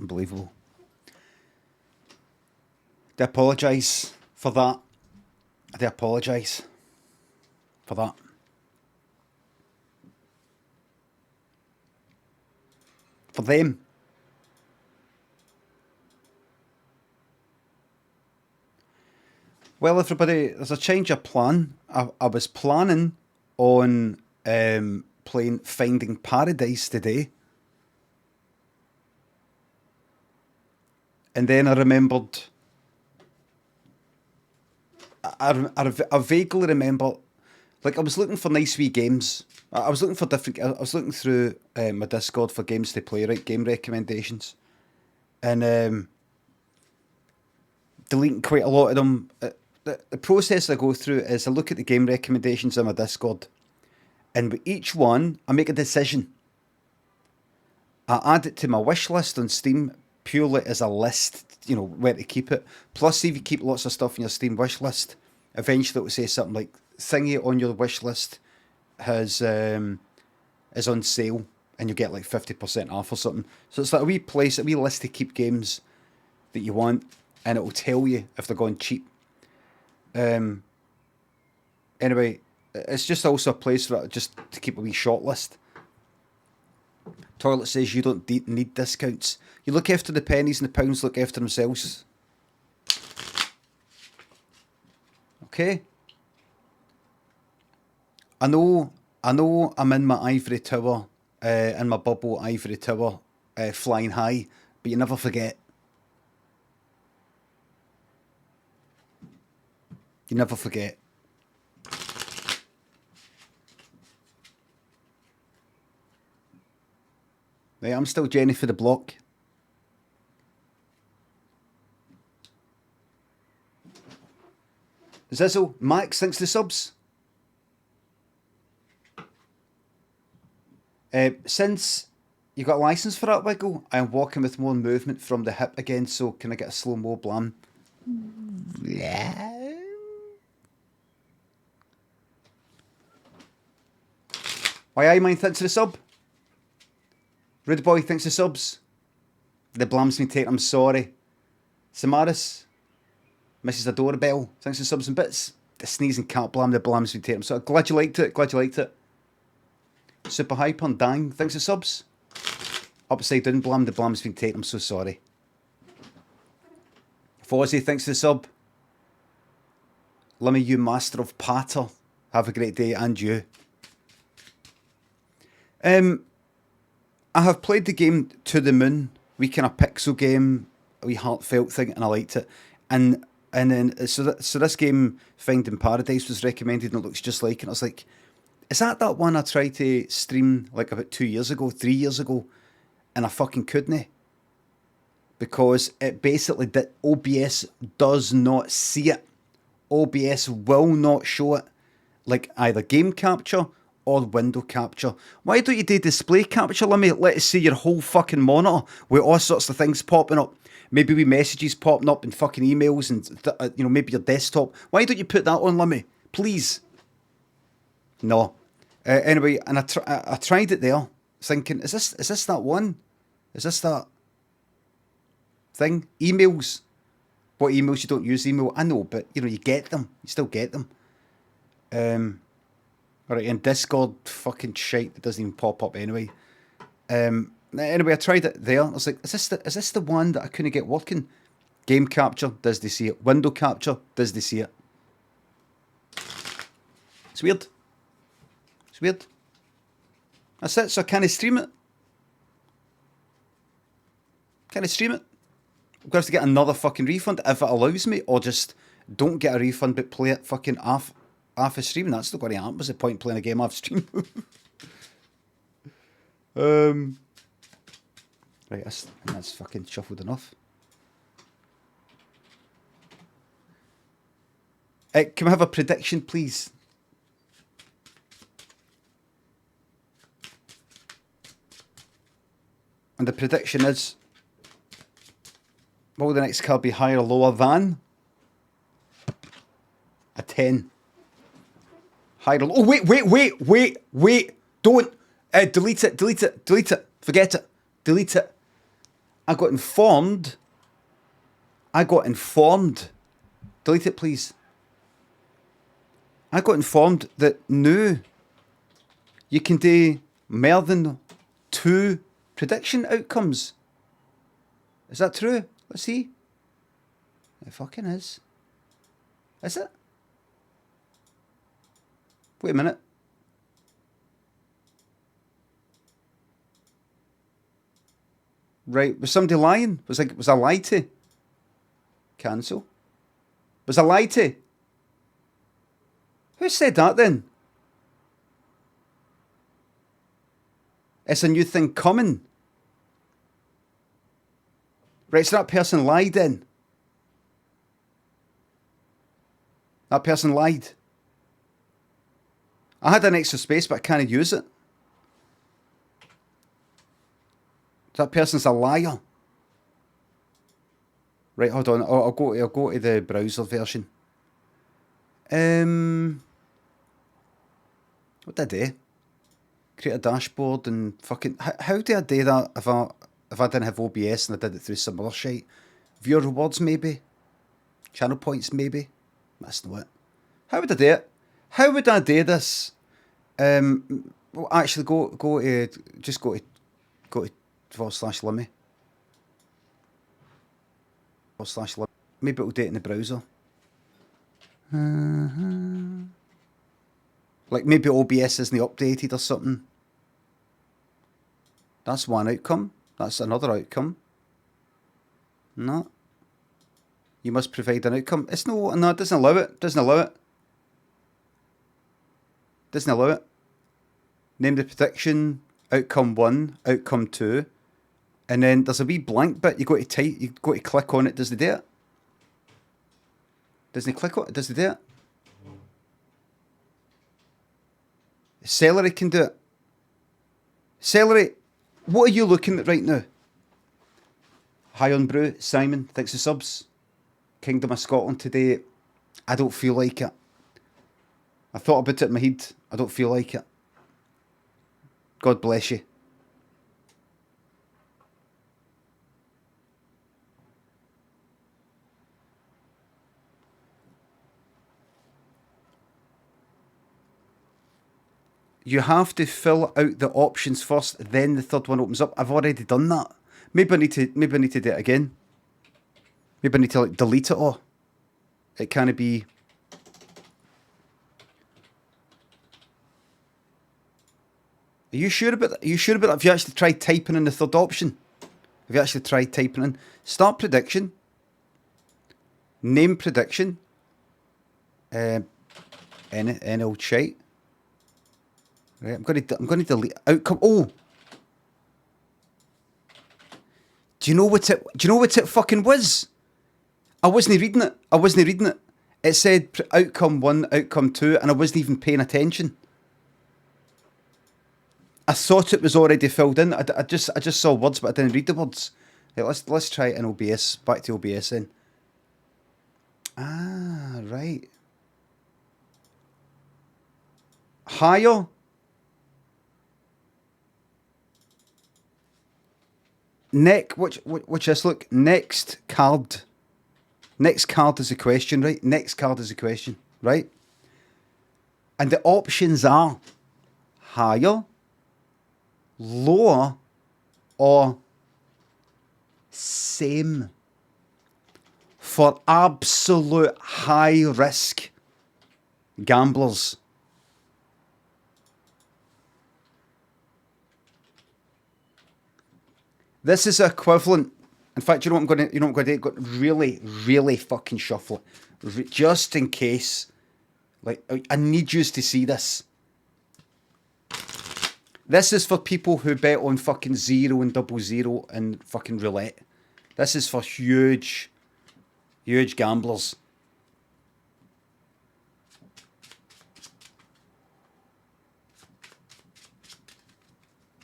Unbelievable. I apologise for that. I apologise for that. For them. Well, everybody, there's a change of plan. I was planning on playing Finding Paradise today. And then I remembered... I vaguely remember... Like, I was looking for nice wee games. I was looking for different... I was looking through my Discord for games to play, right? Game recommendations. And deleting quite a lot of them. The process I go through is I look at the game recommendations on my Discord, and with each one, I make a decision. I add it to my wish list on Steam purely as a list, you know, where to keep it. Plus, if you keep lots of stuff in your Steam wish list, eventually it will say something like, thingy on your wish list is on sale, and you get like 50% off or something. So it's like a wee place, a wee list to keep games that you want, and it will tell you if they're going cheap. Anyway, it's just also a place for just to keep a wee short list. Toilet says you don't need discounts. You look after the pennies and the pounds look after themselves. Okay? I know I'm in my ivory tower, in my bubble ivory tower, flying high, but you never forget. You never forget. Right, I'm still Jenny for the block. Zizzle, Max, thanks to the subs. Since you got a license for that, Wiggle, I am walking with more movement from the hip again, so can I get a slow-mo blam? Yeah. Why I mind thanks to the sub. Rude boy thanks to subs. The blams me take, I'm sorry. Samaris, Mrs. Adorabelle, thanks to subs and bits. The sneezing can't blam, the blams me take, I'm sorry. Glad you liked it, glad you liked it. Super hyper and dang, thanks to subs. Upside down blam, the blam's been taken, I'm so sorry. Fozzie, thanks to the sub. Limmy, you master of patter. Have a great day, and you. I have played the game To the Moon, wee kind of pixel game, a wee heartfelt thing, and I liked it. And then so this game Finding Paradise was recommended, and it looks just like it. And I was like, is that one I tried to stream like about 2 years ago, 3 years ago, and I fucking couldn't, because it basically did. OBS does not see it. OBS will not show it, like either game capture or window capture. Why don't you do display capture? Let us see your whole fucking monitor with all sorts of things popping up. Maybe with messages popping up and fucking emails and you know, maybe your desktop. Why don't you put that on, Limmy? Please. No. Anyway, and I tried it there, thinking, is this that one? Is this that thing? Emails. What emails you don't use email? I know, but you know, you get them. You still get them. Alright, and Discord fucking shite that doesn't even pop up anyway. Anyway, I tried it there. I was like, is this the one that I couldn't get working? Game capture, does they see it? Window capture, does they see it? It's weird. It's weird. That's it, so can I stream it? Can I stream it? I'm going to have to get another fucking refund if it allows me, or just don't get a refund but play it fucking off a stream. That's not going to happen. What's the point playing a game off stream? Right, that's fucking shuffled enough. Can we have a prediction, please? And the prediction is, will the next card be higher or lower than a 10? Higher or lower? Oh, wait. Don't. Delete it. Forget it. Delete it. I got informed. Delete it, please. I got informed that now you can do more than 2 prediction outcomes. Is that true? Let's see. It fucking is. Is it? Wait a minute. Right, was somebody lying? Was I lied to? Cancel. Was I lied to? Who said that then? It's a new thing coming. Right, so that person lied then. That person lied. I had an extra space, but I can't use it. That person's a liar. Right, hold on. I'll go to the browser version. What did I do? Create a dashboard and fucking. How do I do that if I didn't have OBS and I did it through some other shite? Viewer rewards maybe. Channel points maybe. That's not it. How would I do it? How would I do this? Well, actually, go to /Limmy. /Limmy. Maybe it'll do it in the browser. Like maybe OBS isn't updated or something. That's one outcome. That's another outcome. No. You must provide an outcome. It's no, it doesn't allow it. Doesn't allow it. Name the prediction. Outcome 1, outcome 2. And then there's a wee blank bit. You got to type. You got to click on it. Does it do it? Doesn't he click on it? Does it do it? Celery can do it. Celery, what are you looking at right now? Hi on Brew, Simon, thanks for subs. Kingdom of Scotland today. I don't feel like it. I thought about it in my head. I don't feel like it. God bless you. You have to fill out the options first, then the third one opens up. I've already done that. Maybe I need to do it again. Maybe I need to like delete it all. It can't be. Are you sure about that? Are you sure about that? Have you actually tried typing in the third option? Have you actually tried typing in start prediction, name prediction, any old shite. Right, I'm going to delete outcome. Oh, do you know what it fucking was? I wasn't reading it. It said outcome 1, outcome 2, and I wasn't even paying attention. I thought it was already filled in. I just saw words, but I didn't read the words. Right, let's try it in OBS. Back to OBS then. Ah, right. Higher. Watch this, look. Next card. Next card is a question, right? Next card is a question, right? And the options are higher, lower, or same. For absolute high risk gamblers. This is equivalent. In fact, you know what I'm going to do? Really, really fucking shuffle it. Just in case. Like, I need you to see this. This is for people who bet on fucking 0 and 00 and fucking roulette. This is for huge gamblers.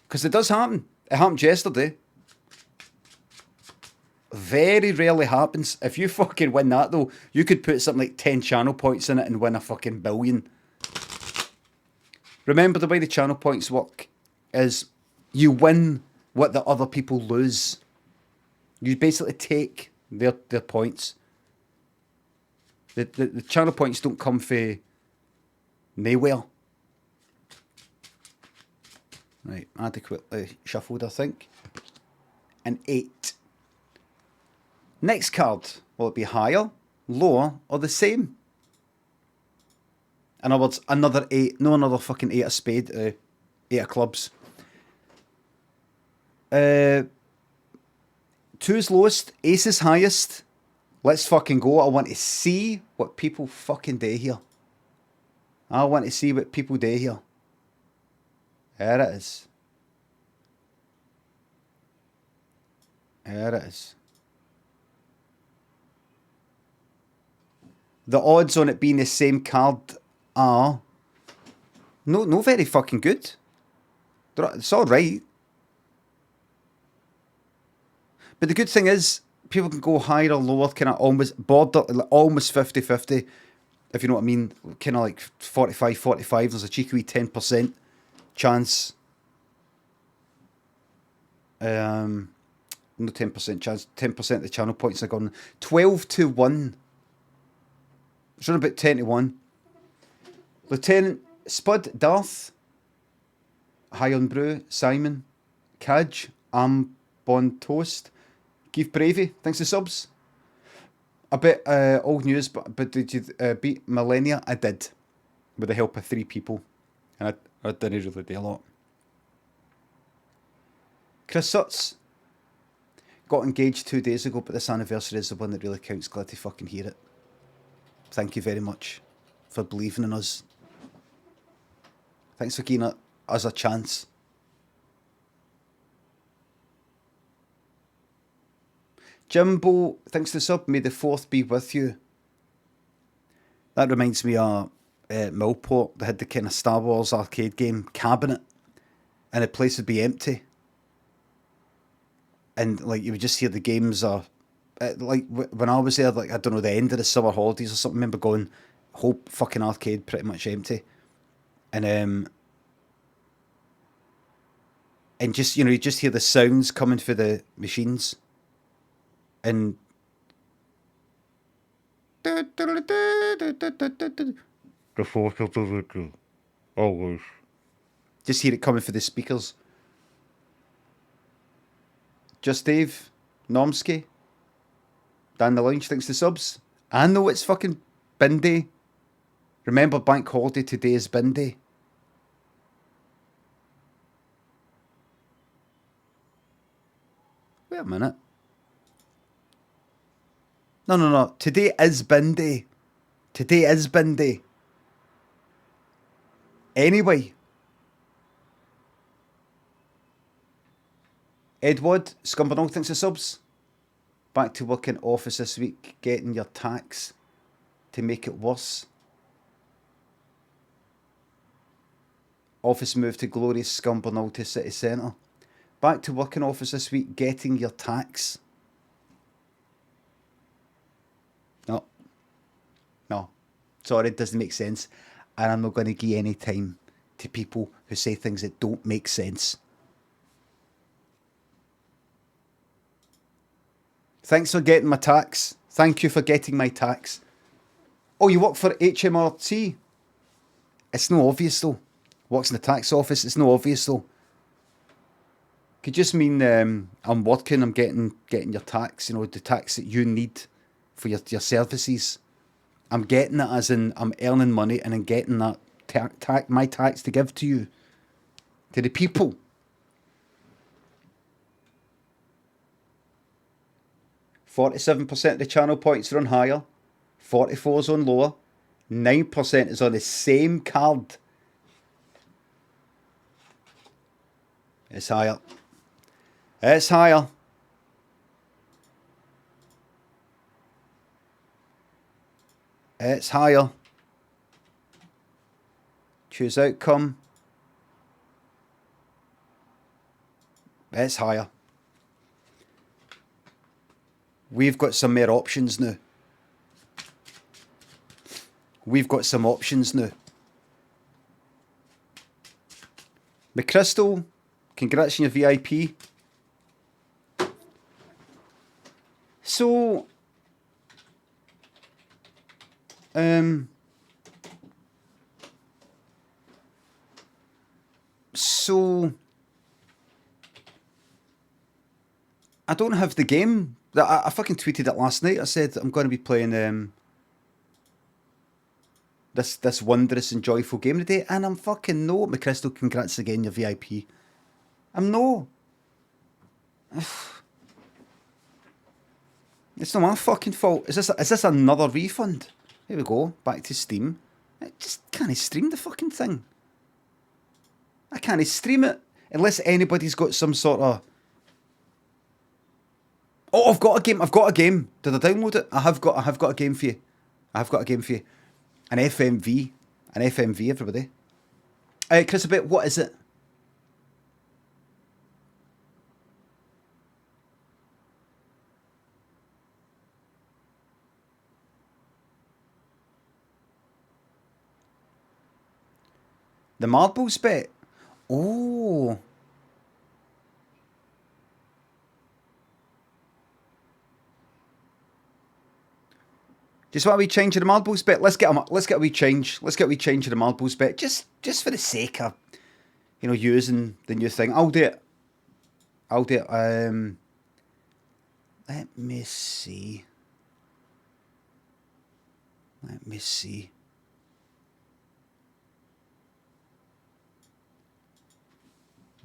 Because it does happen. It happened yesterday. Very rarely happens. If you fucking win that though, you could put something like 10 channel points in it and win a fucking billion. Remember, the way the channel points work is you win what the other people lose. You basically take their points. The channel points don't come for nowhere. Right, adequately shuffled, I think. An 8. Next card. Will it be higher, lower, or the same? In other words, another 8. No, another fucking 8 of spade. 8 of clubs. 2 is lowest. Ace is highest. Let's fucking go. I want to see what people fucking do here. I want to see what people do here. There it is. There it is. The odds on it being the same card are no very fucking good. It's all right. But the good thing is, people can go higher or lower, kind of almost 50-50, if you know what I mean. Kind of like 45-45. There's a cheeky wee 10% chance. No 10% chance. 10% of the channel points are gone. 12-1. It's around about 10-1. Lieutenant Spud, Darth, High on Brew, Simon, Kaj, Bon Toast, Keith Bravey, thanks for subs. A bit old news, but did you beat Millennia? I did, with the help of 3 people, and I didn't really do a lot. Chris Sutz got engaged 2 days ago, but this anniversary is the one that really counts. Glad to fucking hear it. Thank you very much for believing in us. Thanks for giving us a chance. Jimbo, thanks to sub. May the 4th be with you. That reminds me of Millport. They had the kind of Star Wars arcade game cabinet, and the place would be empty. And like you would just hear the games are like when I was there, like I don't know, the end of the summer holidays or something. I remember going, whole fucking arcade pretty much empty, and just you just hear the sounds coming through the machines, and the force of the victory, always. Just hear it coming through the speakers. Just Dave, Normsky, Dan the Lounge, thanks to subs. I know it's fucking bin day. Remember, bank holiday today is bin day. Wait a minute. No. Today is bin day. Today is bin day. Anyway. Edward, Scumbernog, thanks for subs. Back to work in office this week, getting your tax to make it worse. Office move to glorious Scumbernog to city centre. Back to work in office this week, getting your tax. No. Sorry, it doesn't make sense. And I'm not going to give any time to people who say things that don't make sense. Thanks for getting my tax. Thank you for getting my tax. Oh, you work for HMRC? It's no obvious though. Works in the tax office. It's no obvious though. Could just mean I'm working. I'm getting your tax. The tax that you need for your services. I'm getting it as in I'm earning money and I'm getting that my tax to give to you, to the people. 47% of the channel points are on higher, 44 is on lower, 9% is on the same card. It's higher. It's higher. It's higher. Choose outcome. It's higher. We've got some more options now. We've got some options now. McChrystal, congrats on your VIP. So, so I don't have the game. I fucking tweeted it last night. I said I'm going to be playing this wondrous and joyful game today, and I'm fucking no. McChrystal, congrats again, your VIP. I'm no. It's not my fucking fault. Is this another refund? Here we go. Back to Steam. I just can't stream the fucking thing. I can't stream it unless anybody's got some sort of. Oh, I've got a game. I've got a game. Did I download it? I have got a game for you. I have got a game for you. An FMV. An FMV, everybody. Chris, a bit. What is it? The marbles bit. Oh. Just want a wee change of the marbles bit. Let's get a wee change. Let's get a wee change of the marbles bit. Just for the sake of, using the new thing. I'll do it. Let me see.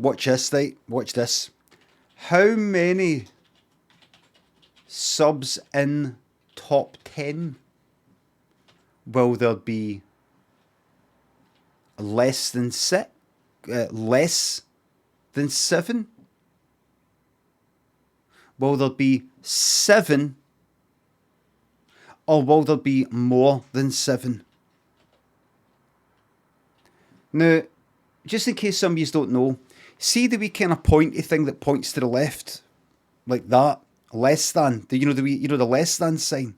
Watch this, right? Watch this. How many subs in top 10 will there be? Less than 6? Less than 7? Will there be 7? Or will there be more than 7? Now, just in case some of you don't know, see the wee kind of pointy thing that points to the left? Like that? Less than. The less than sign?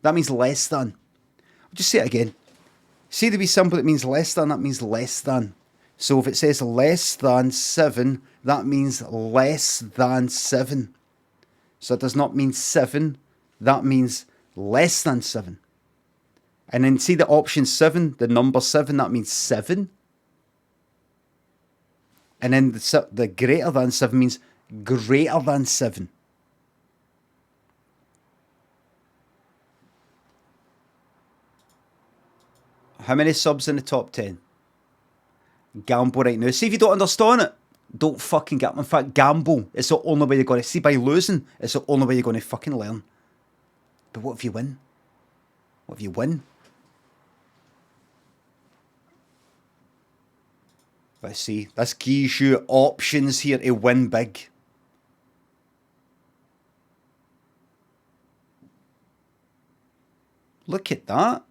That means less than. I'll just say it again. See the wee symbol that means less than? That means less than. So if it says less than 7, that means less than 7. So it does not mean 7. That means less than 7. And then see the option 7, the number 7, that means 7. And then the greater than 7 means greater than 7. How many subs in the top 10? Gamble right now. See if you don't understand it, don't fucking gamble. In fact, gamble. It's the only way you're going to... See, by losing, it's the only way you're going to fucking learn. But what if you win? What if you win? Let's see. This gives you options here to win big. Look at that.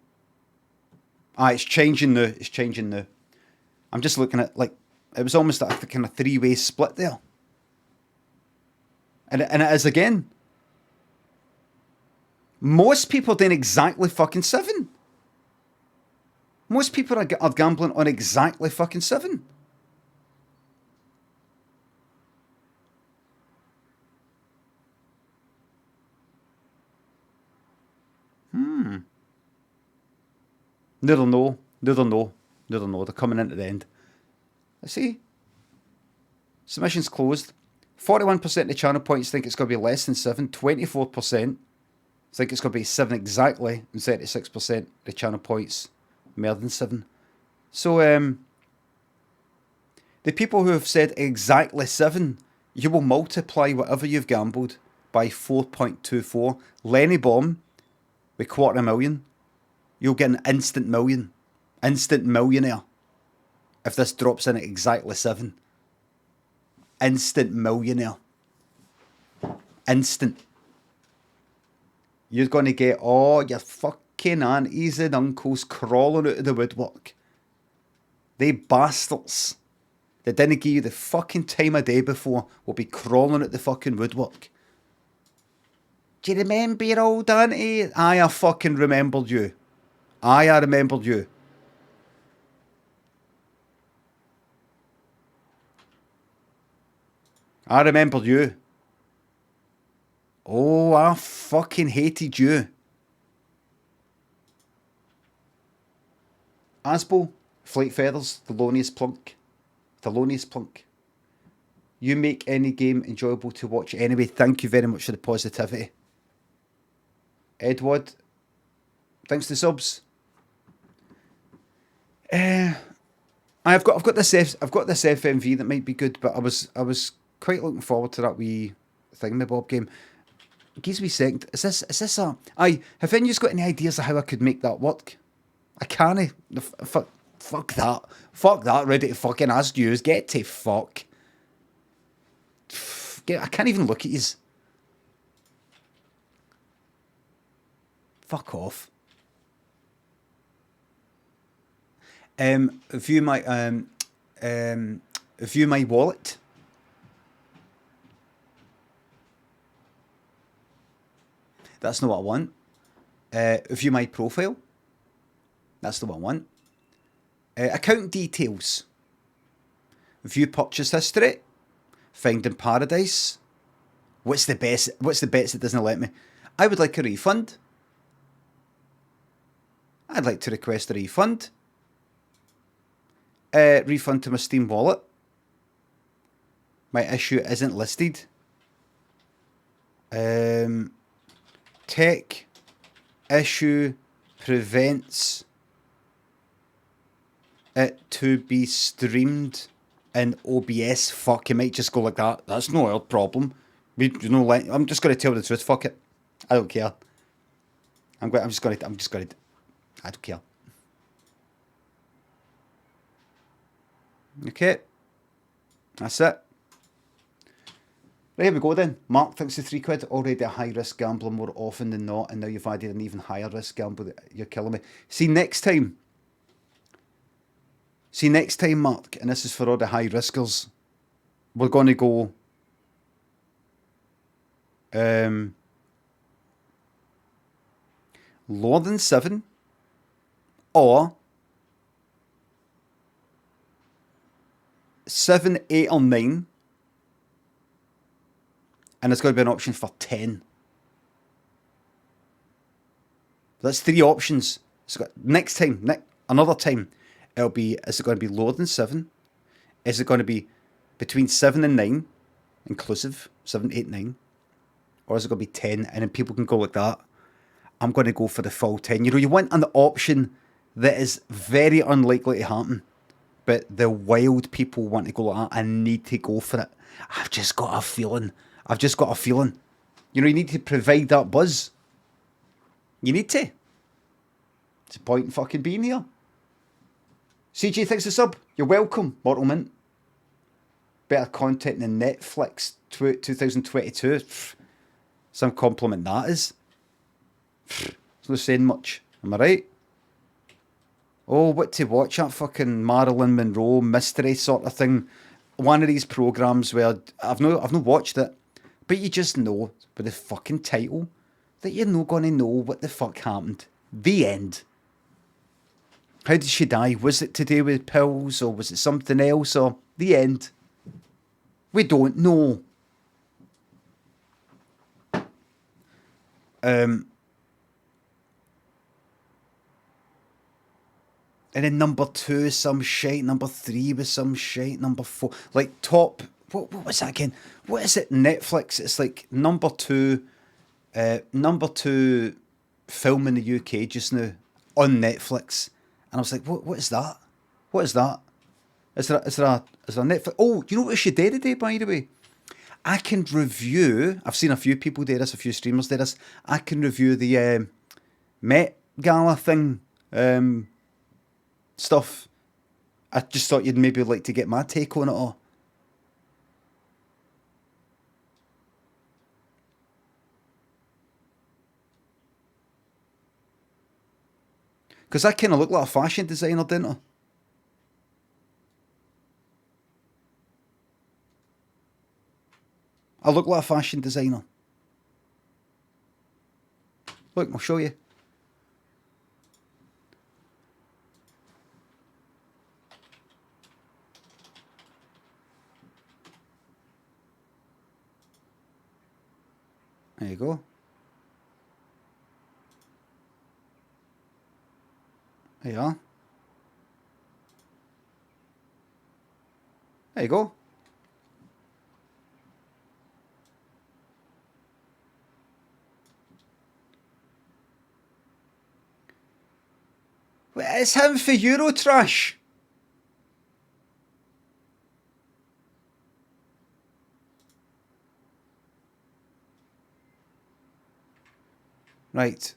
It's changing now. It's changing now. I'm just looking at, like, it was almost like a kind of three-way split there. And it is again. Most people are doing exactly fucking 7. Most people are gambling on exactly fucking 7. They'll know. They're coming into the end. Let's see. Submissions closed. 41% of the channel points think it's going to be less than 7. 24% think it's going to be 7 exactly. And 36% of the channel points more than 7. So, the people who have said exactly 7, you will multiply whatever you've gambled by 4.24. Lenny Bomb with 250,000. You'll get an instant million. Instant millionaire. If this drops in at exactly 7. Instant millionaire. Instant. You're going to get all your fucking aunties and uncles crawling out of the woodwork. They bastards that didn't give you the fucking time of day before will be crawling at the fucking woodwork. Do you remember your old auntie? I fucking remembered you. I remembered you. I remembered you. Oh, I fucking hated you. Asbo, Flight Feathers, Thelonious Plunk. Thelonious Plunk. You make any game enjoyable to watch anyway. Thank you very much for the positivity. Edward, thanks to subs. I've got this FMV that might be good, but I was quite looking forward to that wee thingamabob game. Give me a second. Is this a? Aye. Have any of you got any ideas of how I could make that work? I can't. Fuck that. Fuck that. Ready to fucking ask you. Get to fuck. I can't even look at yous. Fuck off. View my wallet. That's not what I want. View my profile. That's the one I want. Account details. View purchase history. Find in paradise. What's the best that doesn't let me? I would like a refund. I'd like to request a refund. Refund to my Steam wallet. My issue isn't listed. Tech issue prevents it to be streamed in OBS. Fuck, you might just go like that. That's no our problem. I'm just going to tell the truth. Fuck it. I don't care. I'm just going to. I don't care. Okay. That's it. Right, here we go then. Mark thinks the £3. Already a high risk gambler more often than not, and now you've added an even higher risk gambler. You're killing me. See next time, Mark, and this is for all the high riskers. We're going to go. Lower than 7, or 7, 8, or 9. And there's going to be an option for 10. That's 3 options. So another time, it'll be, is it going to be lower than 7? Is it going to be between 7 and 9, inclusive, 7, 8, 9? Or is it going to be 10? And then people can go like that. I'm going to go for the full 10. You want an option that is very unlikely to happen, but the wild people want to go like that and need to go for it. I've just got a feeling. You need to provide that buzz. You need to. It's a point in fucking being here. CJ, thanks for sub. You're welcome, Mortal Mint. Better content than Netflix 2022. Some compliment that is. It's not saying much. Am I right? Oh, what to watch? That fucking Marilyn Monroe mystery sort of thing. One of these programmes where I've not watched it, but you just know with the fucking title that you're not going to know what the fuck happened. The end. How did she die? Was it to do with pills, or was it something else, or the end? We don't know. And then number 2 is some shite, number 3 was some shite, number 4, like top, what was that again? What is it? Netflix, it's like number 2 film in the UK just now on Netflix. And I was like, what is that? What is that? Is there a Netflix? Oh, you know what we should do today, by the way? I can review, I've seen a few people do this, a few streamers do this, I can review the Met Gala thing, stuff. I just thought you'd maybe like to get my take on it all. Because I kind of look like a fashion designer, didn't I? I look like a fashion designer. Look, I'll show you. There you go. There you are. There you go. It's him for Eurotrash. Right.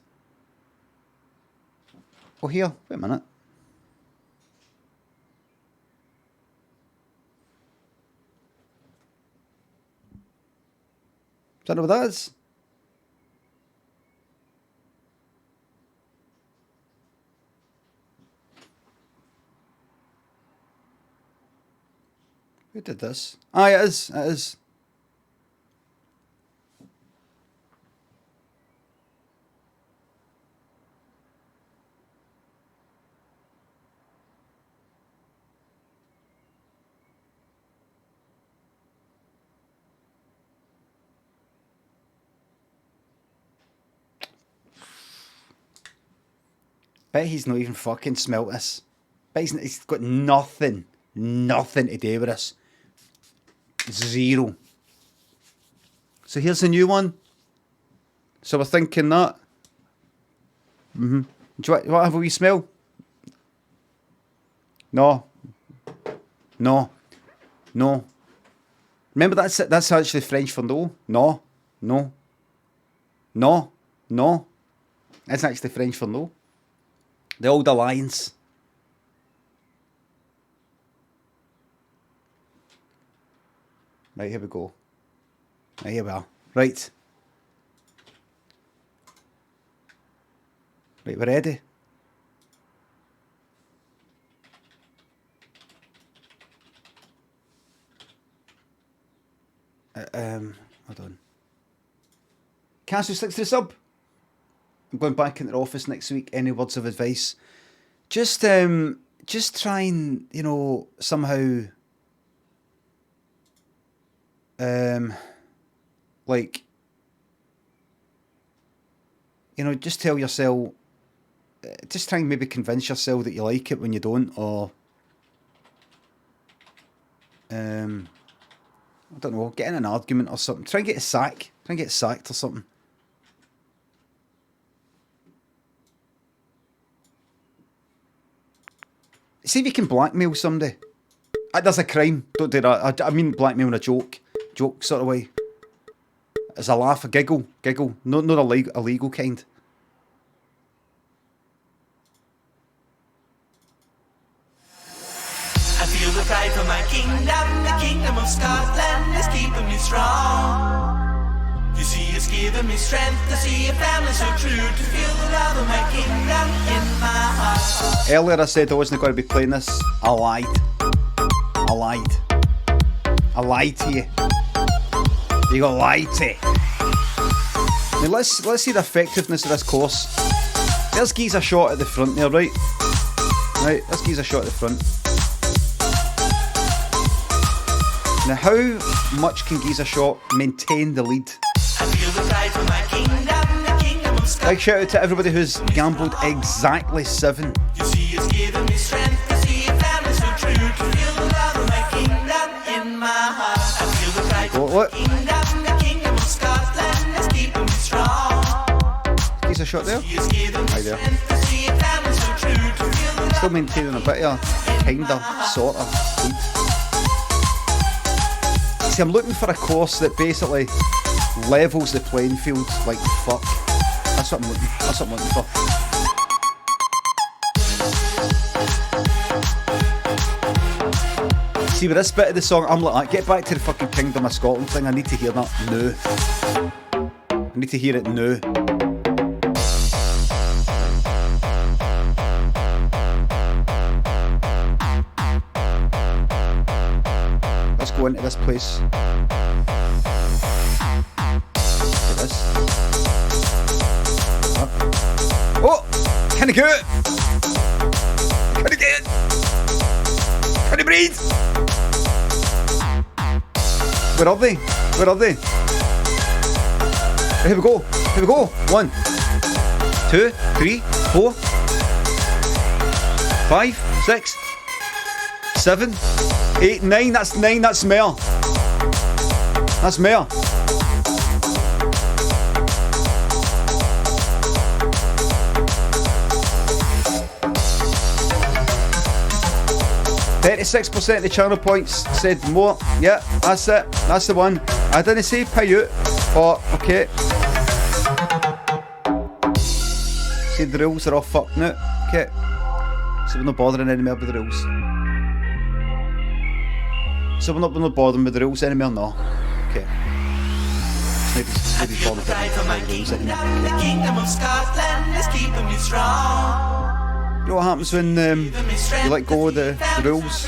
Oh, here. Wait a minute. Is that know what that is? Who did this? Ah, it is. It is. Bet he's not even fucking smelt this. Bet he's got nothing to do with this. Zero. So here's the new one. So we're thinking that. Do you want have a wee smell? No. Remember that's actually French for no. No. That's actually French for no. The old alliance. Right, here we go. Right, here we are. Right. Right, we're ready. Hold on. Casu sticks to the sub. I'm going back into the office next week. Any words of advice? Just try and, you know, somehow, like, you know, just tell yourself, just try and maybe convince yourself that you like it when you don't, or, I don't know, get in an argument or something. Try and get a sack. Try and get sacked or something. See if you can blackmail somebody. That's a crime. Don't do that. I mean blackmail in a joke sort of way. As a laugh, a giggle. Not a legal kind. I feel the pride for my kingdom. The kingdom of Scotland is keeping me strong. You see, it's giving me strength to see a family so true, to feel the love of my kingdom in my heart. Earlier I said I wasn't going to be playing this. I lied to you. You got lied to. Now let's see the effectiveness of this course. There's Geezer shot at the front there, right? Right, let's Geezer shot at the front. Now how much can Geezer shot maintain the lead? Big shout out to everybody who's gambled exactly 7. You see, it's giving me strength to see a family so true, to feel the love of my kingdom in my heart. I feel the pride of my kingdom, the kingdom of Scotland is keeping me strong. Geezer shot there? Hi there. Still maintaining a bit of kinda, sorta lead. See, I'm looking for a course that basically levels the playing field like fuck. That's what I'm looking for. See, with this bit of the song, I'm like, get back to the fucking Kingdom of Scotland thing. I need to hear that now. I need to hear it now. Let's go into this place. Look at this. Oh! Can I get it? Can I get it? Can I breathe? Where are they? Here we go. Here we go. 1, 2, 3, 4, 5, 6, 7, 8, 9. That's 9. That's more. That's more. %36% of the channel points said more. Yeah, that's it. That's the one. I didn't say pay out, but okay. See, the rules are all fucked now. Okay. So we're not bothering anymore with the rules. So we're not bothering with the rules anymore, no. Okay. Maybe bothering with the rules anymore. The kingdom of Scotland is keeping me strong. You know what happens when you let go of the rules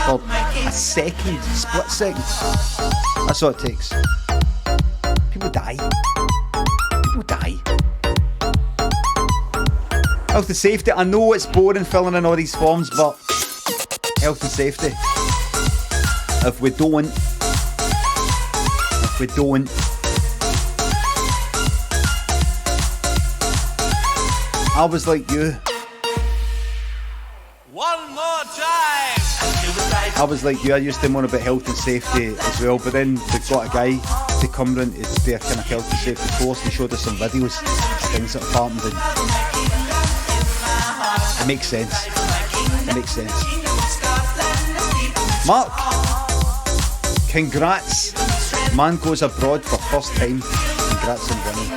for a second, split second? That's all it takes. People die. People die. Health and safety. I know it's boring filling in all these forms, but health and safety. If we don't, I was like you. One more time. I was like you, I used to moan about health and safety as well, but then they've got a guy to come round to do a kind of health and safety course and showed us some videos of things that have happened, and it makes sense. It makes sense. Mark, congrats. Man goes abroad for first time. Congrats on winning.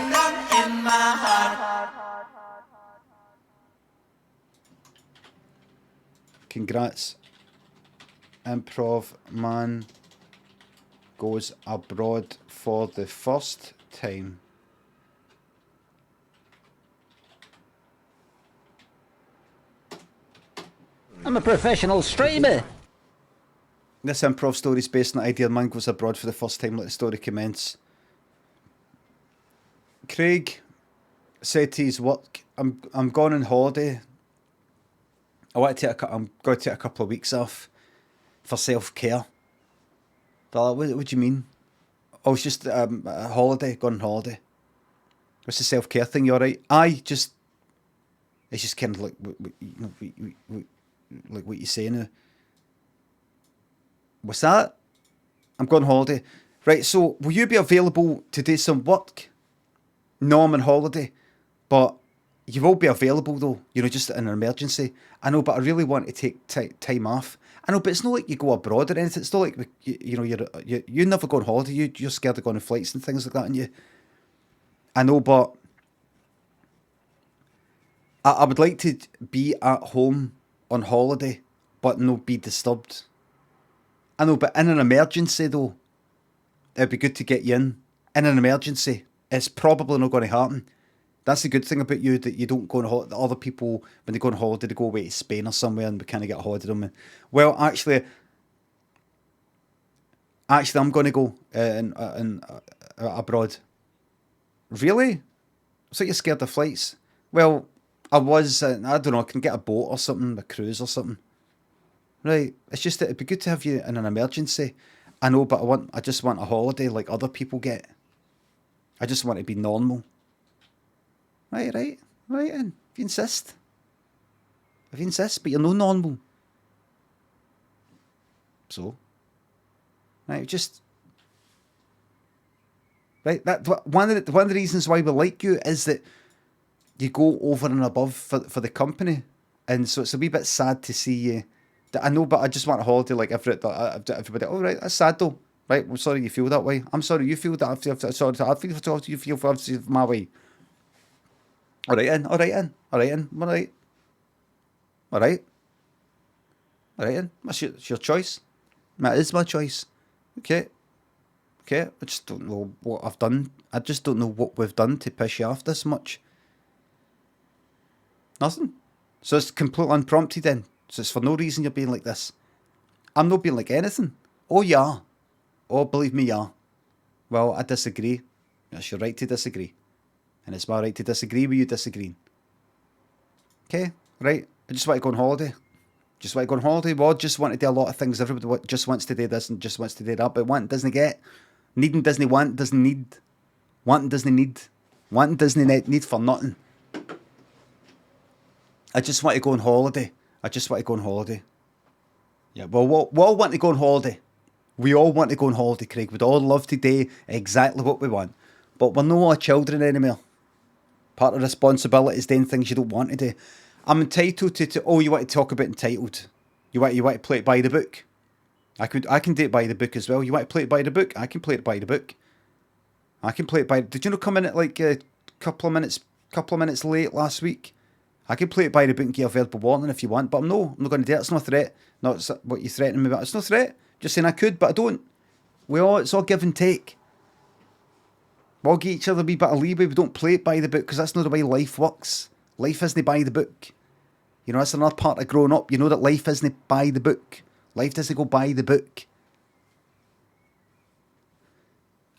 Congrats. Improv man goes abroad for the first time. I'm a professional streamer. This improv story is based on the idea man goes abroad for the first time. Let the story commence. Craig said to his work, I'm going on holiday. I'm going to take a couple of weeks off for self-care. They're like, what do you mean? Oh, it's just a holiday, going on holiday. What's the self-care thing? You alright? It's just kind of like, like what you say now. What's that? I'm going on holiday. Right, so will you be available to do some work? No, I'm on holiday. But you will be available though, just in an emergency. I know, but I really want to take time off. I know, but it's not like you go abroad or anything. It's not like, you never go on holiday. You're scared of going on flights and things like that, aren't you? I know, but I would like to be at home on holiday, but not be disturbed. I know, but in an emergency though, it'd be good to get you in. In an emergency, it's probably not going to happen. That's the good thing about you, that you don't go on holiday. Other people, when they go on holiday, they go away to Spain or somewhere and we kind of get a holiday on them. Well, actually, I'm going to go abroad. Really? So you're scared of flights? Well, I was, I don't know, I can get a boat or something, a cruise or something. Right, it's just that it'd be good to have you in an emergency. I know, but I just want a holiday like other people get. I just want to be normal. Right, and if you insist, but you're no normal. So, right, just right. That one of the reasons why we like you is that you go over and above for the company, and so it's a wee bit sad to see you. I know, but I just want a holiday like everybody. Oh, right, that's sad though. Right, I'm sorry you feel that way. I'm sorry you feel that. I feel you feel my way. All right, in. That's your choice. That is my choice. Okay. I just don't know what I've done. I just don't know what we've done to piss you off this much. Nothing. So it's completely unprompted then. So it's for no reason you're being like this. I'm not being like anything. Oh, yeah. Oh, believe me, yeah. Well, I disagree. It's your right to disagree. And it's my right to disagree with you disagreeing. Okay, right. I just want to go on holiday. Well, just want to do a lot of things. Everybody just wants to do this and just wants to do that. But want doesn't get. Needing doesn't want, doesn't need. Wanting doesn't need. Wanting doesn't need for nothing. I just want to go on holiday. Yeah, well, we all want to go on holiday. We all want to go on holiday, Craig. We'd all love to do exactly what we want. But we're no children anymore. Part of responsibility is doing things you don't want to do. I'm entitled to oh, you want to talk about entitled. You want to play it by the book. I can do it by the book as well. You want to play it by the book? I can play it by the book. Did you know come in at like a couple of minutes late last week? I can play it by the book and give a verbal warning if you want, but I'm not going to do it. It's no threat. Not what you're threatening me about. It's no threat. Just saying I could, but I don't. It's all give and take. We'll give each other a wee bit of leeway. We don't play it by the book because that's not the way life works. Life isn't by the book. You know, that's another part of growing up. You know that life isn't by the book. Life doesn't go by the book.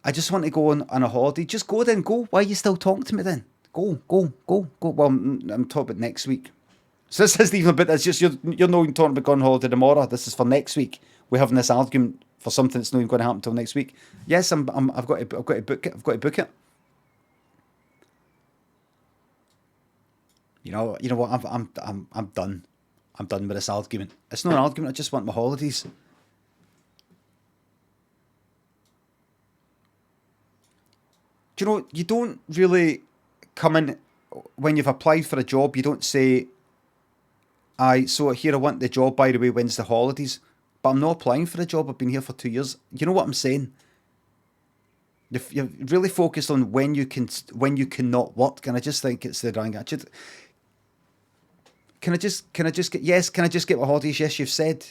I just want to go on a holiday. Just go then, go. Why are you still talking to me then? Go. Well, I'm talking about next week. So this isn't even about this. Just you're not even talking about going on holiday tomorrow. This is for next week. We're having this argument for something that's not even going to happen until next week. Yes, I've got to book it. I've got to book it. You know what? I'm done. I'm done with this argument. It's not an argument. I just want my holidays. Do you know? You don't really come in when you've applied for a job. You don't say, so here I want the job. By the way, when's the holidays? But I'm not applying for a job. I've been here for 2 years. You know what I'm saying? You're really focused on when you cannot work, and I just think it's the wrong attitude. Can I just get my holidays? Yes, you've said.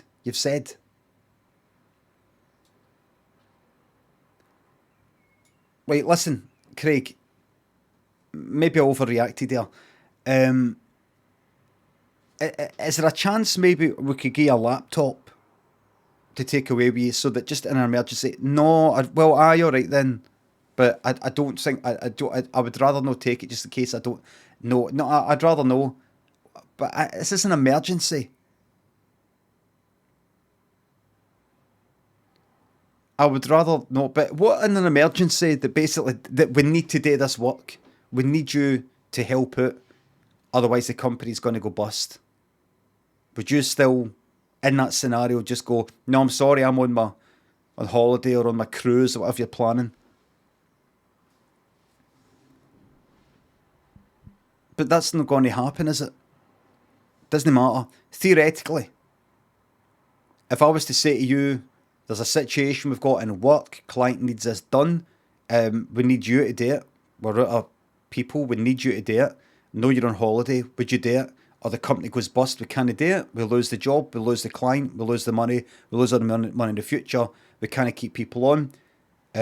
Wait, listen, Craig. Maybe I overreacted there. Is there a chance maybe we could get a laptop to take away with you so that just in an emergency? No, all right then. But I don't think I would rather not take it just in case I don't. No, I'd rather know. But this is an emergency. I would rather know. But what in an emergency that basically that we need to do this work? We need you to help out. Otherwise, the company's going to go bust. Would you still, in that scenario, just go, no, I'm sorry, I'm on holiday or on my cruise or whatever you're planning? But that's not going to happen, is it? Doesn't matter. Theoretically, if I was to say to you, there's a situation we've got in work, client needs this done, we need you to do it. We're out of people, we need you to do it. No, you're on holiday, would you do it? Or the company goes bust, we can't do it. We lose the job, we lose the client, we lose the money, we lose our money in the future. We can't keep people on. We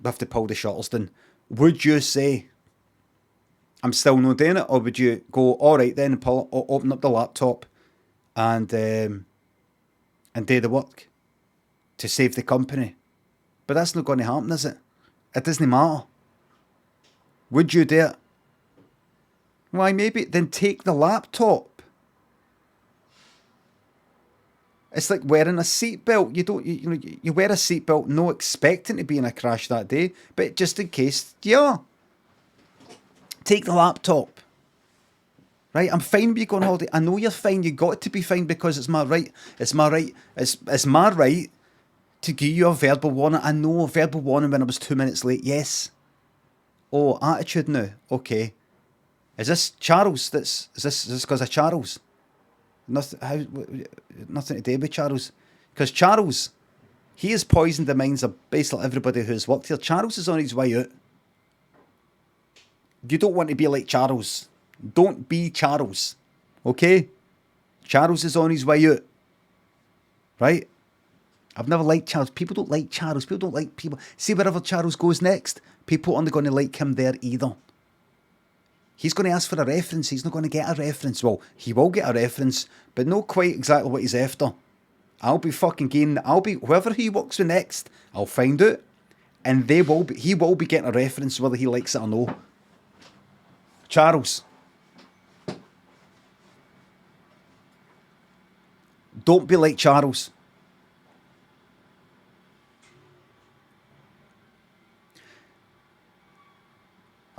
have to pull the shutters down. Would you say, I'm still not doing it? Or would you go, all right then, open up the laptop and do the work to save the company? But that's not going to happen, is it? It doesn't matter. Would you do it? Why, maybe then take the laptop. It's like wearing a seatbelt. You wear a seatbelt, no expecting to be in a crash that day, but just in case, yeah. Take the laptop. Right, I'm fine with you going on holiday. I know you're fine. You got to be fine because it's my right. It's my right. It's my right to give you a verbal warning. I know a verbal warning when I was 2 minutes late. Yes. Oh, attitude now. Okay. Is this Charles? Is this because of Charles? Nothing to do with Charles. Because Charles, he has poisoned the minds of basically everybody who's worked here. Charles is on his way out. You don't want to be like Charles. Don't be Charles. Okay? Charles is on his way out. Right? I've never liked Charles. People don't like Charles. People don't like people. See, wherever Charles goes next, people aren't going to like him there either. He's going to ask for a reference. He's not going to get a reference. Well, he will get a reference, but not quite exactly what he's after. I'll be fucking getting. Whoever he works with next, I'll find out, and he will be getting a reference whether he likes it or no. Charles, don't be like Charles.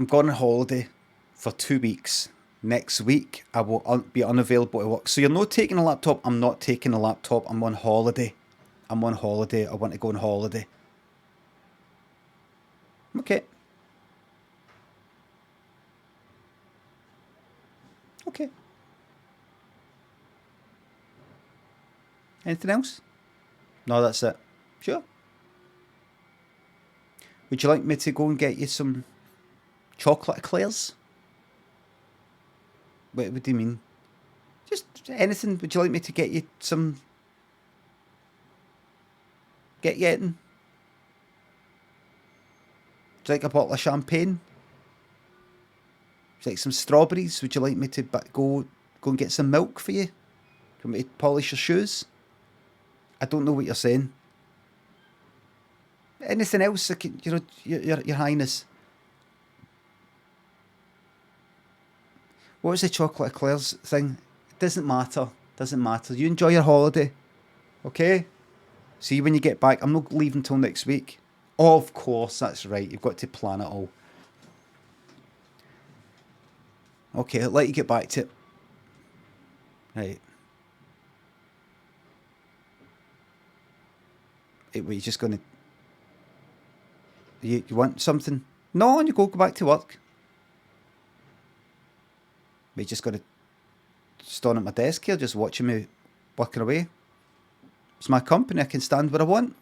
I'm going on holiday for 2 weeks. Next week, I will be unavailable to work. So you're not taking a laptop. I'm not taking a laptop. I'm on holiday. I'm on holiday. I want to go on holiday. Okay. Okay. Anything else? No, that's it. Sure. Would you like me to go and get you some chocolate eclairs? What do you mean? Just anything. Would you like me to get you some? Get you anything? Would you like a bottle of champagne? Would you like some strawberries? Would you like me to go and get some milk for you? Do you want me to polish your shoes? I don't know what you're saying. Anything else? Your Highness. What was the chocolate eclairs thing? It doesn't matter. Doesn't matter. You enjoy your holiday. Okay? See you when you get back. I'm not leaving till next week. Oh, of course, that's right. You've got to plan it all. Okay, I'll let you get back to it. Right. You're just going to... You want something? No, you go back to work. We just got to stand at my desk here, just watching me working away. It's my company. I can stand where I want.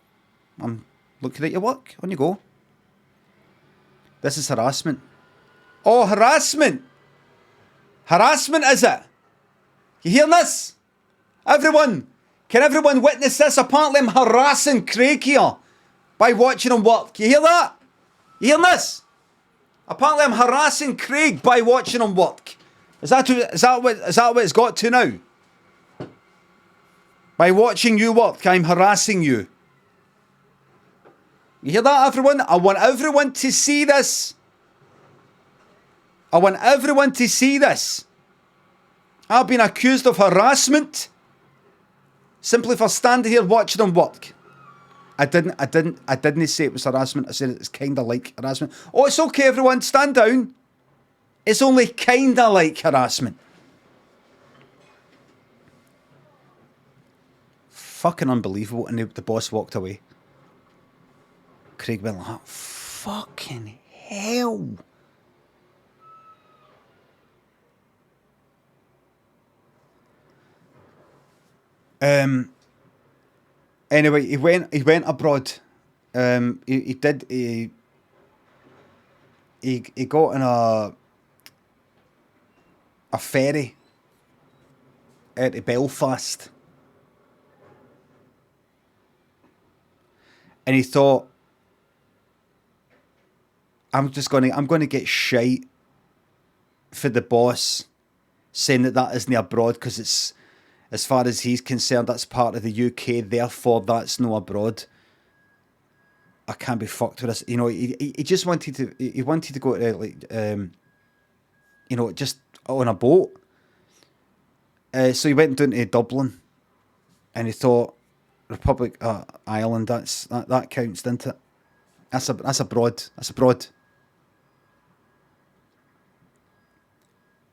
I'm looking at your work. On you go. This is harassment. Oh, harassment! Harassment, is it? You hear this? Everyone! Can everyone witness this? Apparently I'm harassing Craig here by watching him work. You hear that? You hear this? Apparently I'm harassing Craig by watching him work. Is that what it's got to now? By watching you work, I'm harassing you. You hear that, everyone? I want everyone to see this. I want everyone to see this. I've been accused of harassment simply for standing here watching them work. I didn't say it was harassment. I said it's kind of like harassment. Oh, it's okay, everyone. Stand down. It's only kind of like harassment. Fucking unbelievable. And the boss walked away. Craig went like that. Fucking hell. Anyway, he went abroad. He got on a ferry out of Belfast, and he thought, I'm going to get shite for the boss saying that isn't abroad, because it's, as far as he's concerned, that's part of the UK, therefore that's no abroad. I can't be fucked with this. You know, he just wanted to go to just on a boat. So he went down to Dublin, and he thought, Republic Ireland, that counts, doesn't it? That's abroad. That's abroad.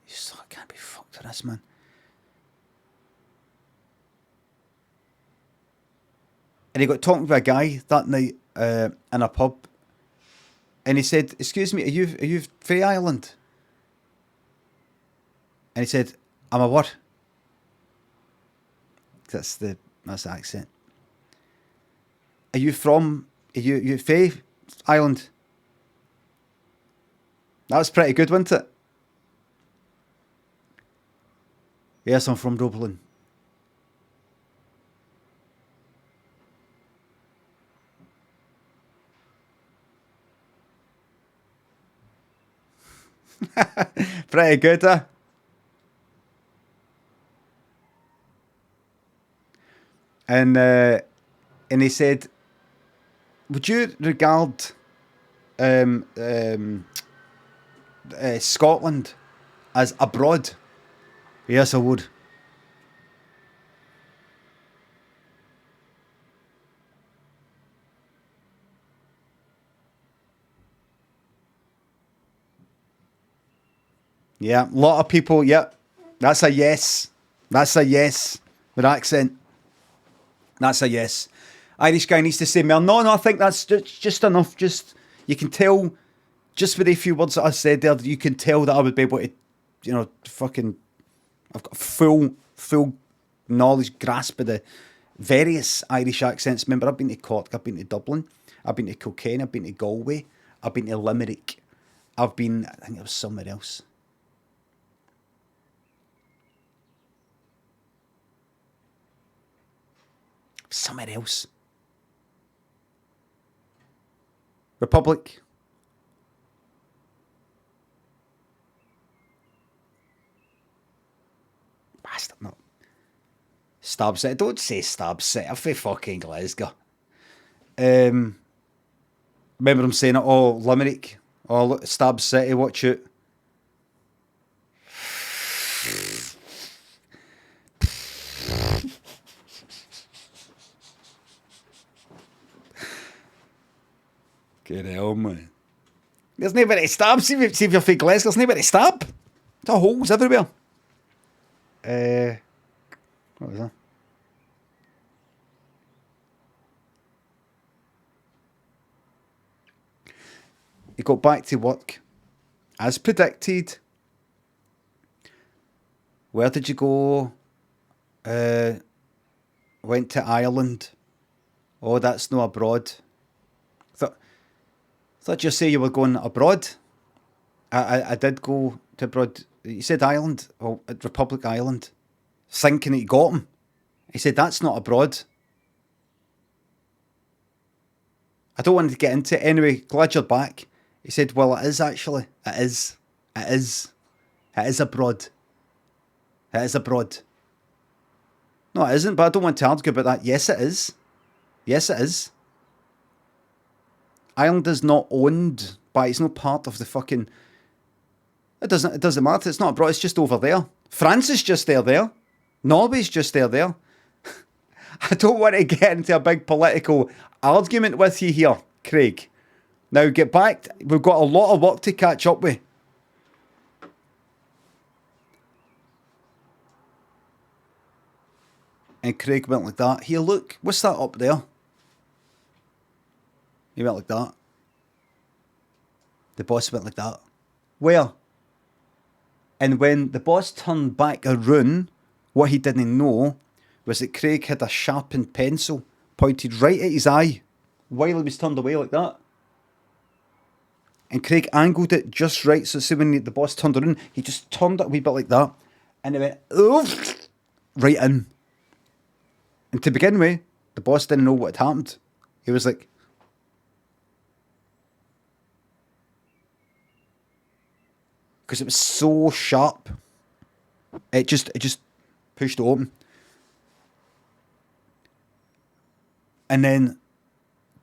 I can't be fucked with this, man. And he got talking to a guy that night in a pub, and he said, "Excuse me, are you from Ireland?" And he said, "I'm a what?" That's the accent. Are you from Ireland? That was pretty good, wasn't it? Yes, I'm from Dublin. Pretty good, huh? And he said, would you regard Scotland as abroad? Yes, I would. Yeah, a lot of people, yep. That's a yes. That's a yes. With accent. That's a yes. Irish guy needs to say more. No, I think that's just enough. Just, you can tell, just with a few words that I said there, you can tell that I would be able to, fucking, I've got full knowledge, grasp of the various Irish accents. Remember, I've been to Cork, I've been to Dublin, I've been to Kilkenny, I've been to Galway, I've been to Limerick, I think it was somewhere else. Somewhere else. Republic. Bastard, no. Stab City. Don't say Stab City. I'm from fucking Glasgow. Remember him saying it, Limerick. Look, Stab City, watch it. Good hell, man. There's nobody to stab. See if you're from Glasgow, there's nobody to stab. There's holes everywhere. What was that? He got back to work. As predicted. Where did you go? Went to Ireland. Oh, that's no abroad. Thought you say you were going abroad. I did go to abroad. You said Ireland, Republic Island, thinking that you got him. He said that's not abroad. I don't want to get into it anyway. Glad you're back. He said, well, it is actually. It is abroad. It is abroad. No, it isn't. But I don't want to argue about that. Yes, it is. Yes, it is. Ireland is not owned by, it's not part of the fucking, it doesn't matter, it's not abroad, it's just over there. France is just there. Norway's just there. I don't want to get into a big political argument with you here, Craig. Now get back, we've got a lot of work to catch up with. And Craig went like that. Here, look, what's that up there? He went like that. The boss went like that. Where? And when the boss turned back around, what he didn't know was that Craig had a sharpened pencil pointed right at his eye while he was turned away like that. And Craig angled it just right, so see when the boss turned around, he just turned it a wee bit like that. And it went, oof, right in. And to begin with, the boss didn't know what had happened. He was like, because it was so sharp. It just pushed it open. And then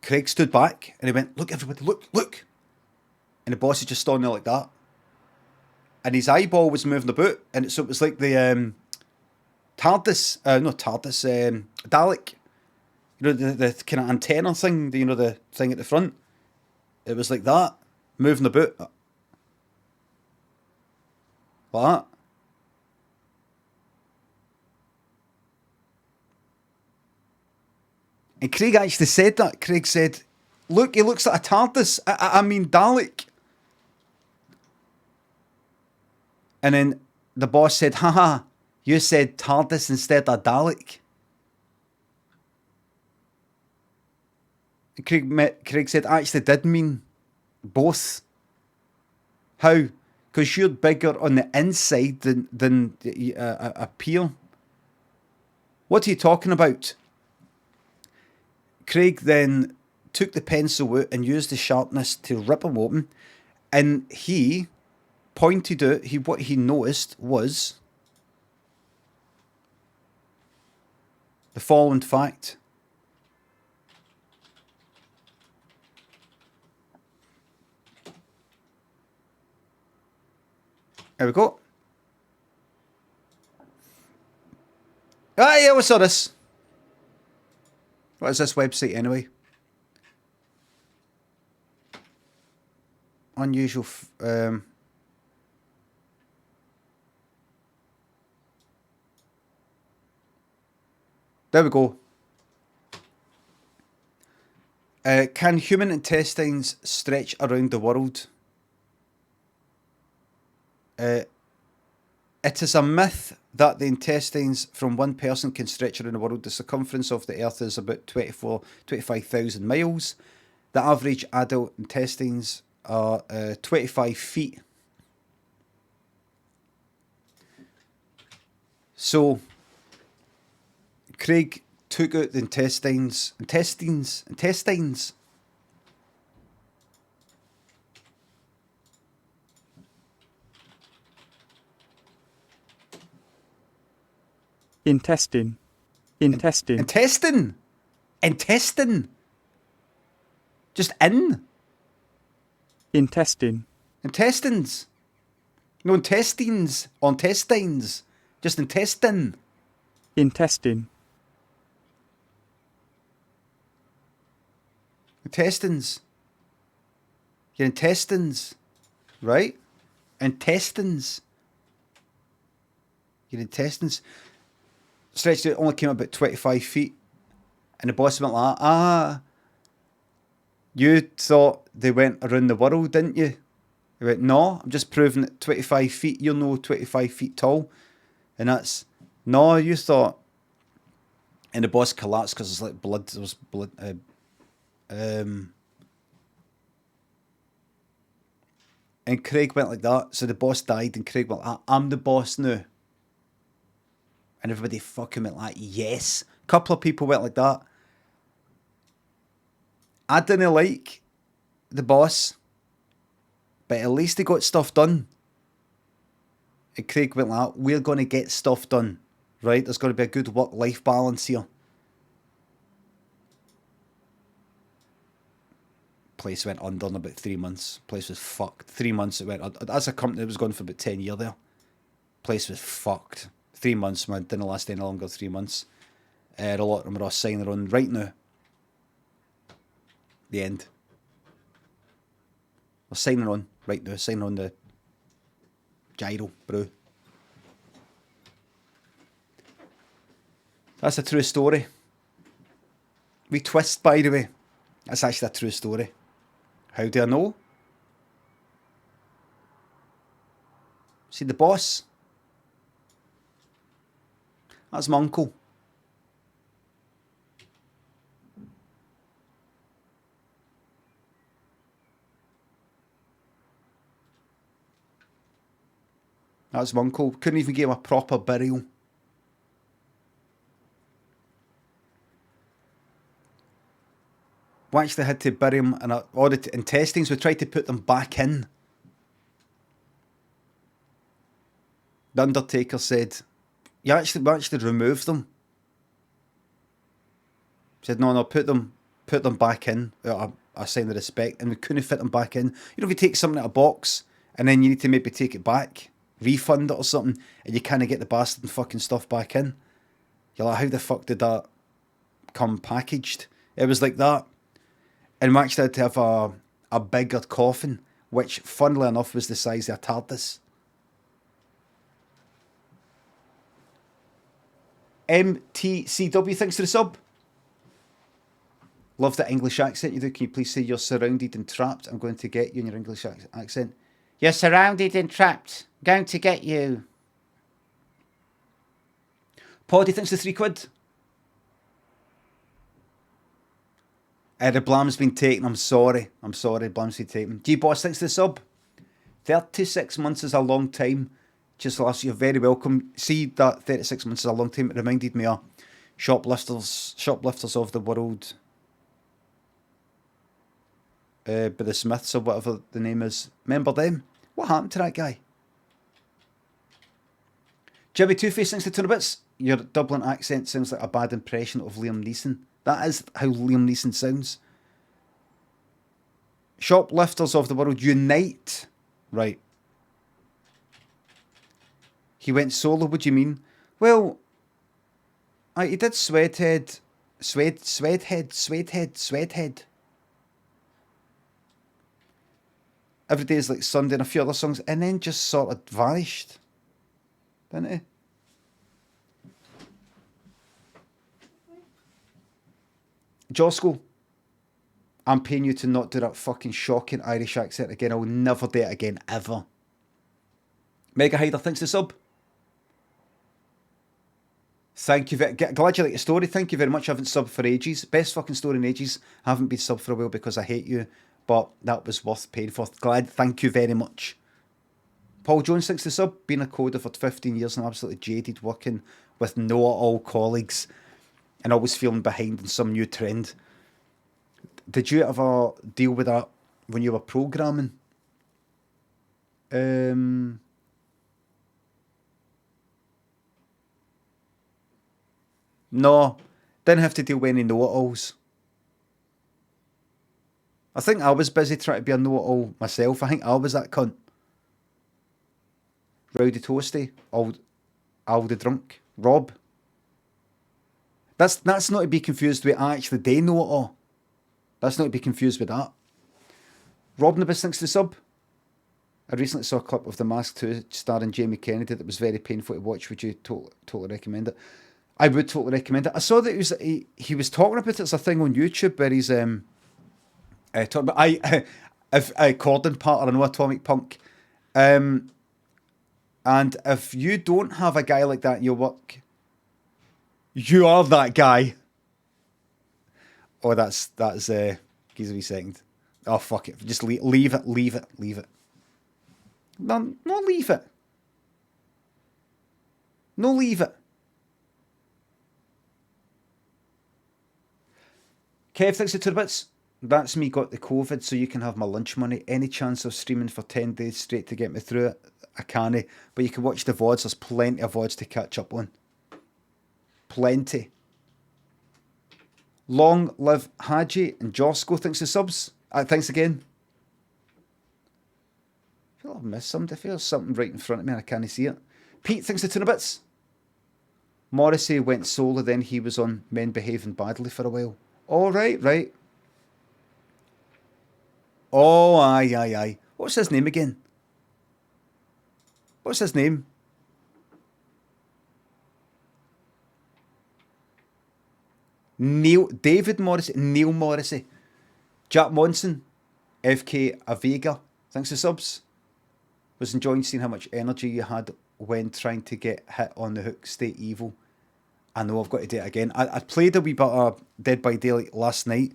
Craig stood back and he went, look everybody, look. And the boss is just standing there like that. And his eyeball was moving about. And so it was like the Dalek. You know, the kind of antenna thing, the thing at the front. It was like that, moving about. Like that. And Craig actually said that. Craig said, look, he looks like a TARDIS. I mean Dalek. And then the boss said, haha, you said TARDIS instead of Dalek. And Craig said, I actually did mean both. How? Because you're bigger on the inside than appear. What are you talking about? Craig then took the pencil out and used the sharpness to rip him open. And he pointed out, what he noticed was the following fact. There we go. Ah, yeah, what's all this? What is this website anyway? Unusual. There we go. Can human intestines stretch around the world? It is a myth that the intestines from one person can stretch around the world. The circumference of the earth is about 25,000 miles. The average adult intestines are 25 feet. So, Craig took out the intestines. Intestines. Intestine. Intestine. Just in. Intestine. Intestines. No intestines. Intestines. Just intestine. Intestine. Intestines. Your intestines. Right? Intestines. Your intestines. Stretched out, only came up about 25 feet. And the boss went like, you thought they went around the world, didn't you? He went, no, I'm just proving that 25 feet, you're no 25 feet tall. And that's, no, you thought. And the boss collapsed because there was blood. And Craig went like that. So the boss died and Craig went, I'm the boss now. And everybody fucking went like, yes. A couple of people went like that. I didn't like the boss, but at least he got stuff done. And Craig went like, we're going to get stuff done, right? There's got to be a good work-life balance here. Place went under in about 3 months. Place was fucked. 3 months it went under. As a company, it was going for about 10 years there. Place was fucked. 3 months, man. Didn't last any longer, 3 months. A lot of them are all signing on right now. The end. We're signing on right now. Signing on the gyro, bro. That's a true story. We twist, by the way. That's actually a true story. How do I know? See the boss? That's my uncle. That's my uncle. Couldn't even give him a proper burial. We actually had to bury him in all the intestines. We tried to put them back in. The Undertaker said, we actually removed them. He said, no, put them back in. A sign of respect. And we couldn't fit them back in. You know, if you take something out of a box and then you need to maybe take it back, refund it or something, and you can't get the bastard fucking stuff back in. You're like, how the fuck did that come packaged? It was like that. And we actually had to have a bigger coffin, which, funnily enough, was the size of a TARDIS. MTCW, thanks for the sub. Love the English accent you do. Can you please say you're surrounded and trapped? I'm going to get you in your English accent. You're surrounded and trapped. I'm going to get you. Poddy, thanks for £3. The blam's been taken. I'm sorry. Blam's been taken. G-Boss, thanks for the sub. 36 months is a long time. Just last year, very welcome. See that 36 months is a long time. It reminded me of shoplifters of the world. By the Smiths or whatever the name is. Remember them? What happened to that guy? Jimmy Two-Face, thanks to 200 bits. Your Dublin accent sounds like a bad impression of Liam Neeson. That is how Liam Neeson sounds. Shoplifters of the world unite. Right. He went solo, what do you mean? Well, he did Sweathead. Every Day is Like Sunday and a few other songs, and then just sort of vanished. Didn't he? Josco, I'm paying you to not do that fucking shocking Irish accent again. I will never do it again, ever. Mega Hyder, thanks to sub. Thank you. Glad you like the story. Thank you very much. I haven't subbed for ages. Best fucking story in ages. I haven't been subbed for a while because I hate you. But that was worth paying for. Glad. Thank you very much. Paul Jones, thanks to sub. Been a coder for 15 years and absolutely jaded working with know-it-all colleagues and always feeling behind in some new trend. Did you ever deal with that when you were programming? No, didn't have to deal with any know-it-alls. I think I was busy trying to be a know-it-all myself. I think I was that cunt. Rowdy Toasty, Aldi Drunk, Rob. That's not to be confused with I actually do know-it-all. That's not to be confused with that. Rob Nibus thinks the sub. I recently saw a clip of The Mask 2 starring Jamie Kennedy that was very painful to watch. Would you totally recommend it? I would totally recommend it. I saw that he was talking about it as a thing on YouTube where he's talking about Cordon Part, I know Atomic Punk. And if you don't have a guy like that in your work, you are that guy. Oh, that's give us a wee second. Oh, fuck it. Just leave it. No, leave it. No, leave it. Kev thinks the 2 bits. That's me got the COVID, so you can have my lunch money. Any chance of streaming for 10 days straight to get me through it? I can't. But you can watch the VODs. There's plenty of VODs to catch up on. Plenty. Long live Haji and Josco thinks the subs. Thanks again. I feel I've missed something. I feel there's something right in front of me and I can't see it. Pete thinks the 2 bits. Morrissey went solo, then he was on Men Behaving Badly for a while. Oh, right. Oh, aye. What's his name again? What's his name? Neil Morrissey. Jack Monson. FK Avega. Thanks for subs. Was enjoying seeing how much energy you had when trying to get hit on the hook. Stay evil. I know I've got to do it again. I played a wee bit of Dead by Daylight last night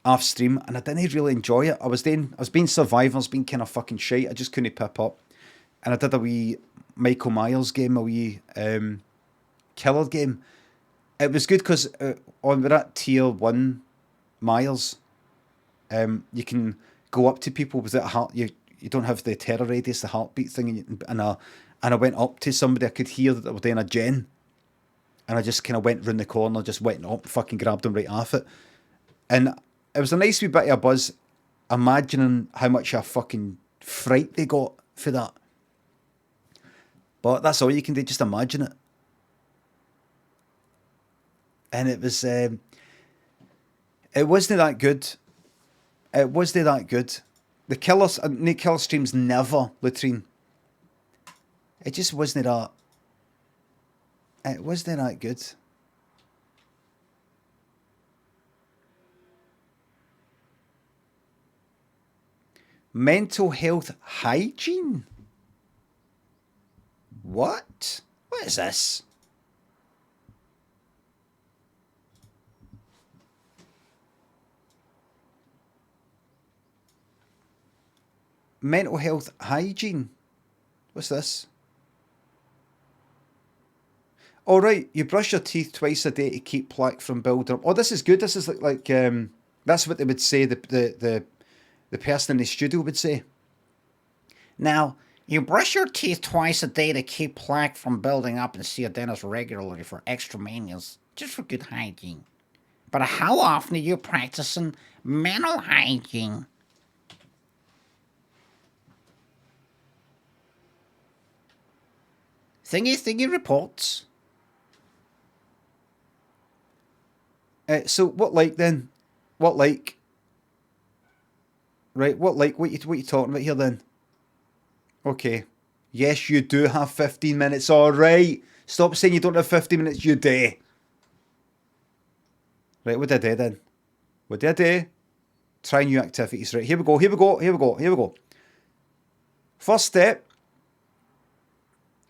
off stream and I didn't really enjoy it. I was being survivors, being kind of fucking shite. I just couldn't pip up. And I did a wee Michael Myers game, a wee killer game. It was good because we're at tier 1 Myers. You can go up to people without a heart. You don't have the terror radius, the heartbeat thing. And I went up to somebody. I could hear that they were doing a gen. And I just kind of went round the corner, just went up, fucking grabbed them right off it. And it was a nice wee bit of a buzz, imagining how much a fucking fright they got for that. But that's all you can do, just imagine it. And it wasn't that good. It wasn't that good. The killer streams never, Latrine. It just wasn't that. It wasn't that good. Mental health hygiene? What? What is this? Mental health hygiene? What's this? All right, you brush your teeth twice a day to keep plaque from building up. Oh, this is good. This is like that's what they would say. The person in the studio would say. Now, you brush your teeth twice a day to keep plaque from building up and see a dentist regularly for extra manias, just for good hygiene. But how often are you practicing mental hygiene? Thingy reports. So what like then? What like? Right, what like? What you talking about here then? Okay. Yes, you do have 15 minutes. All right. Stop saying you don't have 15 minutes. You do. Right, what did I do then? We'll do a day. Try new activities. Right, here we go. First step.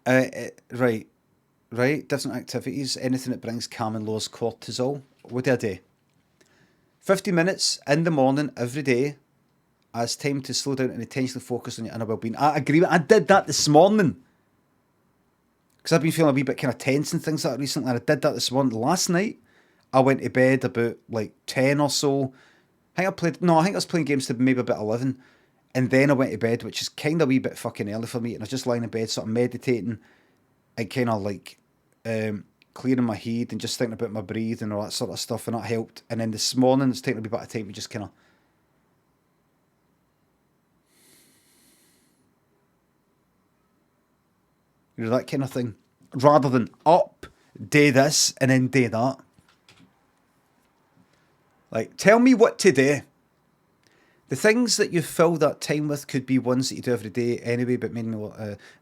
Right. Different activities. Anything that brings calm and lowers cortisol. We'll do a day. 50 minutes in the morning every day as time to slow down and intentionally focus on your inner well-being. I agree. I did that this morning. Because I've been feeling a wee bit kind of tense and things like that recently. And I did that this morning. Last night, I went to bed about like 10 or so. I think I was playing games to maybe about 11. And then I went to bed, which is kind of a wee bit fucking early for me. And I was just lying in bed, sort of meditating and kind of like clearing my head and just thinking about my breathing and all that sort of stuff. And that helped. And then this morning, it's taking a wee bit of time to just kind of... You know, that kind of thing. Rather than up, do this, and then do that. Like, tell me what to do. The things that you fill that time with could be ones that you do every day anyway, but maybe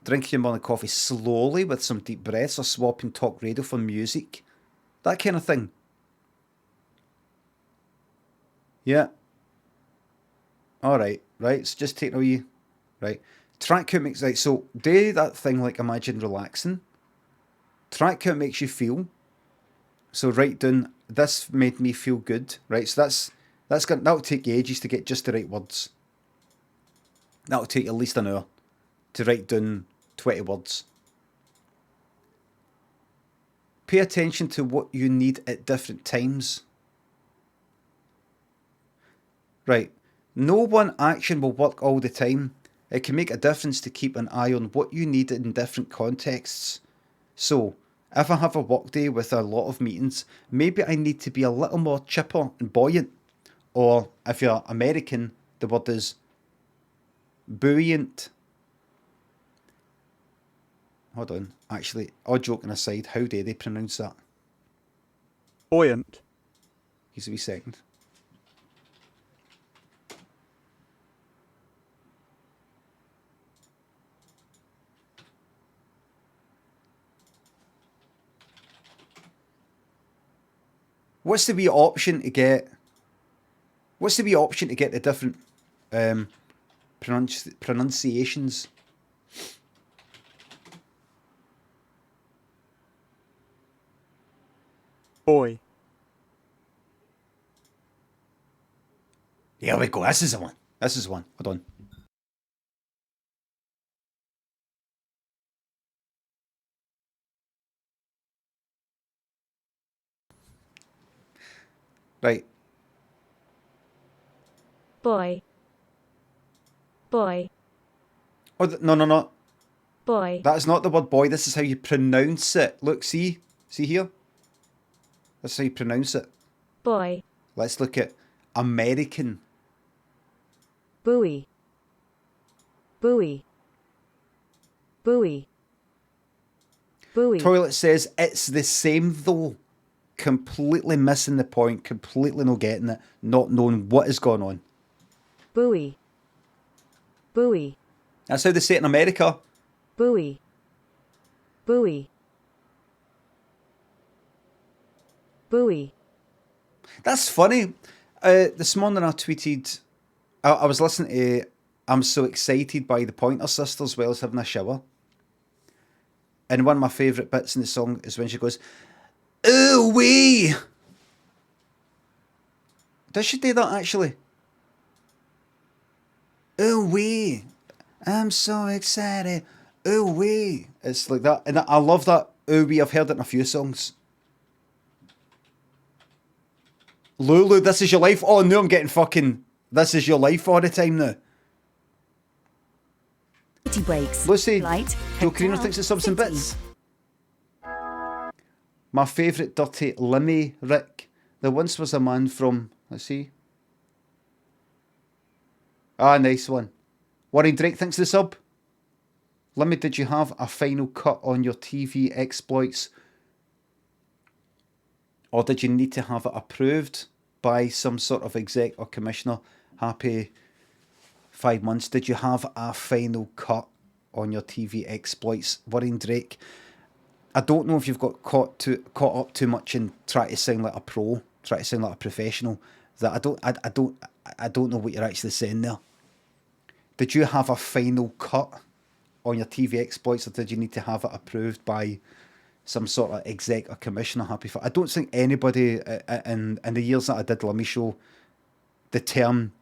drinking your morning coffee slowly with some deep breaths or swapping talk radio for music. That kind of thing. Yeah. Alright, right. So just take a wee... Right. Track how it makes... Right, so do that thing like imagine relaxing. Track how it makes you feel. So write down, this made me feel good. Right, so that'll take you ages to get just the right words. That'll take at least an hour to write down 20 words. Pay attention to what you need at different times. Right. No one action will work all the time. It can make a difference to keep an eye on what you need in different contexts. So, if I have a work day with a lot of meetings, maybe I need to be a little more chipper and buoyant. Or, if you're American, the word is buoyant. Hold on. Actually, all joking aside, how do they pronounce that? Buoyant. Here's a wee second. What's the wee option to get? What's the wee option to get the different pronunciations? Boy. Here we go. This is the one. Hold on. Right. Boy. Boy. Oh, no. Boy. That's not the word boy. This is how you pronounce it. Look, see here? That's how you pronounce it. Boy. Let's look at American. Buoy. Buoy. Buoy. Buoy. Toilet says it's the same though. Completely missing the point, completely not getting it, not knowing what is going on. Buoy. Buoy. That's how they say it in America. Buoy. Buoy. Buoy. That's funny. This morning I tweeted, I was listening to I'm So Excited by the Pointer Sisters while I was having a shower. And one of my favourite bits in the song is when she goes, "Ooh wee!" Does she do that actually? Ooh wee! I'm so excited. Ooh wee! It's like that. And I love that ooh wee. I've heard it in a few songs. Lulu, this is your life. Oh no, I'm getting fucking this is your life all the time now. Breaks. Lucy, Flight, Joe Carino hotel, thinks it's subs and city. bits. My favourite dirty Limmy Rick. There once was a man from, let's see. Ah, nice one. Warren Drake thinks the sub. Limmy, did you have a final cut on your TV exploits? Or did you need to have it approved by some sort of exec or commissioner? Happy 5 months. Did you have a final cut on your TV exploits? Warren Drake. I don't know if you've got caught up too much and try to sound like a pro, try to sound like a professional, that I don't know what you're actually saying there. Did you have a final cut on your TV exploits, or did you need to have it approved by some sort of exec or commissioner happy for? I don't think anybody in the years that I did Limmy Show, the term,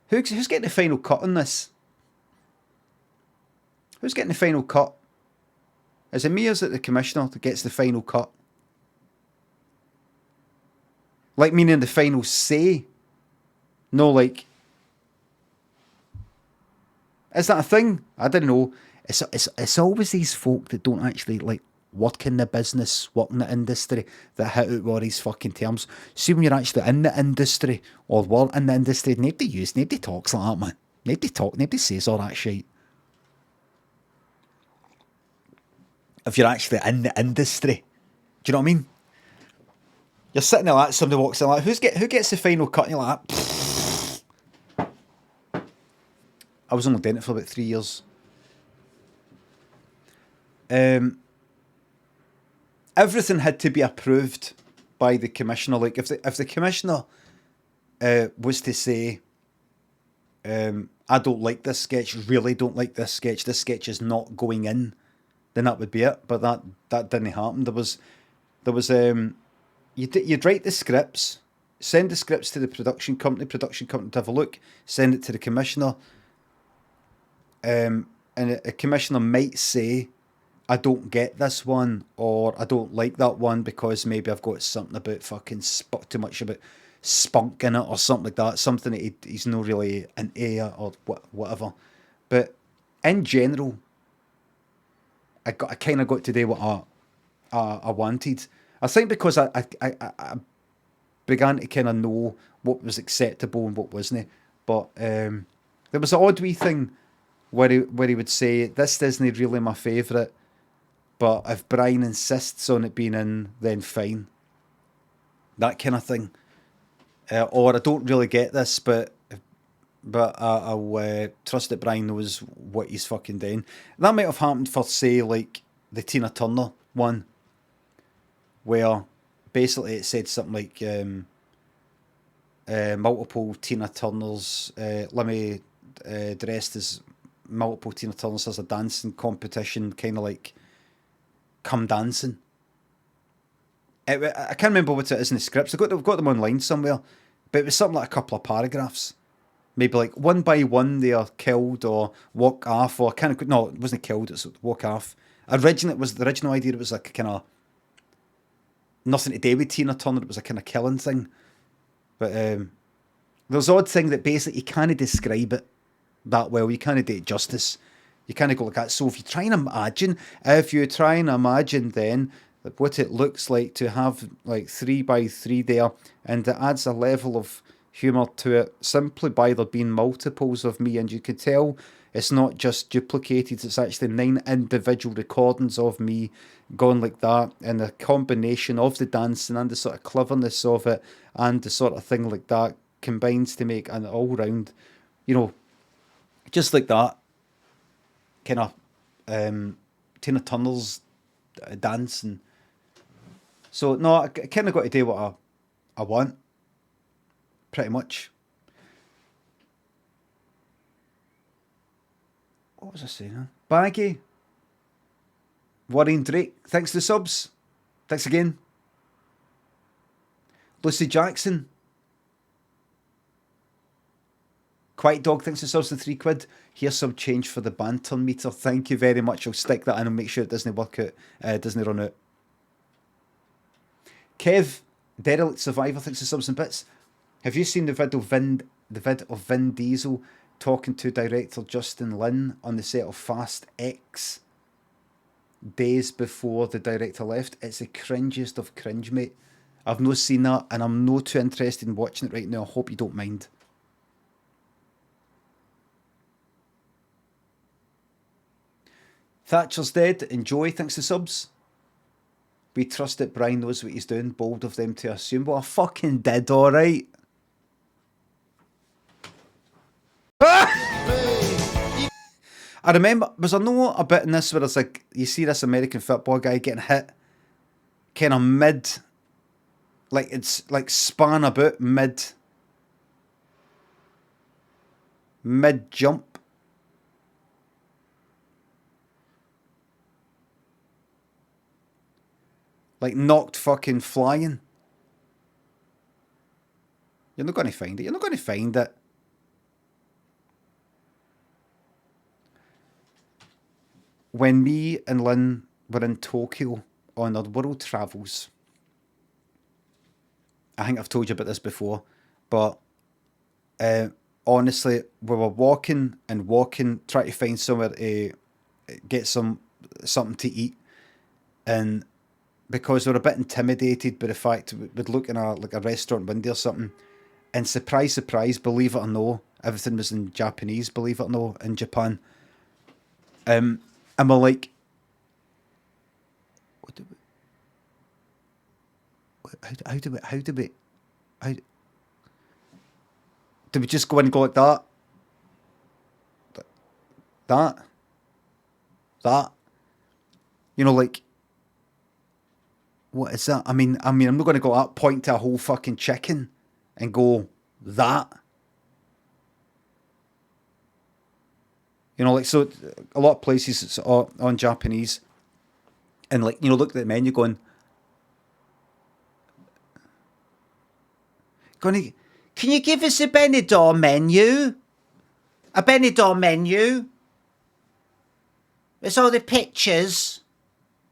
who's getting the final cut on this? Who's getting the final cut? Is it me or is it the commissioner that gets the final cut? Like, meaning the final say? No, like, is that a thing? I don't know. It's always these folk that don't actually like work in the business, work in the industry, that hit out with all these fucking terms. See, when you're actually in the industry or work in the industry, nobody talks like that, man. Nobody says all that shit. If you're actually in the industry, do you know what I mean? You're sitting there like somebody walks in like, who gets the final cut? And you're like, I was only doing it for about 3 years. Everything had to be approved by the commissioner. Like, if the commissioner was to say, I don't like this sketch, really don't like this sketch is not going in, then that would be it. But that didn't happen. There was you'd write the scripts, send the scripts to the production company to have a look, send it to the commissioner, and a commissioner might say, I don't get this one, or I don't like that one because maybe I've got something about fucking too much about spunk in it or something like that, something that he's not really an air or whatever. But in general, I kind of got to do what I wanted. I think because I began to kind of know what was acceptable and what wasn't. But there was an odd wee thing where he would say, this isn't really my favourite, but if Brian insists on it being in, then fine. That kind of thing. Or I don't really get this, but I'll trust that Brian knows what he's fucking doing. That might have happened for, say, like the Tina Turner one, where basically it said something like multiple Tina Turners, Limmy dressed as multiple Tina Turners as a dancing competition, kind of like Come Dancing. I can't remember what it is in the scripts. I've got them online somewhere, but it was something like a couple of paragraphs. Maybe like one by one they are killed or walk off, or kind of, no, it wasn't killed, it's walk off. Originally, it was the original idea. It was like a kind of nothing to do with Tina Turner. It was a kind of killing thing. But there's an odd thing that basically you can't describe it that well. You can't do it justice. You kind of go like that. So if you try and imagine then what it looks like to have like 3x3 there, and it adds a level of humour to it simply by there being multiples of me, and you could tell it's not just duplicated, it's actually 9 individual recordings of me going like that, and the combination of the dancing and the sort of cleverness of it and the sort of thing like that combines to make an all-round, just like that kind of Tina Turner's dancing. So no, I kind of got to do what I want, pretty much. What was I saying? Huh? Baggy, Warren Drake, thanks for the subs. Thanks again. Lucy Jackson. Quiet Dog, thanks for the subs to £3. Here's some change for the banter meter. Thank you very much. I'll stick that in and make sure it doesn't work out, doesn't run out. Kev, Derelict Survivor, thanks for subs and bits. Have you seen the vid of Vin Diesel talking to director Justin Lin on the set of Fast X days before the director left? It's the cringiest of cringe, mate. I've not seen that, and I'm not too interested in watching it right now. I hope you don't mind. Thatcher's dead. Enjoy. Thanks for subs. We trust that Brian knows what he's doing. Bold of them to assume. Well, I fucking did, alright. I remember, was there no a bit in this where it's like, you see this American football guy getting hit kind of mid, like it's like span about mid mid-jump. Like knocked fucking flying. You're not going to find it. You're not going to find it. When me and Lynn were in Tokyo on our world travels, I think I've told you about this before, but honestly, we were walking, trying to find somewhere to get something to eat, and because we were a bit intimidated by the fact we'd look in a restaurant window or something, and surprise, surprise, believe it or no, everything was in Japanese, believe it or no, in Japan. And we're like, how do we just go in and go like that? That? You know, like, what is that? I mean, I'm not going to go out, point to a whole fucking chicken and go, that? You know, like, so a lot of places it's on Japanese, and like, you know, look at the menu going, can you give us a Benidorm menu? A Benidorm menu? There's all the pictures,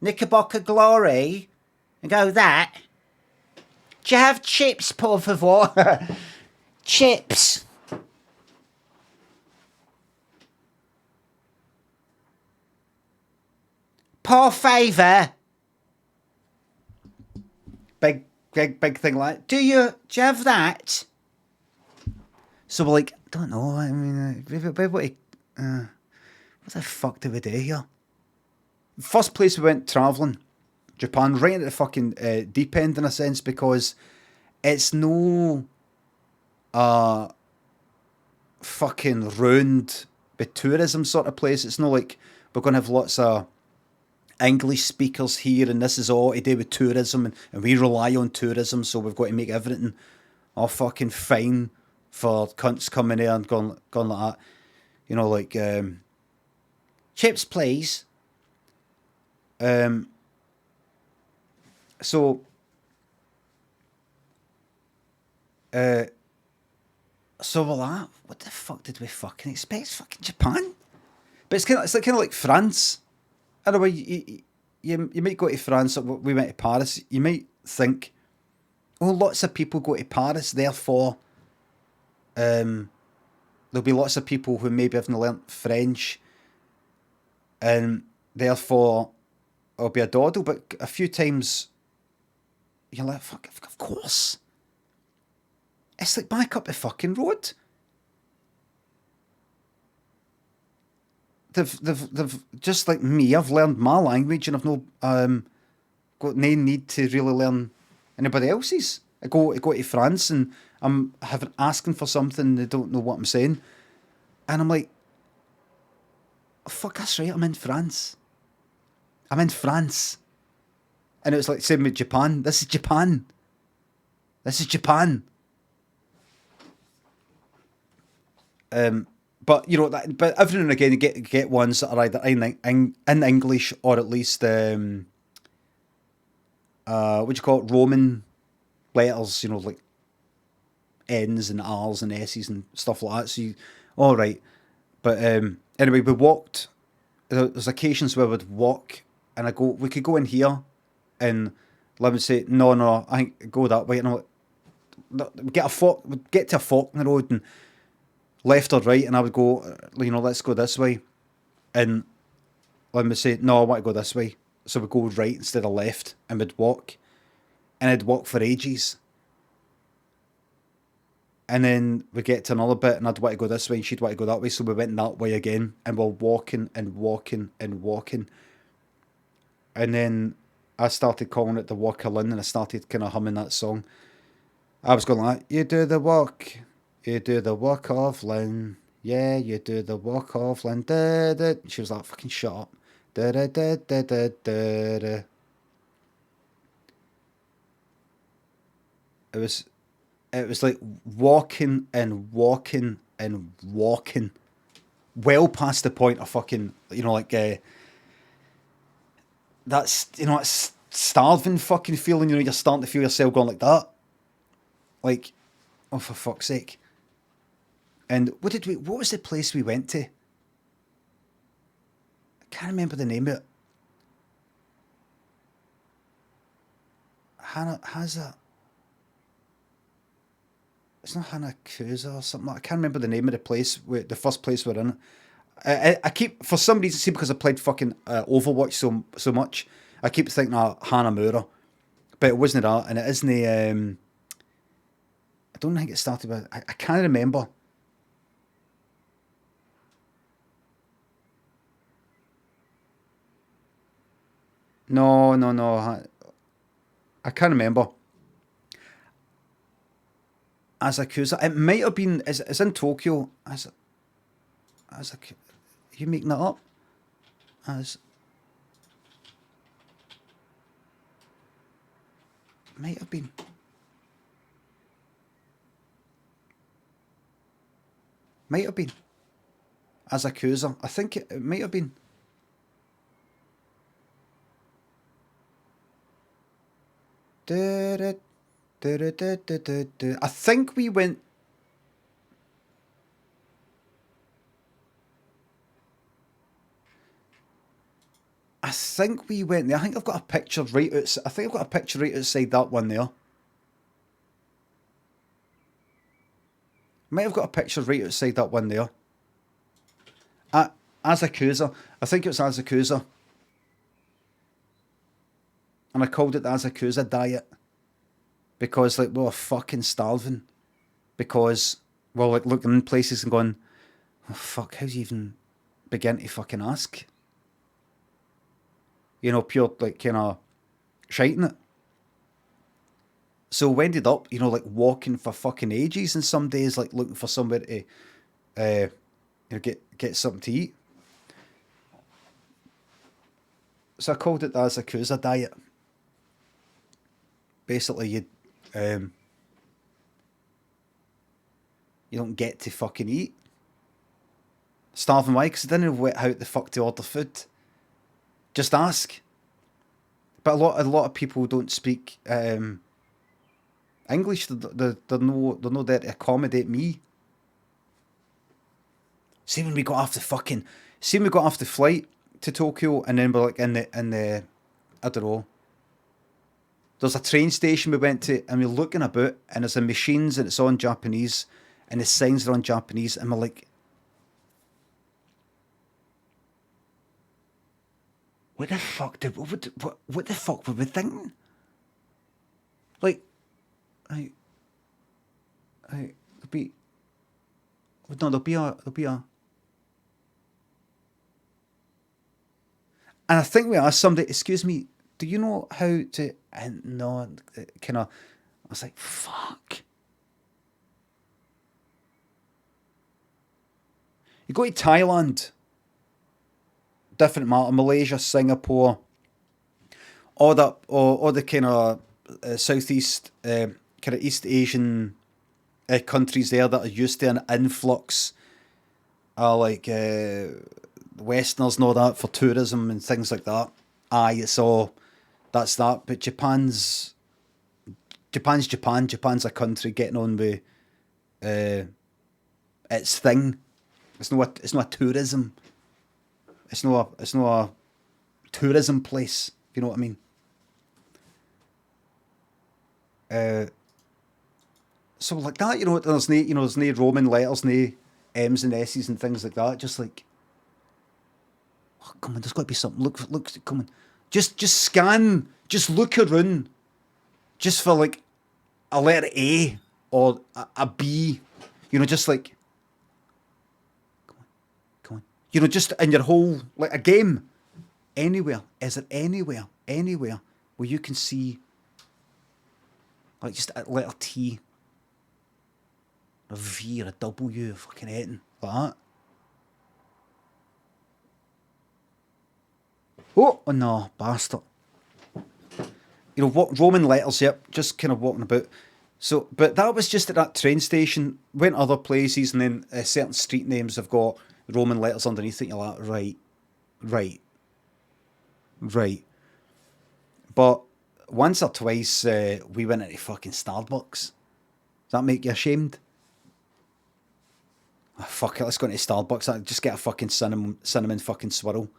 Knickerbocker Glory, and go that. Do you have chips, por favor? Chips. Por favor. Big thing like, do you have that? So we're like, I don't know, I mean, what the fuck do we do here? First place we went travelling, Japan, right at the fucking deep end in a sense, because it's no fucking ruined by tourism sort of place. It's not like we're going to have lots of English speakers here and this is all to do with tourism and we rely on tourism, so we've got to make everything all fucking fine for cunts coming there and going like that. You know, like, chips please. So we're like, what the fuck did we fucking expect? It's fucking Japan. But it's kind of like France. I don't know, you might go to France, or we went to Paris, you might think, oh, lots of people go to Paris, therefore there'll be lots of people who maybe haven't learnt French, and therefore it'll be a doddle. But a few times you're like, fuck, of course. It's like back up the fucking road. They've just like me, I've learned my language and I've got no need to really learn anybody else's. I go to France and I'm asking for something, they don't know what I'm saying. And I'm like, oh, fuck, that's right, I'm in France. And it was like same with Japan. This is Japan. But you know, but every now and again you get ones that are either in English or at least what do you call it, Roman letters, you know, like N's and R's and S's and stuff like that. So you, all right. But anyway, we walked. There's occasions where we'd walk and we could go in here, and Lim would say, no, I think go that way. And I'm like, we'd get to a fork in the road and left or right, and I would go, you know, let's go this way. And Lim would say, no, I want to go this way. So we'd go right instead of left, and we'd walk. And I'd walk for ages. And then we get to another bit, and I'd want to go this way, and she'd want to go that way. So we went that way again, and we're walking and walking and walking. And then I started calling it the Walk of Lynn, and I started kind of humming that song. I was going like, you do the walk of Lynn, yeah, you do the walk of Lynn, da, da. She was like, fucking shut up. Da, da, da, da, da, da, da. It was like walking and walking and walking well past the point of fucking, that's, that's starving fucking feeling, you're starting to feel yourself going like that. Like, oh, for fuck's sake. And what was the place we went to? I can't remember the name of it. It's not Hanakusa or something. I can't remember the name of the place, the first place we're in. I keep, for some reason, see, because I played fucking Overwatch so much, I keep thinking Hanamura, but it wasn't that, and it isn't I don't think it started with, I can't remember. No. I can't remember. Asakusa. It might have been. It's in Tokyo. You making that up? Might have been. Asakusa. I think it might have been. I think we went. I think we went there. I think I've got a picture right outside. I think I've got a picture right outside that one there. Might have got a picture right outside that one there. Asakusa. I think it was Asakusa. And I called it the Asakusa diet. Because, like, we were fucking starving. Because we're, like, looking in places and going, oh, fuck, how do you even begin to fucking ask? Pure, like, kind of shiting it. So we ended up, like, walking for fucking ages, and some days, like, looking for somewhere to, get something to eat. So I called it the Asakusa diet. Basically, you don't get to fucking eat. Starving why? Because I didn't know how the fuck to order food. Just ask. But a lot of people don't speak English. They're not there to accommodate me. See when we got off the flight to Tokyo, and then we're like in the I don't know. There's a train station we went to, and we're looking about, and there's a machines, and it's on Japanese, and the signs are on Japanese, and we're like, what the fuck what the fuck were we thinking? Like, there'll be a. And I think we asked somebody, excuse me, do you know how to, and no, kind of, I was like, fuck. You go to Thailand, different matter, Malaysia, Singapore, all the kind of Southeast, kind of East Asian countries there that are used to an influx, like Westerners and all that for tourism and things like that. That's that. But Japan's Japan. Japan's a country getting on with its thing. It's not a tourism. It's not a tourism place. If you know what I mean. So like that, there's no Roman letters, no M's and S's and things like that. Just like, oh, come on, there's got to be something. Look, come on. Just scan. Just look around. Just for like a letter A or a B. Just like, come on. Just in your whole, like a game. Anywhere. Is it anywhere where you can see like just a letter T, a V or a W, fucking anything like that? Oh no, bastard. What Roman letters, yep, just kind of walking about. So, but that was just at that train station. Went other places, and then certain street names have got Roman letters underneath it. You're like, right, right, right. But once or twice, we went into fucking Starbucks. Does that make you ashamed? Oh, fuck it, let's go into Starbucks. I'll just get a fucking cinnamon fucking swirl.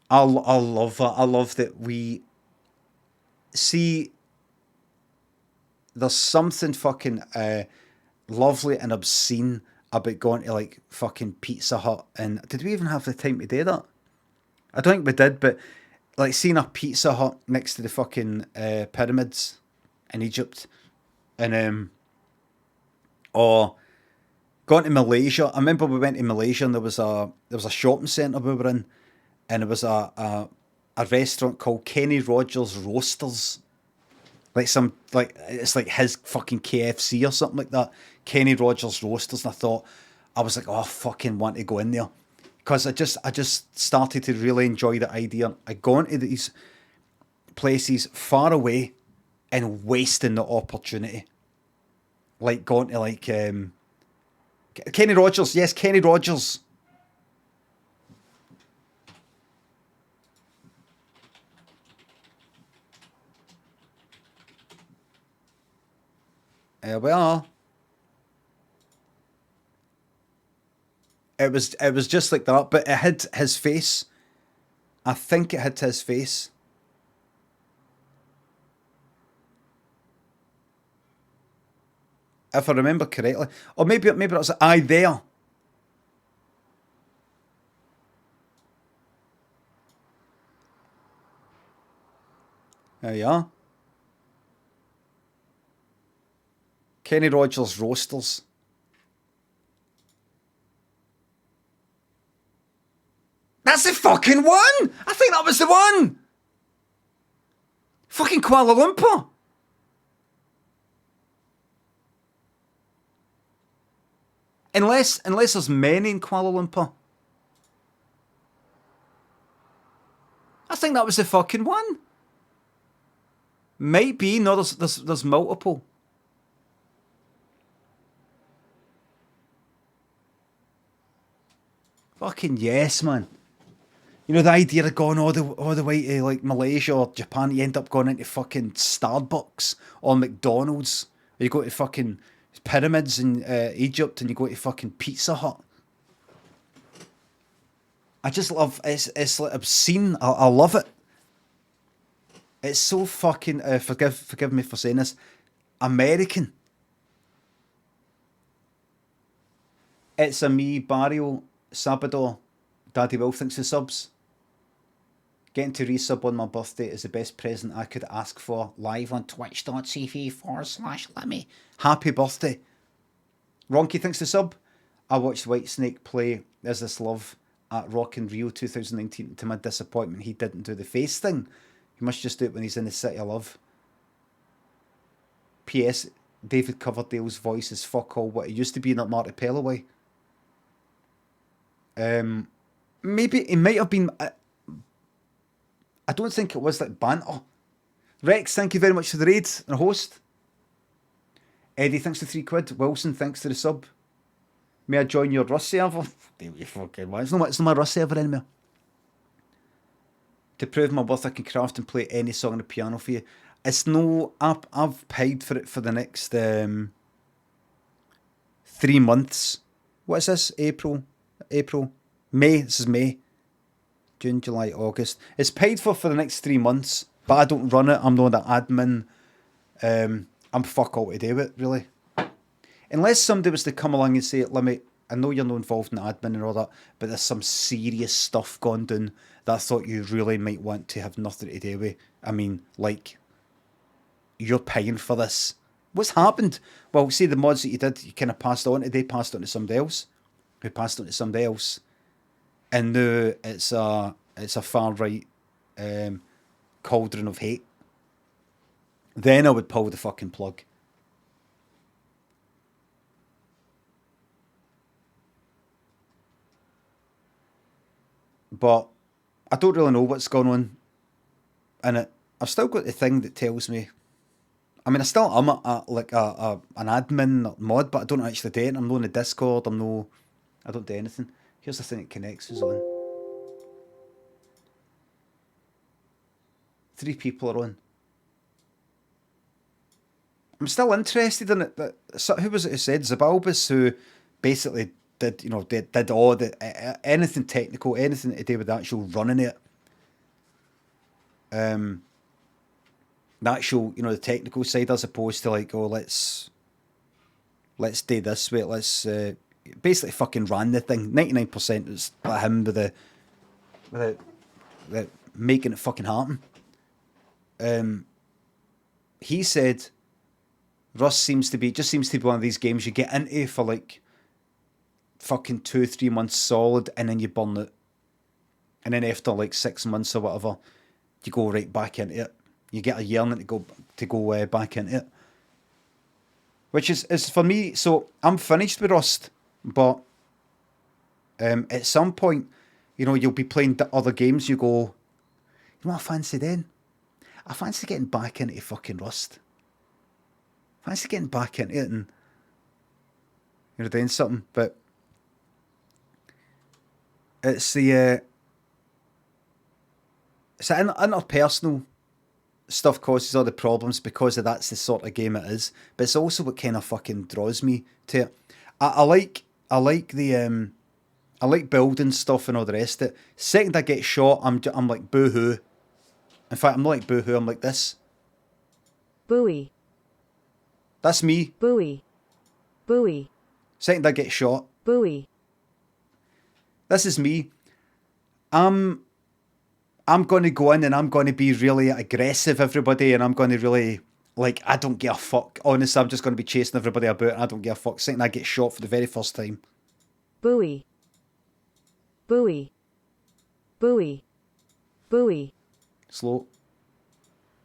I love that. I love that we see. There's something fucking lovely and obscene about going to like fucking Pizza Hut. And did we even have the time to do that? I don't think we did, but like seeing a Pizza Hut next to the fucking pyramids in Egypt, and or going to Malaysia. I remember we went to Malaysia and there was a shopping centre we were in, and there was a restaurant called Kenny Rogers Roasters. It's like his fucking KFC or something like that. Kenny Rogers Roasters, and I was like, oh, I fucking want to go in there, because I just started to really enjoy the idea. I go into these places far away and wasting the opportunity, like going to like Kenny Rogers, yes, Kenny Rogers. Well, it was just like that, but it had his face. I think it had his face. If I remember correctly, or maybe it was I there. There you are. Kenny Rogers Roasters. That's the fucking one! I think that was the one! Fucking Kuala Lumpur! Unless there's many in Kuala Lumpur. I think that was the fucking one. Might be. No, there's multiple. Fucking yes, man. You know, the idea of going all the way to like Malaysia or Japan, you end up going into fucking Starbucks or McDonald's. Or you go to fucking pyramids in Egypt, and you go to fucking Pizza Hut. I just love it's like obscene. I love it. It's so fucking forgive me for saying this, American. It's a me, Barrio Sabado. Daddy Will thinks the subs. Getting to resub on my birthday is the best present I could ask for. Live on twitch.tv/Limmy. Happy birthday. Ronky thinks the sub. I watched Whitesnake play Is This Love at Rock in Rio 2019. To my disappointment, he didn't do the face thing. He must just do it when he's in the City of Love. P.S. David Coverdale's voice is fuck all what it used to be in that Marty Pellaway. Maybe it might have been. I don't think it was like banter. Rex, thank you very much for the raid and a host. Eddie, thanks for £3. Wilson, thanks for the sub. May I join your Rust server? It's not my Rust server anymore. To prove my worth, I can craft and play any song on the piano for you. It's no. I've paid for it for the next 3 months. What is this? April, May. This is May. June, July, August. It's paid for the next 3 months, but I don't run it. I'm not the admin. I'm fuck all to do it, really. Unless somebody was to come along and say, Limmy, I know you're not involved in the admin and all that, but there's some serious stuff going down that I thought you really might want to have nothing to do with. I mean, like, you're paying for this. What's happened? Well, see, the mods that you did, you kind of passed on to, they passed on to somebody else, who passed on to somebody else. And now it's a far right cauldron of hate. Then I would pull the fucking plug. But I don't really know what's going on in it. I've still got the thing that tells me I mean, I still am an admin mod, but I don't actually do it. I'm not in the Discord. I don't do anything. Here's the thing that connects us on. 3 people are on. I'm still interested in it. Who was it who said? Zabalbus, who basically did all anything technical, anything to do with the actual running it. The actual, the technical side, as opposed to like, let's do this way. Let's basically fucking ran the thing. 99% was like him with the making it fucking happen. He said Rust seems to be one of these games you get into for like fucking 2-3 months solid, and then you burn it, and then after like 6 months or whatever, you go right back into it. You get a yearning to go back into it, which is for me. So I'm finished with Rust, but at some point, you'll be playing other games. You go, you know what I fancy then? I fancy getting back into fucking Rust. I fancy getting back into it and doing something, but it's the interpersonal stuff causes all the problems because that's the sort of game it is. But it's also what kind of fucking draws me to it. I like the I like building stuff and all the rest of it. Second I get shot, I'm like boo-hoo. In fact, I'm not like boo-hoo, I'm like this. Buoy. That's me. Buoy. Buoy. Second I get shot. Buoy. This is me. I'm going to go in and I'm going to be really aggressive, everybody, and I'm going to really, like, I don't give a fuck. Honestly, I'm just going to be chasing everybody about and I don't give a fuck. Second I get shot for the very first time. Buoy. Buoy. Buoy. Buoy. Slow.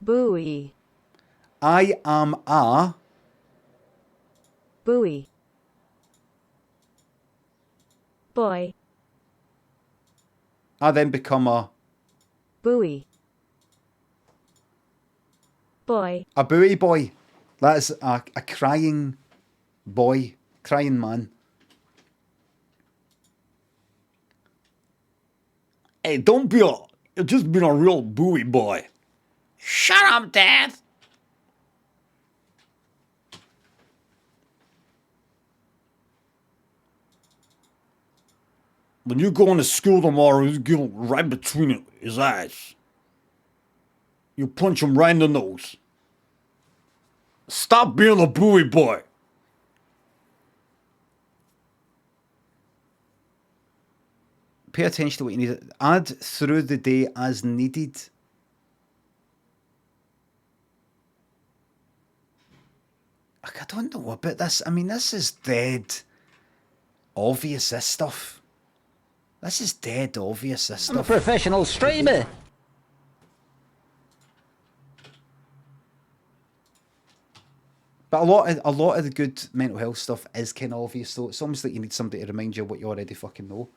Buoy. I am a... Buoy. Boy. I then become a... Buoy. Boy. A buoy boy. That is a crying boy. Crying man. Hey, don't be you're just being a real buoy boy. Shut up, Dad. When you go into school tomorrow, you get him right between his eyes. You punch him right in the nose. Stop being a buoy boy. Pay attention to what you need. Add through the day as needed. Like, I don't know about this. I mean, this is dead obvious, this stuff. This is dead obvious, this stuff. I'm a professional streamer. But a lot of the good mental health stuff is kind of obvious, though. It's almost like you need somebody to remind you of what you already fucking know.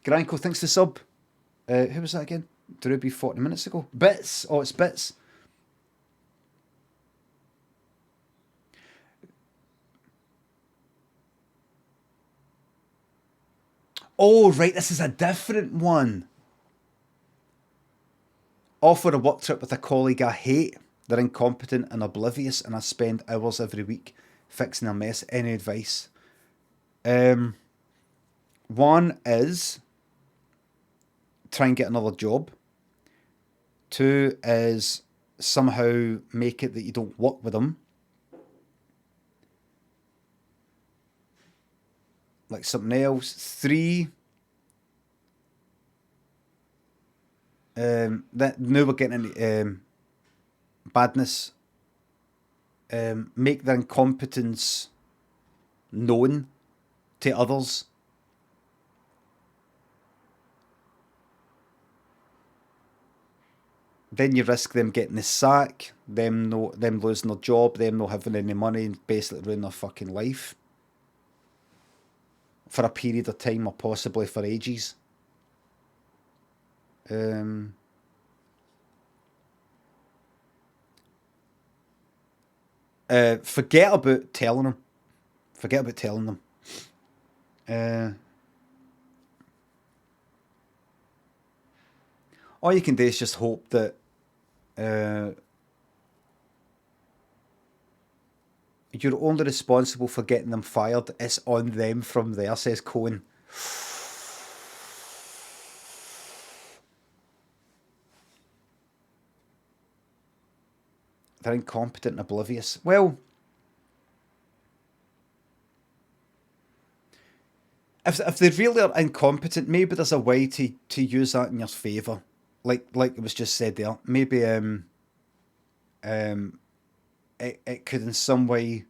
Granko, thanks for the sub. Who was that again? Druby 40 minutes ago. Bits. Oh, it's Bits. Oh, right, this is a different one. Offer a work trip with a colleague I hate. They're incompetent and oblivious, and I spend hours every week fixing a mess. Any advice? One is try and get another job. 2 is somehow make it that you don't work with them. Like something else. 3, that now we're getting into badness. Make their incompetence known to others. Then you risk them getting the sack, them losing their job, them not having any money, and basically ruin their fucking life. For a period of time, or possibly for ages. Forget about telling them. Forget about telling them. All you can do is just hope that you're only responsible for getting them fired. It's on them from there, says Cohen. They're incompetent and oblivious. Well, if they really are incompetent, maybe there's a way to use that in your favour. Like it was just said there. Maybe it could in some way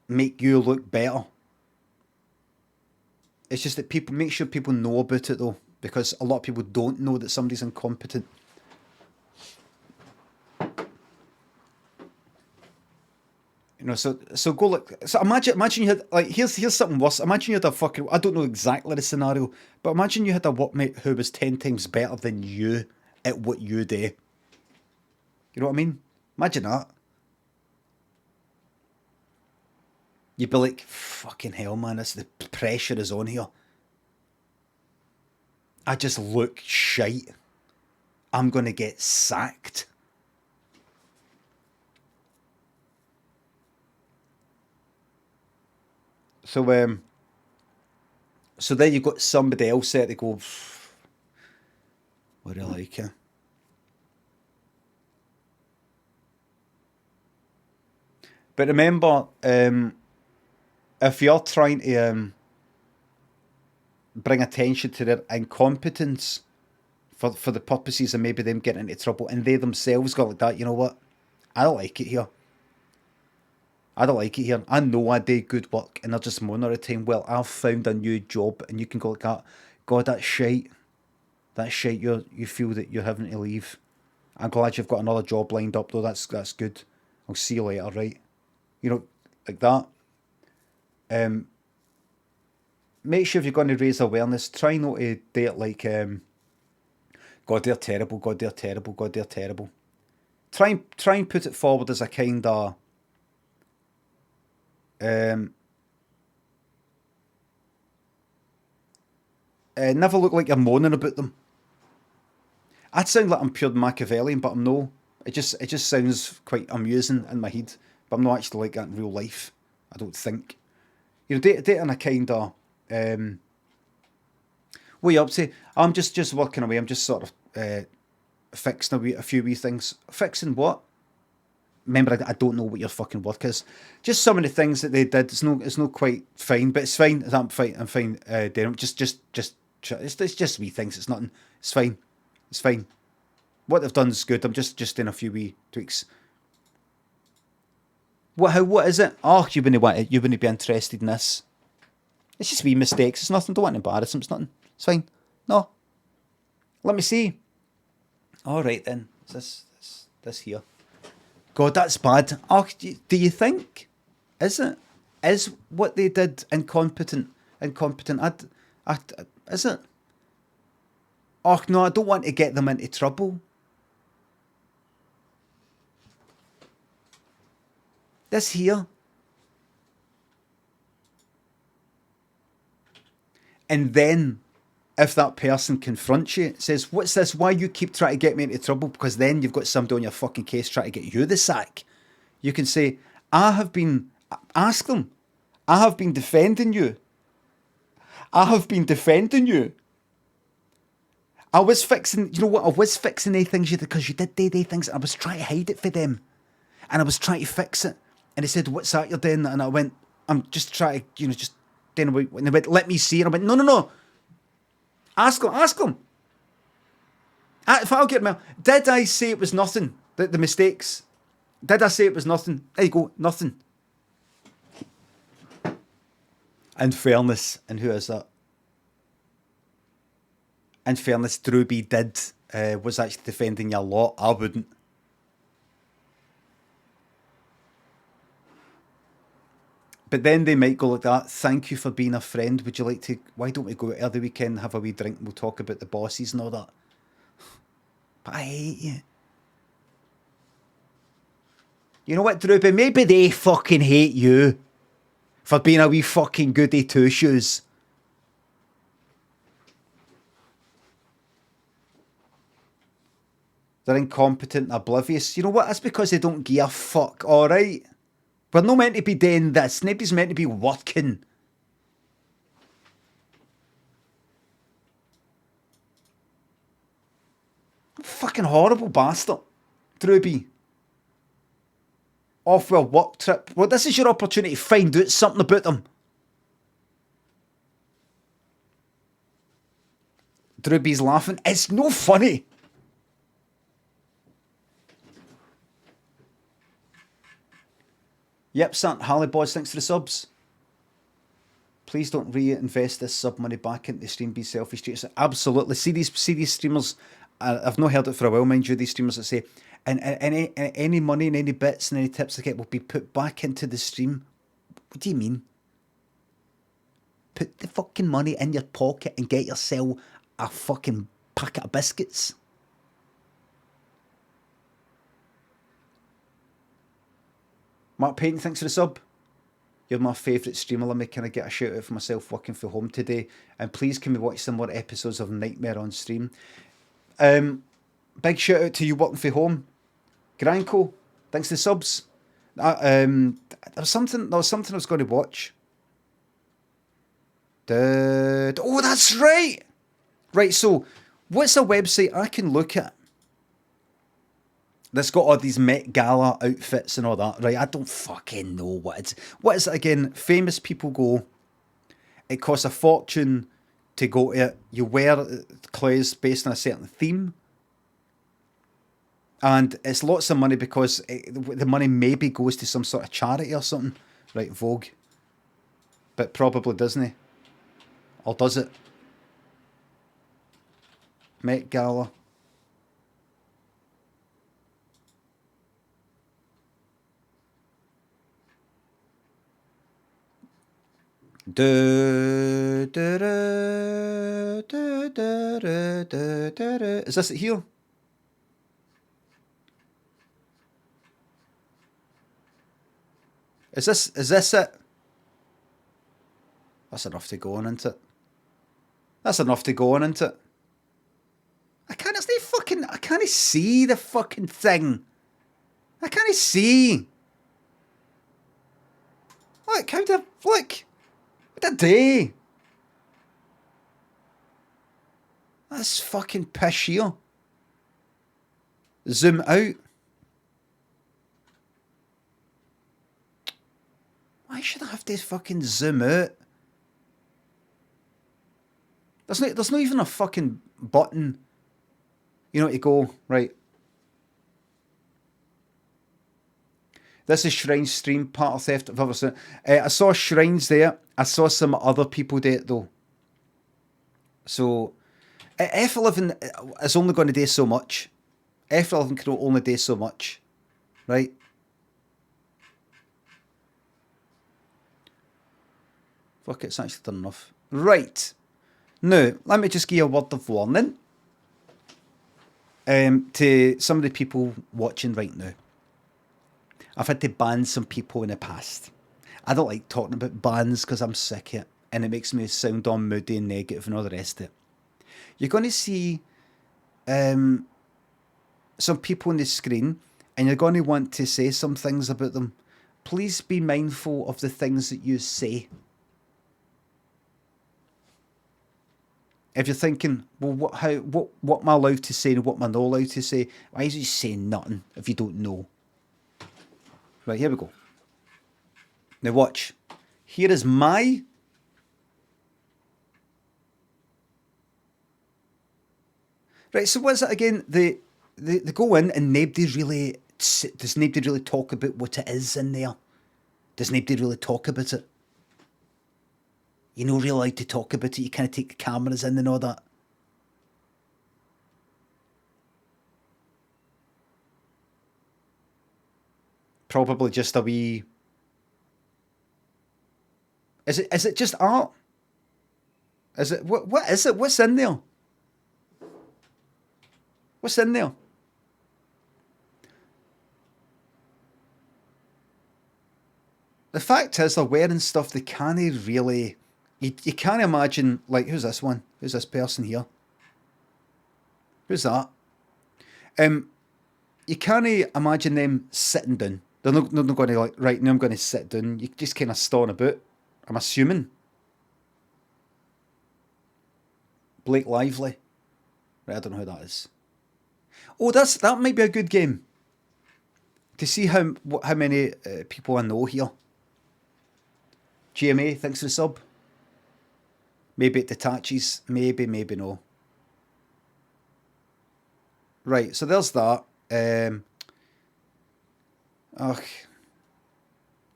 make you look better. It's just that people make sure people know about it though, because a lot of people don't know that somebody's incompetent. You know, so go look. So imagine you had like here's something worse. Imagine you had a fucking, I don't know exactly the scenario, but imagine you had a workmate who was 10 times better than you at what you do. You know what I mean? Imagine that. You'd be like, fucking hell, man, the pressure is on here. I just look shite. I'm gonna get sacked. So so then you've got somebody else there to go, what do I like here? But remember, if you're trying to bring attention to their incompetence for the purposes of maybe them getting into trouble, and they themselves go like that, you know what? I don't like it here. I don't like it here. I know I do good work, and they're just moaning all the time. Well, I've found a new job, and you can go like that. God, that's shite. That's shite. You feel that you're having to leave. I'm glad you've got another job lined up, though. That's good. I'll see you later, right? You know, like that. Make sure if you're going to raise awareness, try not to do it like, God, they're terrible. God, they're terrible. God, they're terrible. Try and put it forward as a kind of never look like you're moaning about them. I'd sound like I'm pure Machiavellian, but I'm no. It just sounds quite amusing in my head, but I'm not actually like that in real life. I don't think. You know, date in a kind of what are you up to? I'm just working away. I'm just sort of fixing a few wee things. Fixing what? Remember, I don't know what your fucking work is. Just some of the things that they did. It's not quite fine, but it's fine. I'm fine. Darren. It's just wee things. It's nothing. It's fine. It's fine. What they've done is good. I'm just doing a few wee tweaks. What is it? Oh, you wouldn't be interested in this. It's just wee mistakes. It's nothing. Don't want to embarrass them. It's nothing. It's fine. No. Let me see. All right then. This here. God, that's bad. Oh, do you think? Is it? Is what they did incompetent? Is it? Oh no, I don't want to get them into trouble. This here. And then, if that person confronts you, says, what's this? Why you keep trying to get me into trouble? Because then you've got somebody on your fucking case trying to get you the sack. You can say, ask them, I have been defending you. I have been defending you. I was fixing, you know what? I was fixing the things you did because you did they things. I was trying to hide it for them. And I was trying to fix it. And they said, what's that you're doing? And I went, I'm just trying to, just doing away. And they went, let me see. And I went, no. Ask them. If I'll get them, did I say it was nothing? The mistakes? Did I say it was nothing? There you go, nothing. In fairness, and who is that? In fairness, Drewby was actually defending you a lot. I wouldn't. But then they might go like that. Thank you for being a friend. Would you like to? Why don't we go out the weekend, have a wee drink, and we'll talk about the bosses and all that? But I hate you. You know what, Drewby? Maybe they fucking hate you for being a wee fucking goody two-shoes. They're incompetent and oblivious. You know what? That's because they don't give a fuck, alright? We're not meant to be doing this. Nobody's meant to be working. Fucking horrible bastard. Drewby. Off for a work trip. Well, this is your opportunity to find out something about them. Drewby's laughing. It's no funny. Yep, Sant Hallibods, thanks for the subs. Please don't reinvest this sub money back into the stream. Be selfish. Absolutely. See these streamers. I've not heard it for a while, mind you. These streamers that say, and any money and any bits and any tips I get will be put back into the stream. What do you mean? Put the fucking money in your pocket and get yourself a fucking packet of biscuits. Mark Payton, thanks for the sub. You're my favourite streamer. Let me kind of get a shout out for myself working from home today. And please can we watch some more episodes of Nightmare on stream. Big shout out to you working from home. Granko, thanks for the subs. There was something I was going to watch. Oh, that's right. Right, so what's a website I can look at that's got all these Met Gala outfits and all that, right? I don't fucking know what it's... What is it again? Famous people go. It costs a fortune to go to it. You wear clothes based on a certain theme. And it's lots of money because the money maybe goes to some sort of charity or something. Right, Vogue. But probably doesn't. Or does it? Met Gala. Is this it here? Is this it? That's enough to go on, isn't it? That's enough to go on, isn't it? I can't see the fucking thing. I can't see. Look, look. What a day. That's fucking pish here. Zoom out. Why should I have to fucking zoom out? There's not even a fucking button. You know, to go, right. This is Shrine's stream, part of Theft I've ever seen. I saw Shrine's there. I saw some other people do it though. So, F11 is only going to do so much. F11 can only do so much. Right? Fuck it, it's actually done enough. Right. Now, let me just give you a word of warning. To some of the people watching right now. I've had to ban some people in the past. I don't like talking about bans because I'm sick of it. And it makes me sound all moody and negative and all the rest of it. You're going to see some people on the screen and you're going to want to say some things about them. Please be mindful of the things that you say. If you're thinking, well, what am I allowed to say and what am I not allowed to say? Why is he saying nothing if you don't know? Right, here we go. Now watch. Here is my... Right, so what's it again? They go in and does nobody really talk about what it is in there? Does nobody really talk about it? You're not really allowed to talk about it. You kind of take the cameras in and all that. Probably just a wee... Is it just art? Is it... What is it? What's in there? What's in there? the fact is, they're wearing stuff they can't really. You can't imagine, like, who's this one? Who's this person here? Who's that? You can't imagine them sitting down. They're not going to, like, right now I'm going to sit down. You just kind of ston about. I'm assuming. Blake Lively. Right, I don't know who that is. Oh, that might be a good game. To see how many people I know here. GMA, thanks for the sub. Maybe it detaches. Maybe no. Right, so there's that.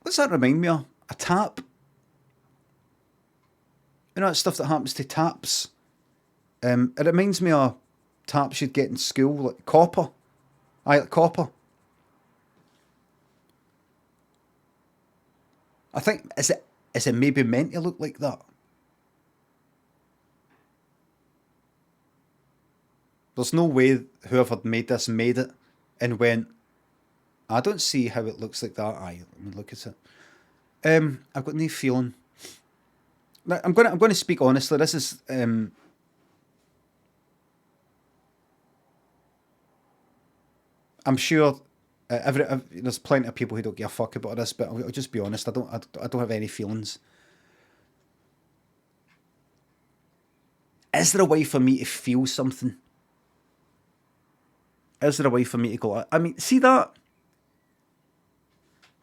What's that remind me of? A tap? You know that stuff that happens to taps? It reminds me of taps you'd get in school, like copper. Like copper. I think, is it maybe meant to look like that? There's no way whoever made it and went, I don't see how it looks like that. Aye, let me look at it. I've got no feeling. I'm going to speak honestly. This is I'm sure there's plenty of people who don't give a fuck about this, but I'll just be honest. I don't have any feelings. Is there a way for me to feel something? Is there a way for me to go? I mean, see that?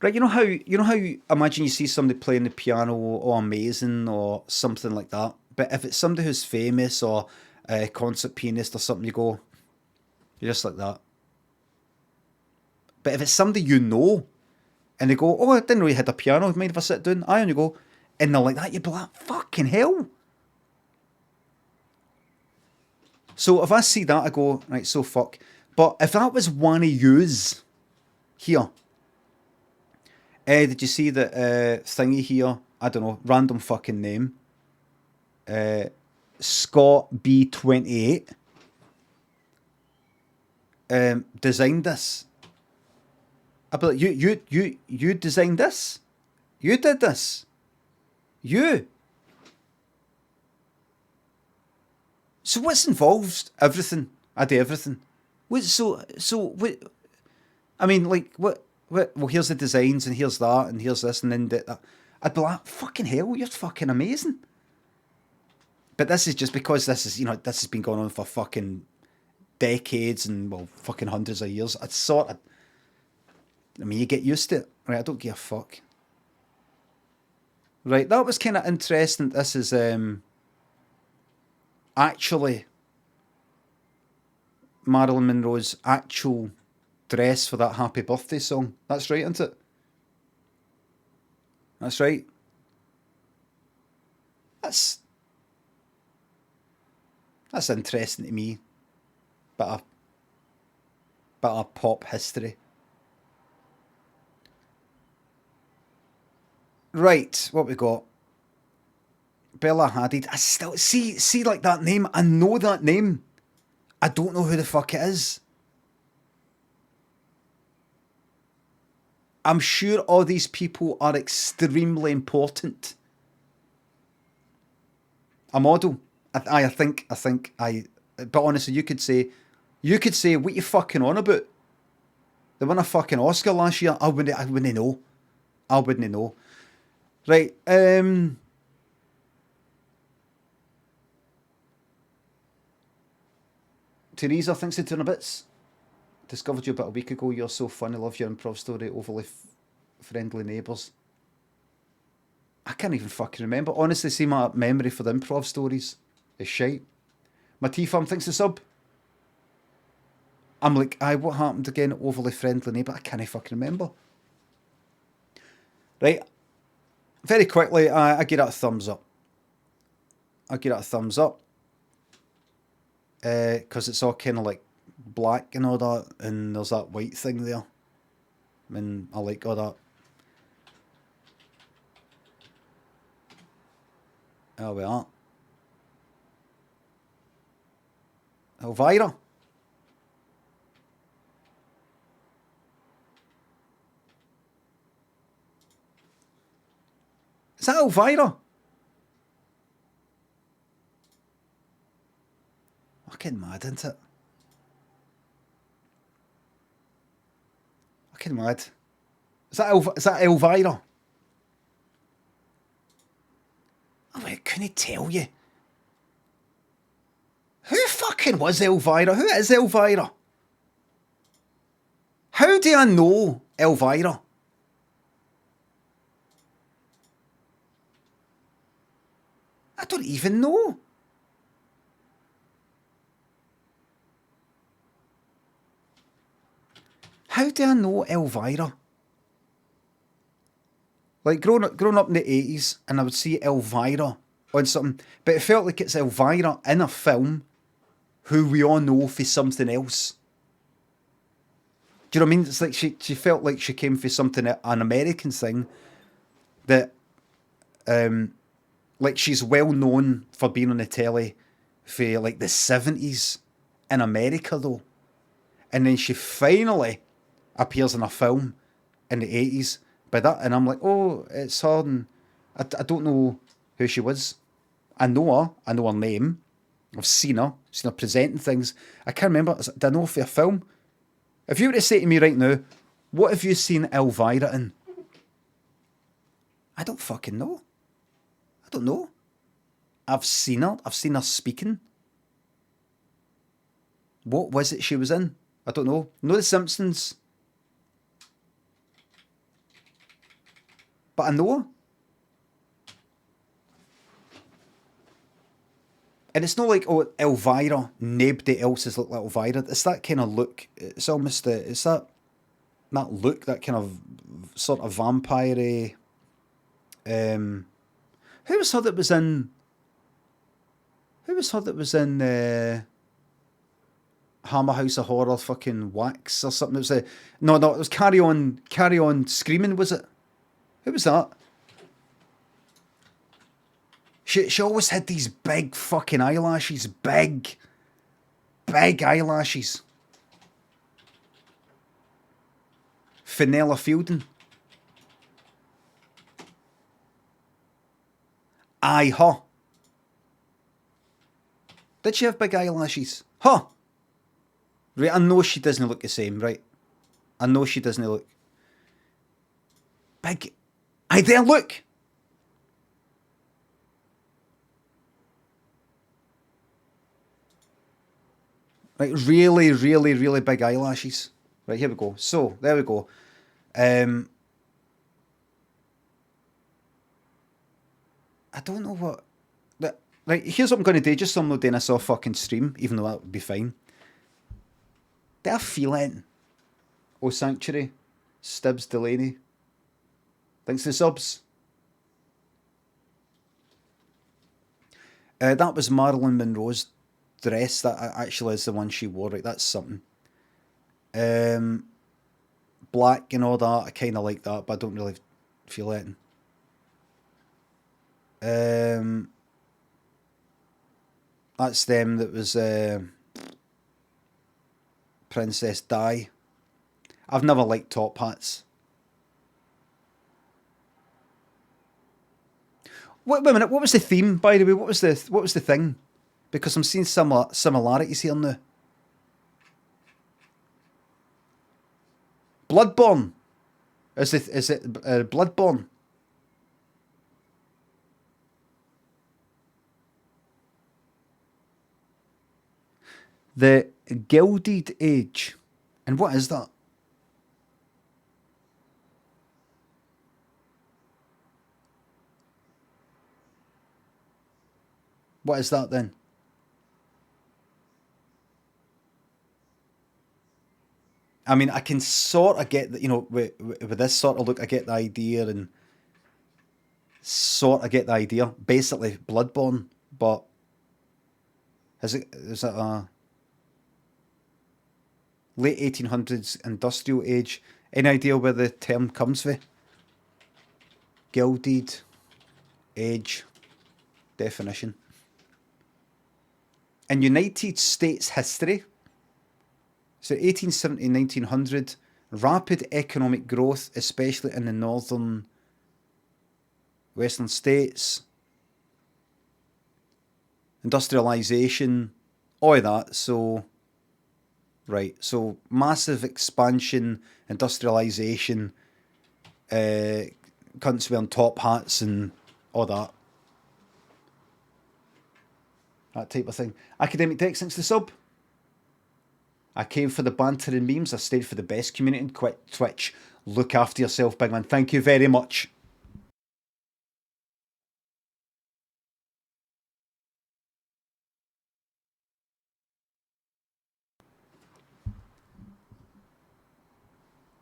Right, you know how imagine you see somebody playing the piano or amazing or something like that. But if it's somebody who's famous or a concert pianist or something, you go, you're just like that. But if it's somebody you know, and they go, oh, I didn't know you had a piano, mind if I sit down? Aye, and you go, and they're like that, you'd be like, fucking hell. So if I see that, I go, right, so fuck. But if that was one of yous here, did you see that thingy here? I don't know, random fucking name. Scott B28 designed this. I'd be like, you designed this? You did this? You? So what's involved? Everything. I do everything. So what? I mean, like, what? Well, here's the designs, and here's that, and here's this, and then that. I'd be like, fucking hell, you're fucking amazing. But this is just because this is, this has been going on for fucking decades and, well, fucking hundreds of years. I mean, you get used to it. Right, I don't give a fuck. Right, that was kind of interesting. This is actually Marilyn Monroe's actual dress for that Happy Birthday song. That's right, isn't it? That's right. That's interesting to me. Bit of pop history. Right, what we got? Bella Hadid. I still see like that name. I know that name. I don't know who the fuck it is. I'm sure all these people are extremely important. A model. I think. But honestly, you could say, what you fucking on about? They won a fucking Oscar last year. I wouldn't know. Right. Teresa, thanks for 200 bits. Discovered you about a week ago. You're so funny. Love your improv story. Overly friendly neighbours. I can't even fucking remember. Honestly, see, my memory for the improv stories is shite. My T-Farm thinks the sub. I'm like, aye, what happened again? Overly friendly neighbour. I can't fucking remember. Right. Very quickly, I give that a thumbs up. Because it's all kind of like black and all that, and there's that white thing there. And I like all that. There we are. Elvira. Is that Elvira? Fucking mad, isn't it? Fucking mad. Is that Elvira? Oh, I couldn't tell you. Who fucking was Elvira? Who is Elvira? How do I know Elvira? I don't even know. How do I know Elvira? Like growing up in the 80s, and I would see Elvira on something, but it felt like it's Elvira in a film who we all know for something else. Do you know what I mean? It's like she felt like she came for something, an American thing, that like she's well known for being on the telly for like the 70s in America though. And then she finally appears in a film in the 80s by that, and I'm like, oh, it's her, and I don't know who she was. I know her name. I've seen her presenting things. I can't remember. Did I know for a film? If you were to say to me right now, what have you seen Elvira in? I don't fucking know. I don't know. I've seen her. I've seen her speaking. What was it she was in? I don't know. No, The Simpsons. But I know her. And it's not like, oh, Elvira, nobody else has looked like Elvira. It's that kind of look. It's almost, it's that look, that kind of sort of vampire-y. Who was her that was in Hammer House of Horror fucking Wax or something? It was no, it was Carry On Screaming, was it? Who was that? She always had these big fucking eyelashes. Big eyelashes. Fenella Fielding. Aye, her. Did she have big eyelashes? Huh. Right, I know she doesn't look the same, right? I know she doesn't look... Big... Aye, there, look! Like, really, really, really big eyelashes. Right, here we go. So, there we go. I don't know what... Right, here's what I'm going to do, just so I'm not doing a soft fucking stream, even though that would be fine. Do I feel it? Oh, Sanctuary. Stibbs Delaney. Thanks for the subs. That was Marilyn Monroe's dress. That actually is the one she wore. Right, that's something. Black and all that. I kind of like that, but I don't really feel it. That's them. That was Princess Di. I've never liked top hats. Wait a minute. What was the theme, by the way? What was the thing? Because I'm seeing similarities here now. Bloodborne. Is it Bloodborne? The Gilded Age. And what is that? What is that then? I mean, I can sort of get, with this sort of look, I get the idea, and sort of get the idea. Basically, Bloodborne, but is it a late 1800s industrial age? Any idea where the term comes from? Gilded Age definition. In United States history, so 1870 1900, rapid economic growth, especially in the northern Western states, industrialisation, all of that. So, right. So massive expansion, industrialisation, cunts wearing top hats and all that. That type of thing. Academic Tech, thanks to the sub. I came for the banter and memes. I stayed for the best community in Twitch. Look after yourself, big man. Thank you very much.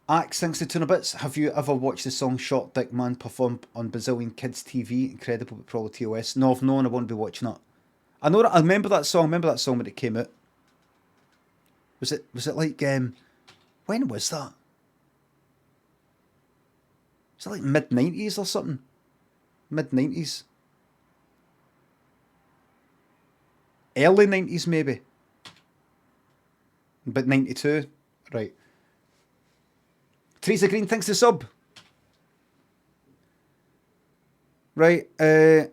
Axe, thanks to Tuna Bits. Have you ever watched the song Short Dick Man performed on Brazilian Kids TV? Incredible, but probably TOS. No, I've known I won't be watching that. I know that, I remember that song. I remember that song when it came out. Was it like when was that? Was it like mid-90s or something? Mid-90s. Early 90s maybe. But 92. Right. Teresa Green, thanks to sub. Right, I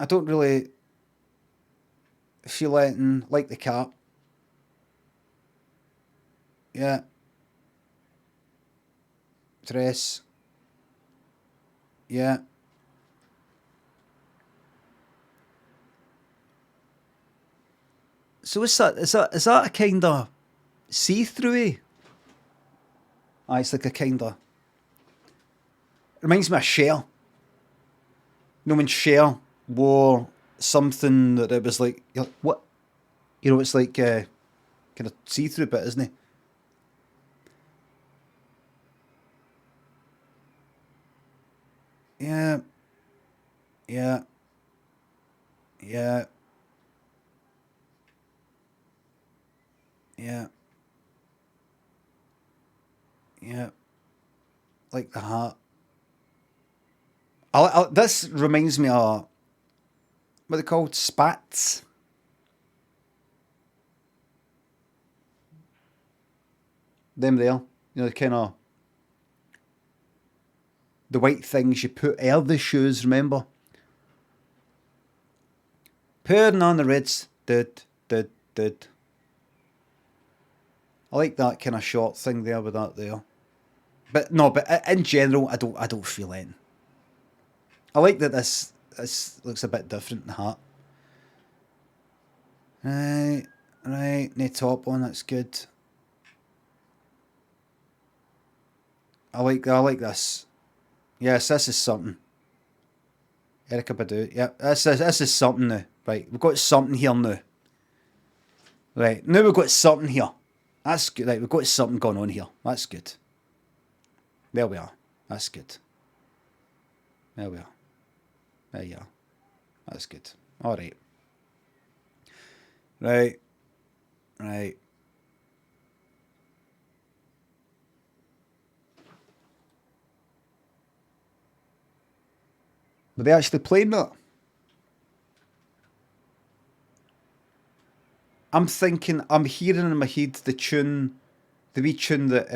don't really feel anything like the cat. Yeah. Dress. Yeah. So what's that? Is that a kind of see-through? Ah, it's like a kind of... Reminds me of Cher. You know when Cher wore something that it was like... You're like, what? You know, it's like kind of see-through bit, isn't it? Yeah. Yeah. Yeah. Yeah. Yeah. Like the hat. This reminds me of... What are they called? Spats? Them there. You know, the kind of... The white things you put air the shoes, remember? Putting on the reds. Did. I like that kind of short thing there with that there. But no, but in general, I don't feel anything. I like that this looks a bit different, the hat. Right, no top on, that's good. I like this. Yes, this is something. Erica Badu, yeah, this is something now. Right, we've got something here now. Right, now we've got something here. That's good. Right, we've got something going on here. That's good. There we are. That's good. There we are. There you are. That's good. All right. Right. Right. Were they actually playing that? I'm thinking, I'm hearing in my head the wee tune that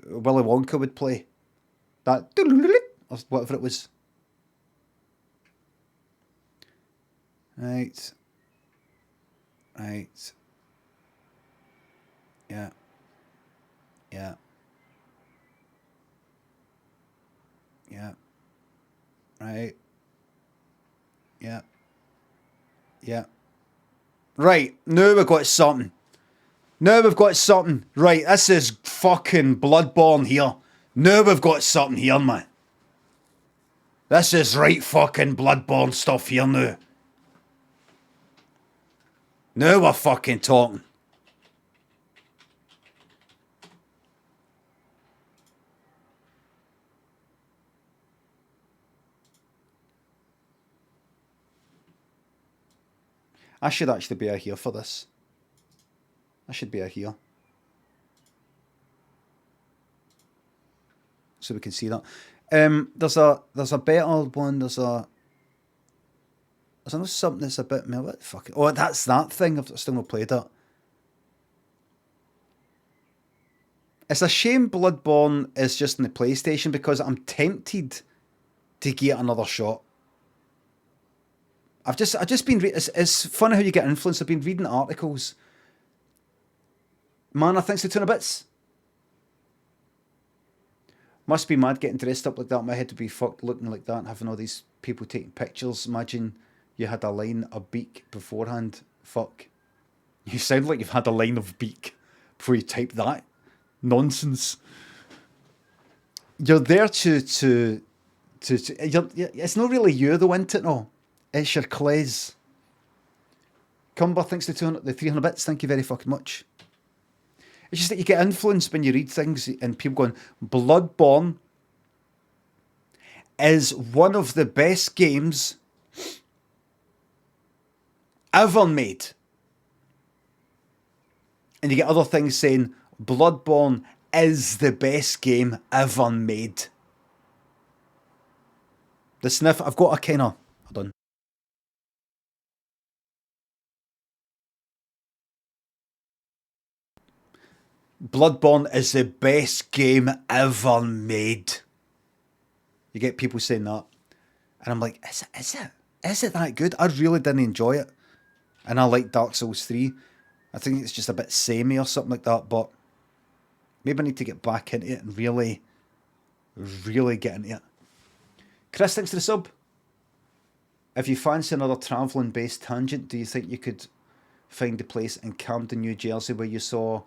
Willy Wonka would play. That, or whatever it was. Right. Right. Yeah. Yeah. Yeah. Right. Yeah. Yeah. Right. Now we've got something. Now we've got something. Right. This is fucking Bloodborne here. Now we've got something here, man. This is right fucking Bloodborne stuff here now. Now we're fucking talking. I should actually be out here for this. I should be out here. So we can see that. There's a better one, there's another something that's a bit more, what the fuck? Oh, that's that thing, I've still not played that. It's a shame Bloodborne is just in the PlayStation because I'm tempted to get another shot. I've just been. It's funny how you get influenced. I've been reading articles. Mana, thanks to 200 bits. Must be mad getting dressed up like that. My head would be fucked looking like that and having all these people taking pictures. Imagine you had a line of beak beforehand. Fuck. You sound like you've had a line of beak before you type that. Nonsense. You're there to it's not really you though, isn't it? No, it's your clays. Cumber, thanks to the 300 bits. Thank you very fucking much. It's just that you get influenced when you read things and people going, Bloodborne is one of the best games ever made. And you get other things saying, Bloodborne is the best game ever made. The sniff, I've got a kind of... Hold on. Bloodborne is the best game ever made. You get people saying that. And I'm like, is it that good? I really didn't enjoy it. And I like Dark Souls 3. I think it's just a bit samey or something like that, but maybe I need to get back into it and really get into it. Chris, thanks to the sub. If you fancy another travelling based tangent, do you think you could find a place in Camden, New Jersey where you saw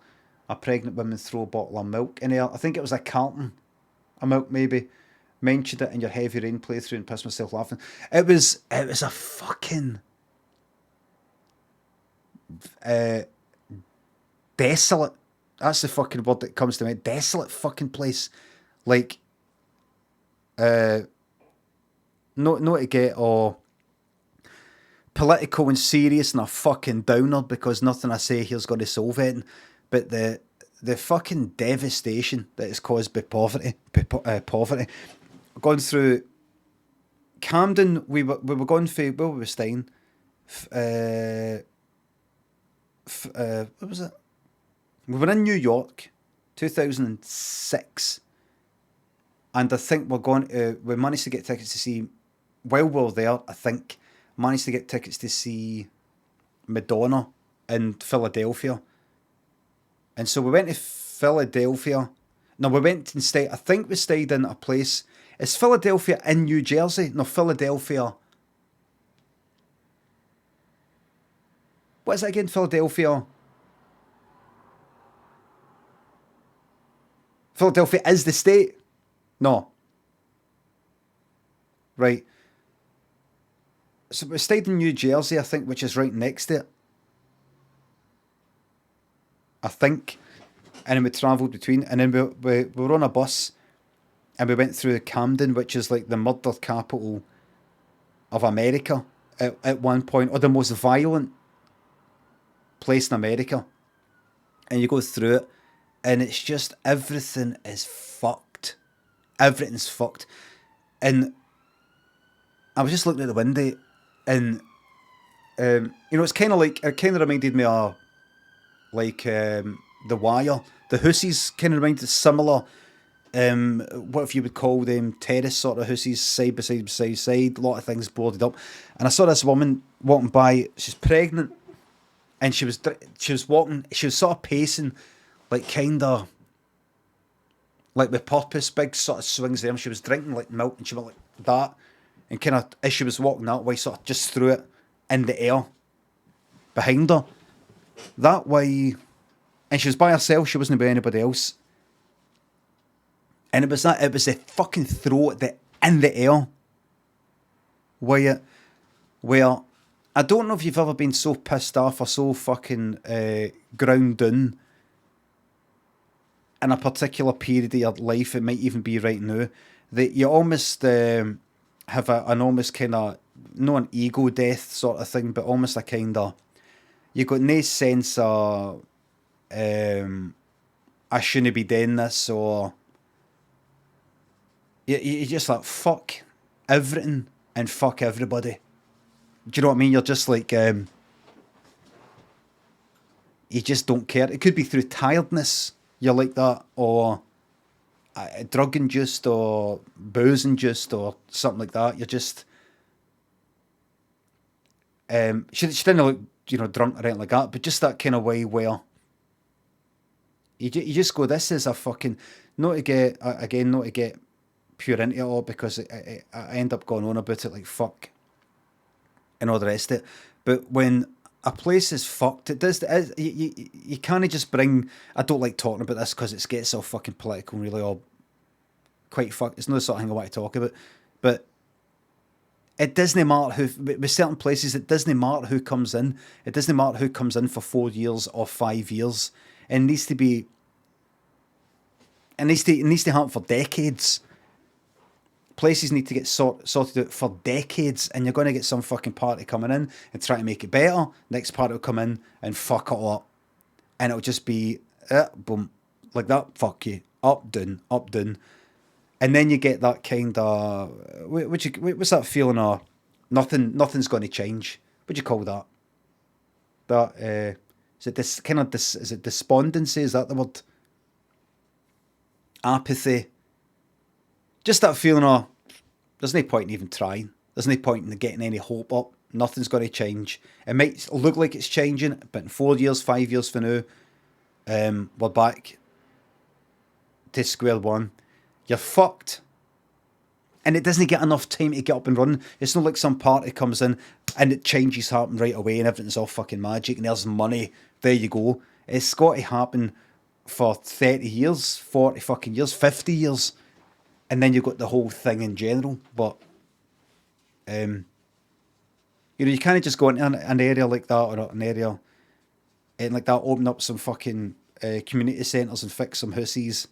a pregnant woman throw a bottle of milk in air? I think it was a carton of milk maybe. Mentioned it in your Heavy Rain playthrough and pissed myself laughing. It was a fucking desolate. That's the fucking word that comes to me. Desolate fucking place. Like, not to get all political and serious and a fucking downer because nothing I say here's going to solve it. But the fucking devastation that is caused by poverty. Going through Camden, we were going for, where were we staying? What was it? We were in New York, 2006, and I think we managed to get tickets to see, while we were there, I think, managed to get tickets to see Madonna in Philadelphia. And so we went to Philadelphia. No, we went and stayed, I think we stayed in a place, is Philadelphia in New Jersey? No, Philadelphia. What is it again? Philadelphia. Philadelphia is the state? No. Right. So we stayed in New Jersey, I think, which is right next to it. I think. And then we travelled between, and then we were on a bus, and we went through Camden, which is like the murder capital of America at one point, or the most violent place in America. And you go through it, and it's just, everything is fucked. Everything's fucked. And I was just looking at the window, and it's kind of like, it kind of reminded me of like The Wire. The hussies kind of reminded similar. What if you would call them terrace sort of hussies, side by side, a lot of things boarded up. And I saw this woman walking by. She's pregnant, and she was walking. She was sort of pacing, like kind of like with purpose, big sort of swings there. She was drinking like milk, and she went like that, and kind of as she was walking that way, sort of just threw it in the air behind her. That way, and she was by herself. She wasn't by anybody else. And it was the fucking throw it in the air. Where I don't know if you've ever been so pissed off or so fucking ground down in a particular period of your life, it might even be right now, that you almost have an almost kind of, not an ego death sort of thing, but almost a kind of, you got no sense of, I shouldn't be doing this, or you're just like, fuck everything and fuck everybody. Do you know what I mean? You're just like, you just don't care. It could be through tiredness. you're like that, or drug induced, or booze induced, or something like that. You're just she didn't look, drunk or anything like that, but just that kind of way where you just go, this is a fucking, not to get again, not to get pure into it all, because I end up going on about it like fuck and all the rest of it. But when a place is fucked, you can't just bring. I don't like talking about this because it gets all fucking political and really all quite fucked. It's not the sort of thing I want to talk about, but it doesn't matter who. With certain places, it doesn't matter who comes in. It doesn't matter who comes in for 4 years or 5 years. It needs to be. It needs to happen for decades. Places need to get sorted out for decades, and you're going to get some fucking party coming in and try to make it better. Next party will come in and fuck it all up, and it'll just be boom, like that. Fuck you, up down, and then you get that kind of what's that feeling of nothing's going to change? What do you call that? That is it this kind of is it despondency? Is that the word? Apathy. Just that feeling of there's no point in even trying. There's no point in getting any hope up. Nothing's going to change. It might look like it's changing, but in 4 years, 5 years from now, we're back to square one. You're fucked. And it doesn't get enough time to get up and run. It's not like some party comes in and it changes happen right away and everything's all fucking magic and there's money. There you go. It's got to happen for 30 years, 40 fucking years, 50 years. And then you've got the whole thing in general. But, you can't just go into an area like that, or an area like that, open up some fucking community centres and fix some hussies,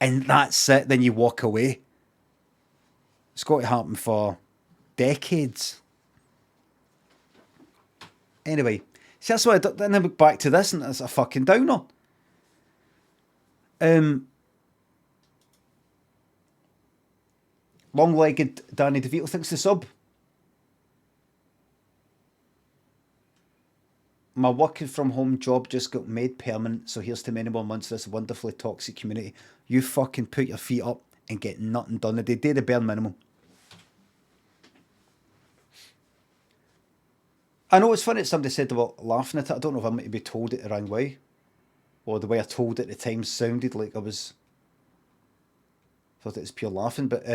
and that's it. Then you walk away. It's got to happen for decades. Anyway, see, that's why then I look back to this and it's a fucking downer. Long-legged Danny DeVito thinks the sub. My working from home job just got made permanent, so here's to many more months of this wonderfully toxic community. You fucking put your feet up and get nothing done. They do the bare minimum. I know it's funny that somebody said they were laughing at it. I don't know if I'm meant to be told it the wrong way, or the way I told it at the time sounded like I was. Thought it was pure laughing, but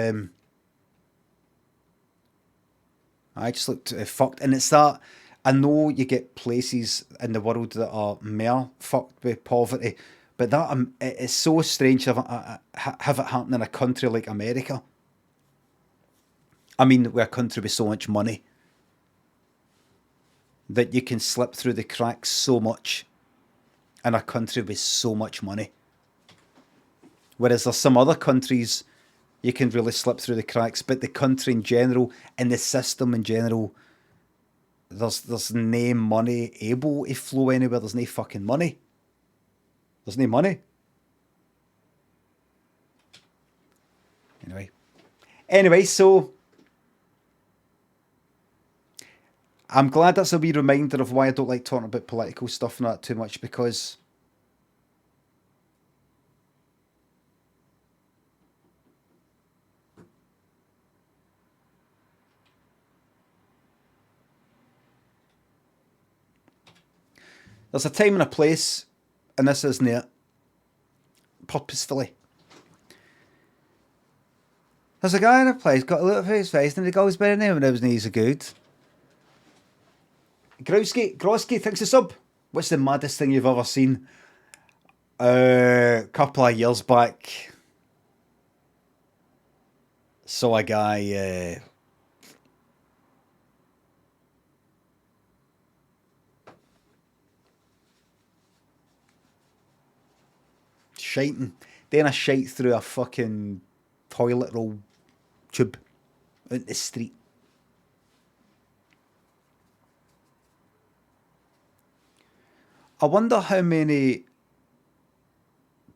I just looked fucked, and it's that. I know you get places in the world that are more fucked with poverty, but that it's so strange to have it happen in a country like America. I mean, we're a country with so much money that you can slip through the cracks so much in a country with so much money. Whereas there's some other countries you can really slip through the cracks, but the country in general and the system in general, there's no money able to flow anywhere. There's no fucking money. There's no money. Anyway, so I'm glad that's a wee reminder of why I don't like talking about political stuff and that too much, because there's a time and a place, and this isn't it, purposefully. There's a guy in a place, got a look for his face, and he goes by the name of his knees are good. Grosky thinks it's up. What's the maddest thing you've ever seen? A couple of years back, saw a guy shiting. Then I shite through a fucking toilet roll tube out the street. I wonder how many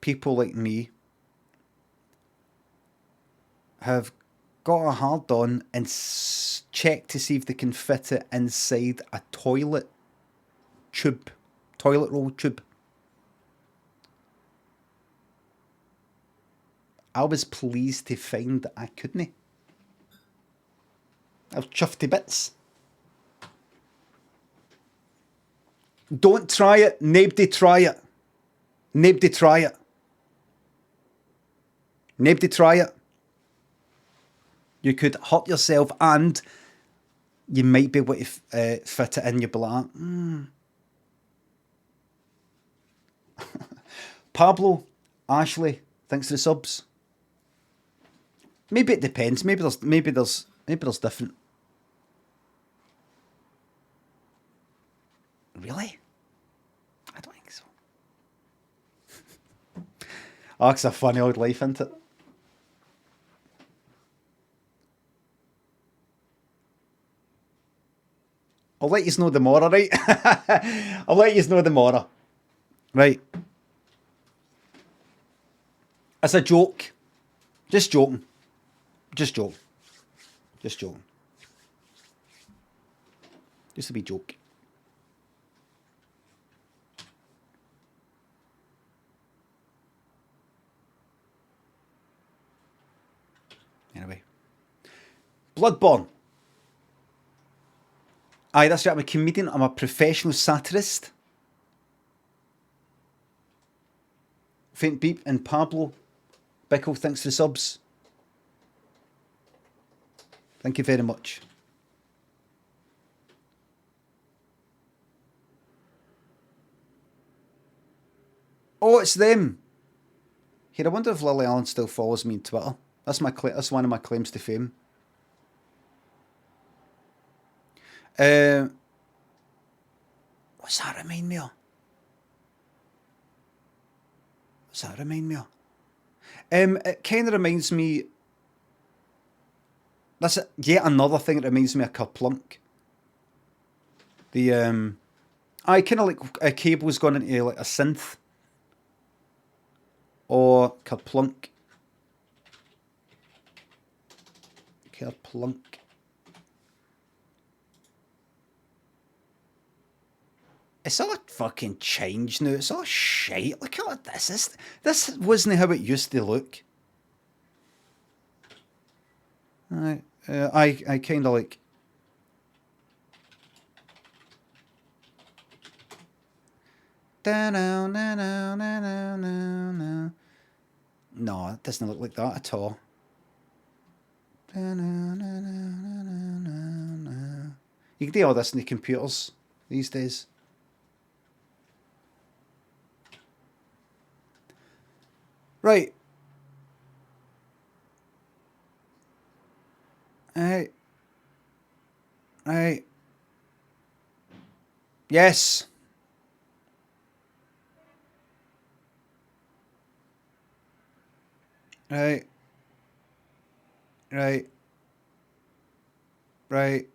people like me have got a hard on and checked to see if they can fit it inside a toilet roll tube. I was pleased to find that I couldn't. I was chuffed to bits. Don't try it. Nobody try it. Nobody try it. Nobody try it. You could hurt yourself and you might be able to fit it in your blah. Pablo, Ashley, thanks for the subs. Maybe it depends. Maybe there's different. Really? I don't think so. Oh, it's a funny old life, isn't it? I'll let you know tomorrow, right? I'll let you know tomorrow. Right. It's a joke. Just joking. Just joking. Just joking. Just a wee joke. Anyway. Bloodborne. Aye, that's right. I'm a comedian. I'm a professional satirist. Faint Beep and Pablo. Bickle, thanks for the subs. Thank you very much. Oh, it's them. Here, I wonder if Lily Allen still follows me on Twitter. That's one of my claims to fame. What's that remind me of? What's that remind me of? It kind of reminds me. That's yet another thing that reminds me of Kerplunk. I kind of like a cable's gone into like a synth. Or Kerplunk. Kerplunk. It's all fucking changed now. It's all shite. Look at this. This wasn't how it used to look. I kind of like. No, it doesn't look like that at all. You can do all this in the computers these days. Right. Right. Yes. Right. Right.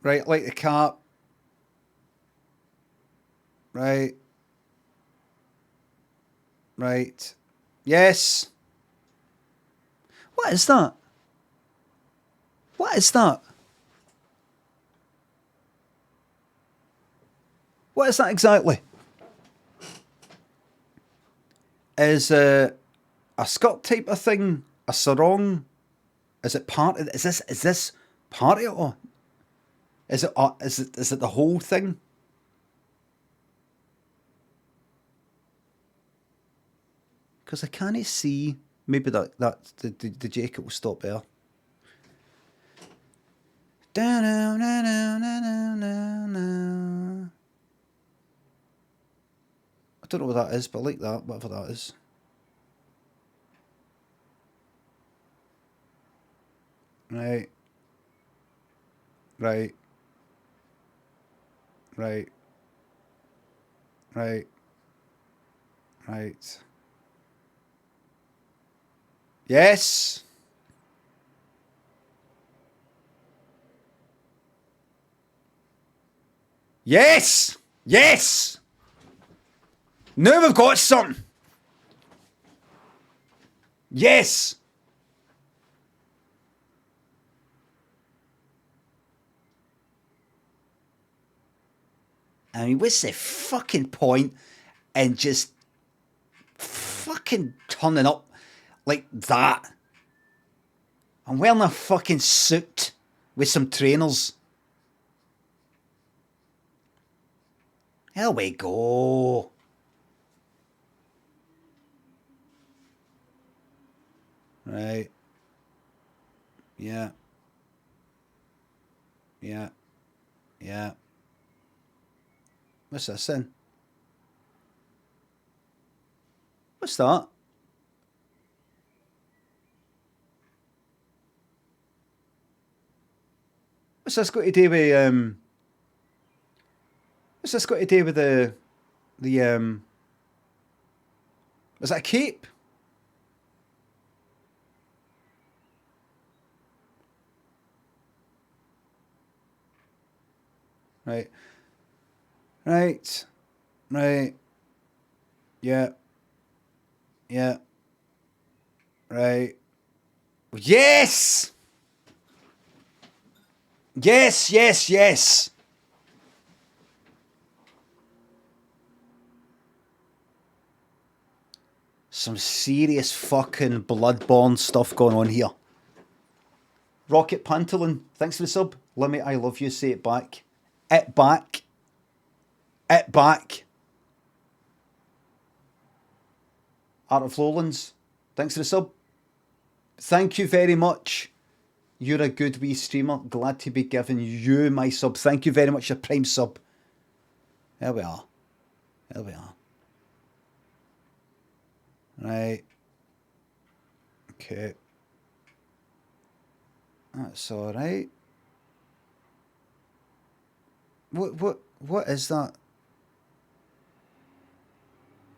Like the cat. Right. Yes. What is that? What is that? What is that exactly? Is a skirt type of thing a sarong? Is it part of? Is this part of it? Or is it the whole thing? Because I can't see. Maybe the jacket will stop there. I don't know what that is, but I like that, whatever that is. Right. Yes. Yes. Now we've got something. Yes. I mean, what's the fucking point in just fucking turning up like that. I'm wearing a fucking suit with some trainers. Here we go. Right. Yeah. Yeah. Yeah. What's this then? What's that? What's this got to do with what's this got to do with the is that a cape? Right. Right. Right. Yeah. Yeah. Right. Yes! Yes, yes, yes. Some serious fucking bloodborne stuff going on here. Rocket Pantaloon, thanks for the sub. Limmy, I love you, say it back. It back. It back. Art of Lowlands, thanks for the sub. Thank you very much. You're a good wee streamer. Glad to be giving you my sub. Thank you very much, your prime sub. There we are. There we are. Right. Okay. That's alright. What is that?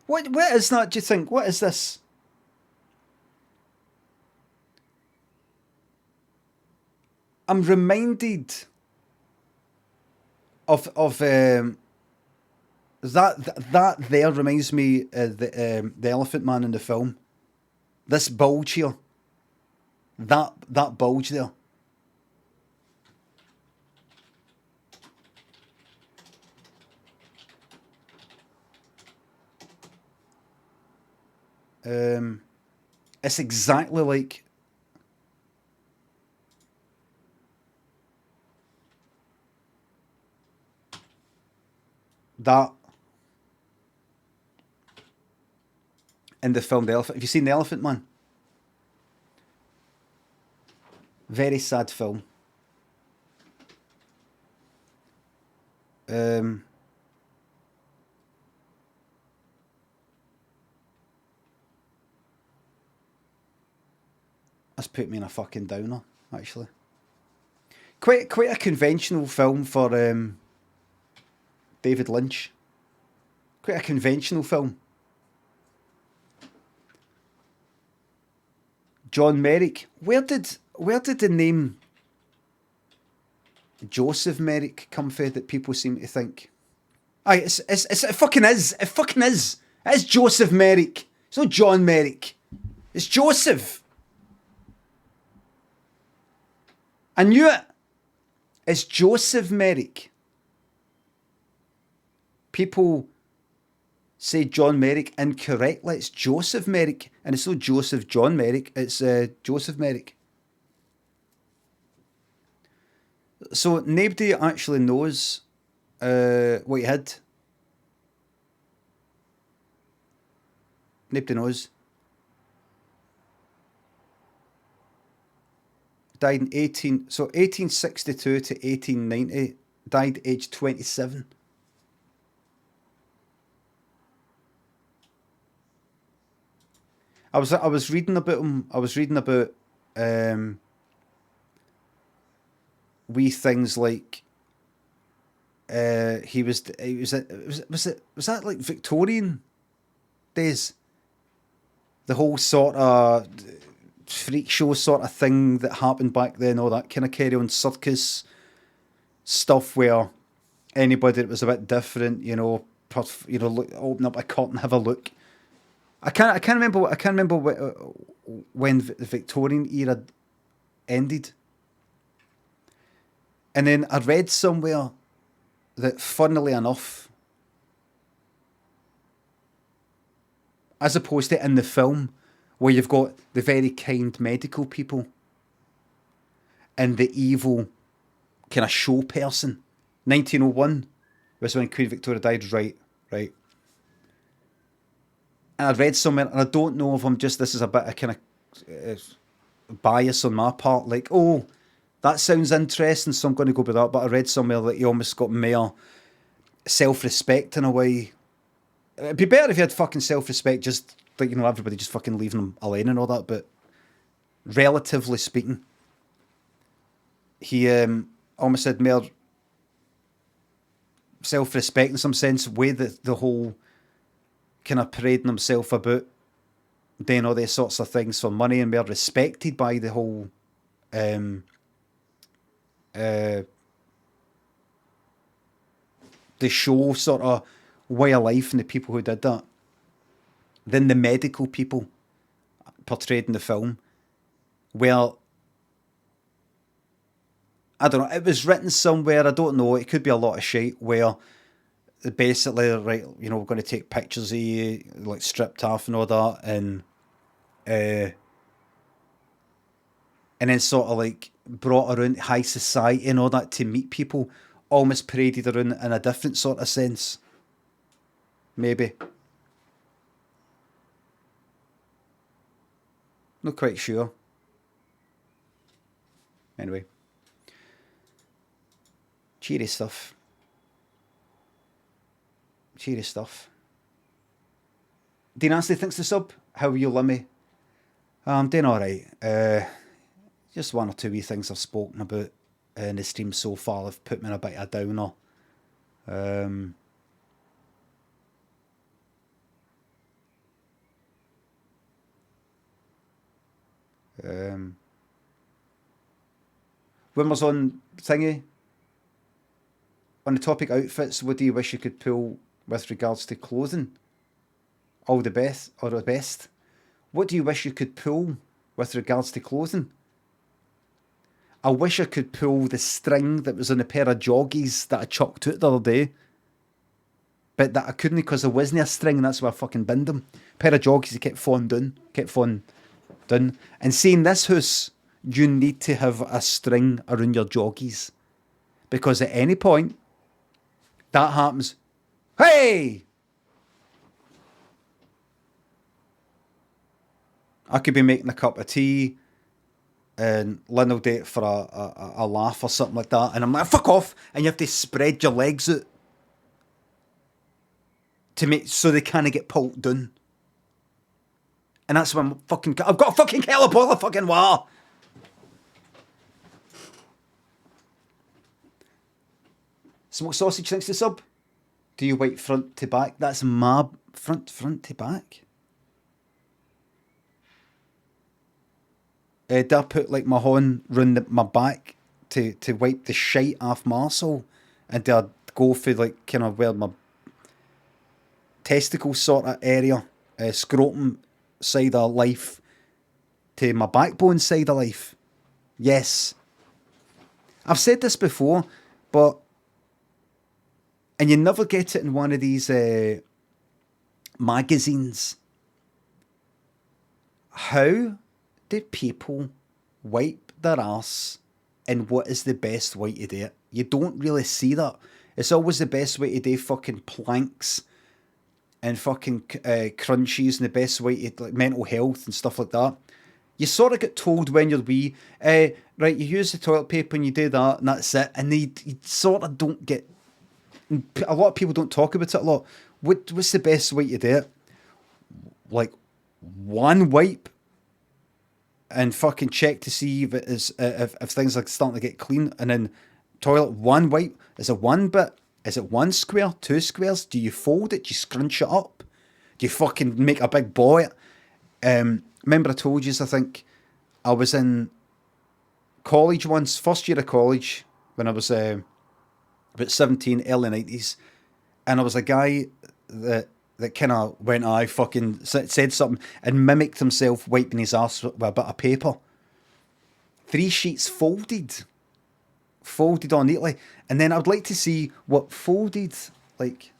What is that, do you think? What is this? I'm reminded of that there reminds me of the Elephant Man in the film. This bulge here. That bulge there. It's exactly like that in the film The Elephant. Have you seen The Elephant Man? Very sad film. That's put me in a fucking downer, actually. Quite a conventional film for David Lynch. Quite a conventional film. John Merrick. Where did the name Joseph Merrick come from that people seem to think? Aye, it fucking is. It fucking is. It is Joseph Merrick. It's not John Merrick. It's Joseph. I knew it. It's Joseph Merrick. People say John Merrick incorrectly. It's Joseph Merrick. And it's not Joseph John Merrick. It's Joseph Merrick. So nobody actually knows what he had. Nobody knows. Died in 1862 to 1890. Died aged 27. I was reading about him. I was reading about wee things like was that like Victorian days? The whole sort of freak show sort of thing that happened back then, all that kind of carry on circus stuff where anybody that was a bit different, look, open up a curtain, have a look. I can't remember when the Victorian era ended. And then I read somewhere that, funnily enough, as opposed to in the film where you've got the very kind medical people and the evil kind of show person. 1901 was when Queen Victoria died, right? And I'd read somewhere, and I don't know if this is a bit of kind of bias on my part, like, oh, that sounds interesting, so I'm going to go with that. But I read somewhere that he almost got more self-respect in a way. It'd be better if he had fucking self-respect, just like, everybody just fucking leaving him alone and all that. But relatively speaking, he almost had more self-respect in some sense, with the whole kind of parading himself about, doing all these sorts of things for money, and more respected by the whole the show sort of way of life and the people who did that than the medical people portrayed in the film. Well, I don't know, it was written somewhere, I don't know, it could be a lot of shit, where basically, right, we're going to take pictures of you, like, stripped off and all that, and then sort of, like, brought around high society and all that to meet people, almost paraded around in a different sort of sense. Maybe. Not quite sure. Anyway. Cheery stuff. Dean Anstey thinks the sub. How are you, Limmy? I'm doing alright. Just one or two wee things I've spoken about in the stream so far have put me in a bit of a downer. When was on thingy, on the topic outfits, what do you wish you could pull with regards to clothing? All the best, or the best. What do you wish you could pull with regards to clothing? I wish I could pull the string that was on a pair of joggies that I chucked out the other day. But that I couldn't because there wasn't a string, and that's why I fucking binned them. Pair of joggies that kept falling down. And seeing this house, you need to have a string around your joggies. Because at any point, that happens. Hey! I could be making a cup of tea, and Lynn will do it for a laugh or something like that, and I'm like, fuck off, and you have to spread your legs out to make so they kind of get pulled down. And that's when I've got a fucking kettle boil of fucking water. Smoked sausage thanks to sub. Do you wipe front to back? That's my front to back. Did I put like my hand round my back to wipe the shite off my arsehole? And did I go for like kind of where my testicle sort of area, scrotum side of life, to my backbone side of life? Yes. I've said this before, but, and you never get it in one of these magazines. How do people wipe their arse, and what is the best way to do it? You don't really see that. It's always the best way to do fucking planks and fucking crunchies, and the best way to, like, mental health and stuff like that. You sort of get told when you're wee, right, you use the toilet paper and you do that, and that's it. And you sort of don't get, a lot of people don't talk about it a lot. What's the best way to do it? Like, one wipe, and fucking check to see if it is, if things are starting to get clean, and then toilet, one wipe. Is it one bit? Is it one square? Two squares? Do you fold it? Do you scrunch it up? Do you fucking make a big ball of it? Remember I told you, I think I was in college once, first year of college, when I was about 17, early 90s, and I was a guy that kind of went, I fucking said something and mimicked himself wiping his arse with a bit of paper. 3 sheets folded on neatly. And then I'd like to see what folded, like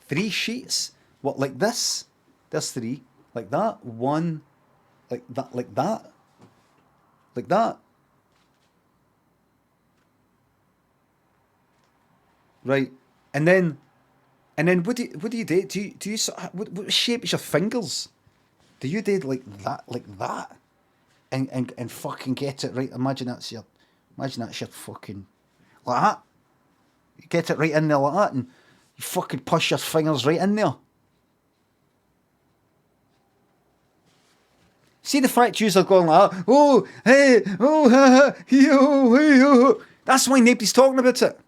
3 sheets, what, like this? There's 3. like that, one, like that, like that, like that. Right, and then what do you do? Do you what shape is your fingers? Do you do like that, and fucking get it right? Imagine that's your fucking like that. You get it right in there like that, and you fucking push your fingers right in there. See the fact you're going like that, oh, hey, oh, ha, ha, yo, hey, oh. That's why nobody's talking about it.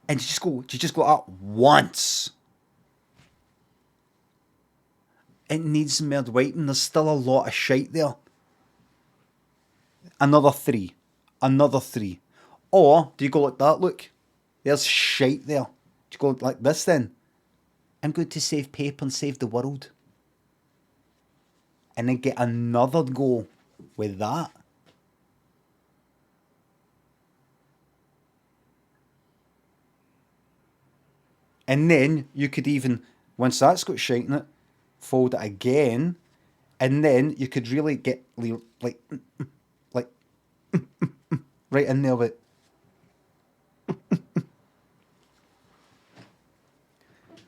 And you just go out once. It needs more wiping. There's still a lot of shite there. Another 3. Another 3. Or do you go like that? Look, there's shite there. Do you go like this then? I'm going to save paper and save the world. And then get another go with that. And then you could even, once that's got shite in it, fold it again. And then you could really get like right in there with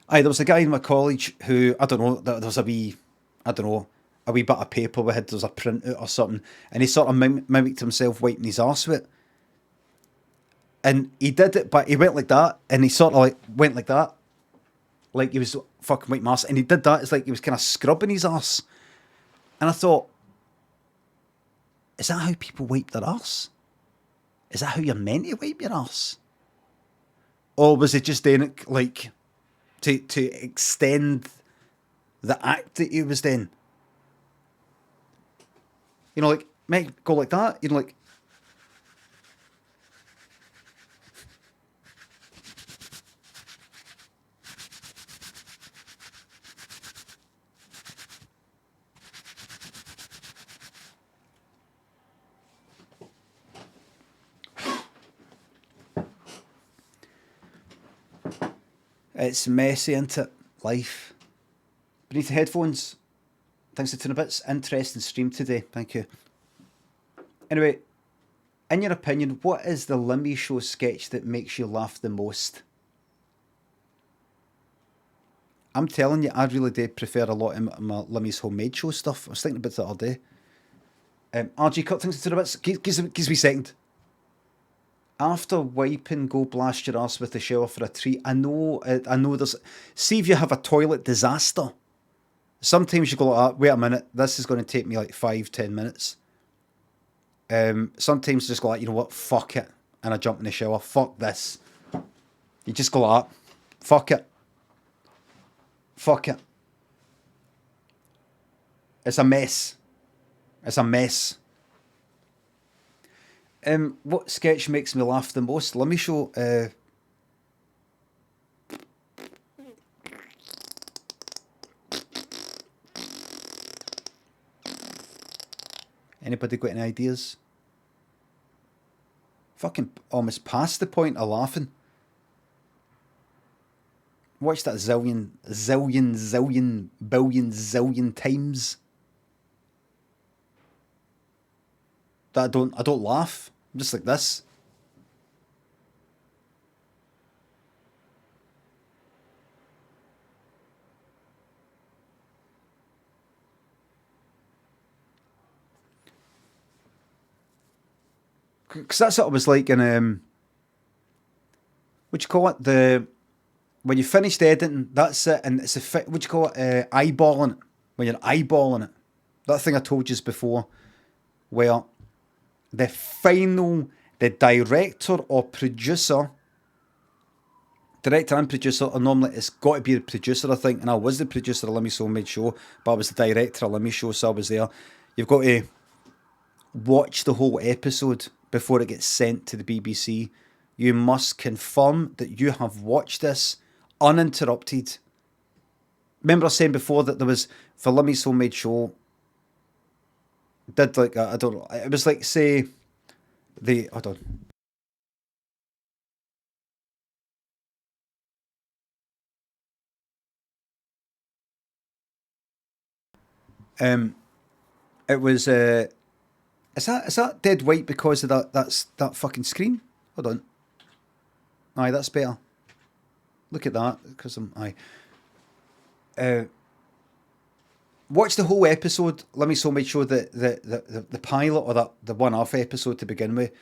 aye, there was a guy in my college who, I don't know, there was a wee bit of paper we had, there was a printout or something, and he sort of mimicked himself wiping his arse with it. And he did it, but he went like that, and he sort of like went like that, like he was fucking wiping arse, and he did that, it's like he was kind of scrubbing his arse. And I thought, is that how people wipe their arse? Is that how you're meant to wipe your arse? Or was it just doing it like to extend the act that he was doing? You know, like, make go like that, you know, like. It's messy, isn't it? Life. Beneath the headphones. Thanks to Tuna Bits. Interesting stream today. Thank you. Anyway, in your opinion, what is the Limmy Show sketch that makes you laugh the most? I'm telling you, I really do prefer a lot of my Limmy's Homemade Show stuff. I was thinking about that all day. RG Cut, thanks to Tuna Bits. Gives me a second. After wiping, go blast your arse with the shower for a treat. I know there's... See if you have a toilet disaster. Sometimes you go like, wait a minute, this is going to take me like 5-10 minutes. Sometimes you just go like, you know what, fuck it. And I jump in the shower, fuck this. You just go like, fuck it. Fuck it. It's a mess. It's a mess. What sketch makes me laugh the most? Let me show. Anybody got any ideas? Fucking almost past the point of laughing. Watch that zillion times. That I don't laugh. I'm just like this. Because that's what it was like in what do you call it? When you finished editing, that's it, and it's what do you call it? Eyeballing it. When you're eyeballing it, that thing I told you before, where the director or producer, director and producer, or normally it's got to be the producer, I think, and I was the producer of Limmy's Homemade Show, but I was the director of Limmy Show, so I was there. You've got to watch the whole episode before it gets sent to the BBC. You must confirm that you have watched this uninterrupted. Remember I was saying before that there was, for Limmy's Homemade Show, did like I don't know, it was like, say hold on. It was. Is that dead white because of that fucking screen? Hold on. Aye, that's better. Look at that, because watch the whole episode. Limmy so made sure that the pilot or the one-off episode to begin with,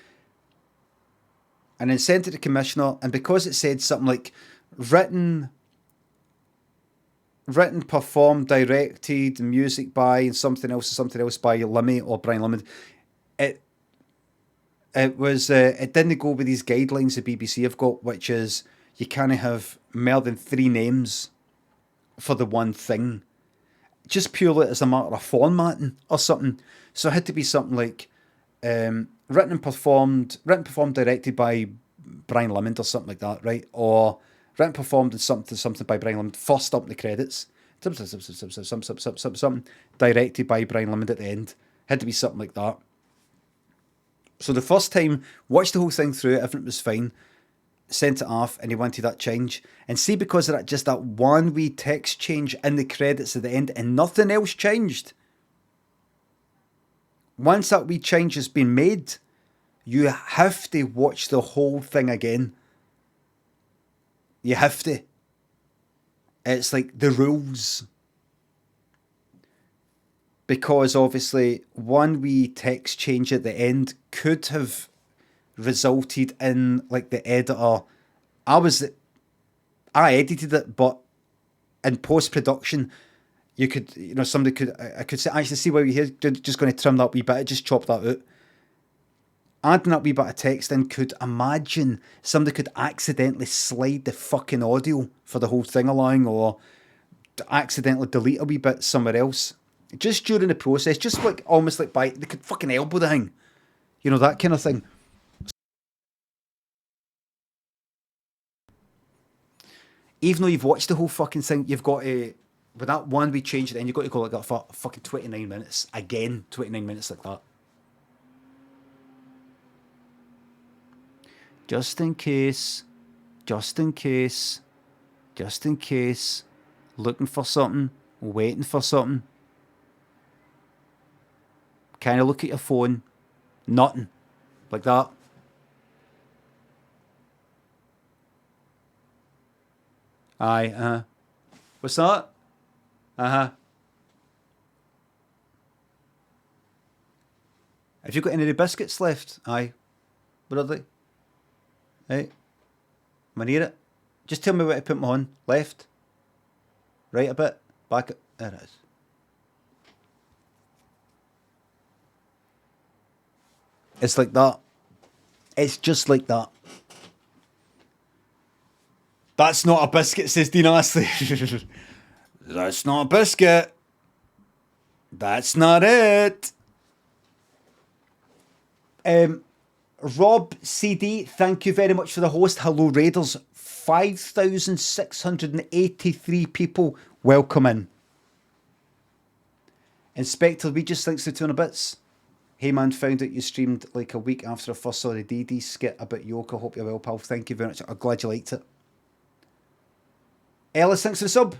and then sent it to the commissioner. And because it said something like written, performed, directed, music by, and something else by Limmy or Brian Limmy, it was it didn't go with these guidelines the BBC have got, which is you can't have more than 3 names for the one thing, just purely as a matter of formatting or something. So it had to be something like written, performed, directed by Brian Limond or something like that, right? Or written, performed, and something by Brian Limond first up in the credits. Something directed by Brian Limond at the end. Had to be something like that. So the first time, watched the whole thing through, everything was fine. Sent it off, and he wanted that change. And see, because of that, just that one wee text change in the credits at the end, and nothing else changed. Once that wee change has been made, you have to watch the whole thing again. You have to. It's like the rules. Because obviously, one wee text change at the end could have resulted in, like, the editor. I edited it, but in post-production, you could, somebody could, I could say, actually, see why you're here, just going to trim that wee bit, just chop that out. Adding that wee bit of text in, could imagine somebody could accidentally slide the fucking audio for the whole thing along, or accidentally delete a wee bit somewhere else. Just during the process, just like, almost like they could fucking elbow the thing. That kind of thing. Even though you've watched the whole fucking thing, you've got to, with that one we changed it, then you've got to go like that for fucking 29 minutes. Again, 29 minutes like that. Just in case, looking for something, waiting for something. Kind of look at your phone, nothing, like that. Aye, what's that? Have you got any of the biscuits left? Aye. What are they? Hey, am I near it? Just tell me where to put them on. Left? Right a bit? Back? There it is. It's like that. It's just like that. That's not a biscuit, says Dean Astley. That's not a biscuit. That's not it. Rob CD, thank you very much for the host. Hello, Raiders. 5,683 people. Welcome in. Inspector Regis, thanks for 200 bits. Hey man, found out you streamed like a week after I first saw the DD skit about Yoka. Hope you're well, pal. Thank you very much. I'm glad you liked it. Ellis, thanks for the sub.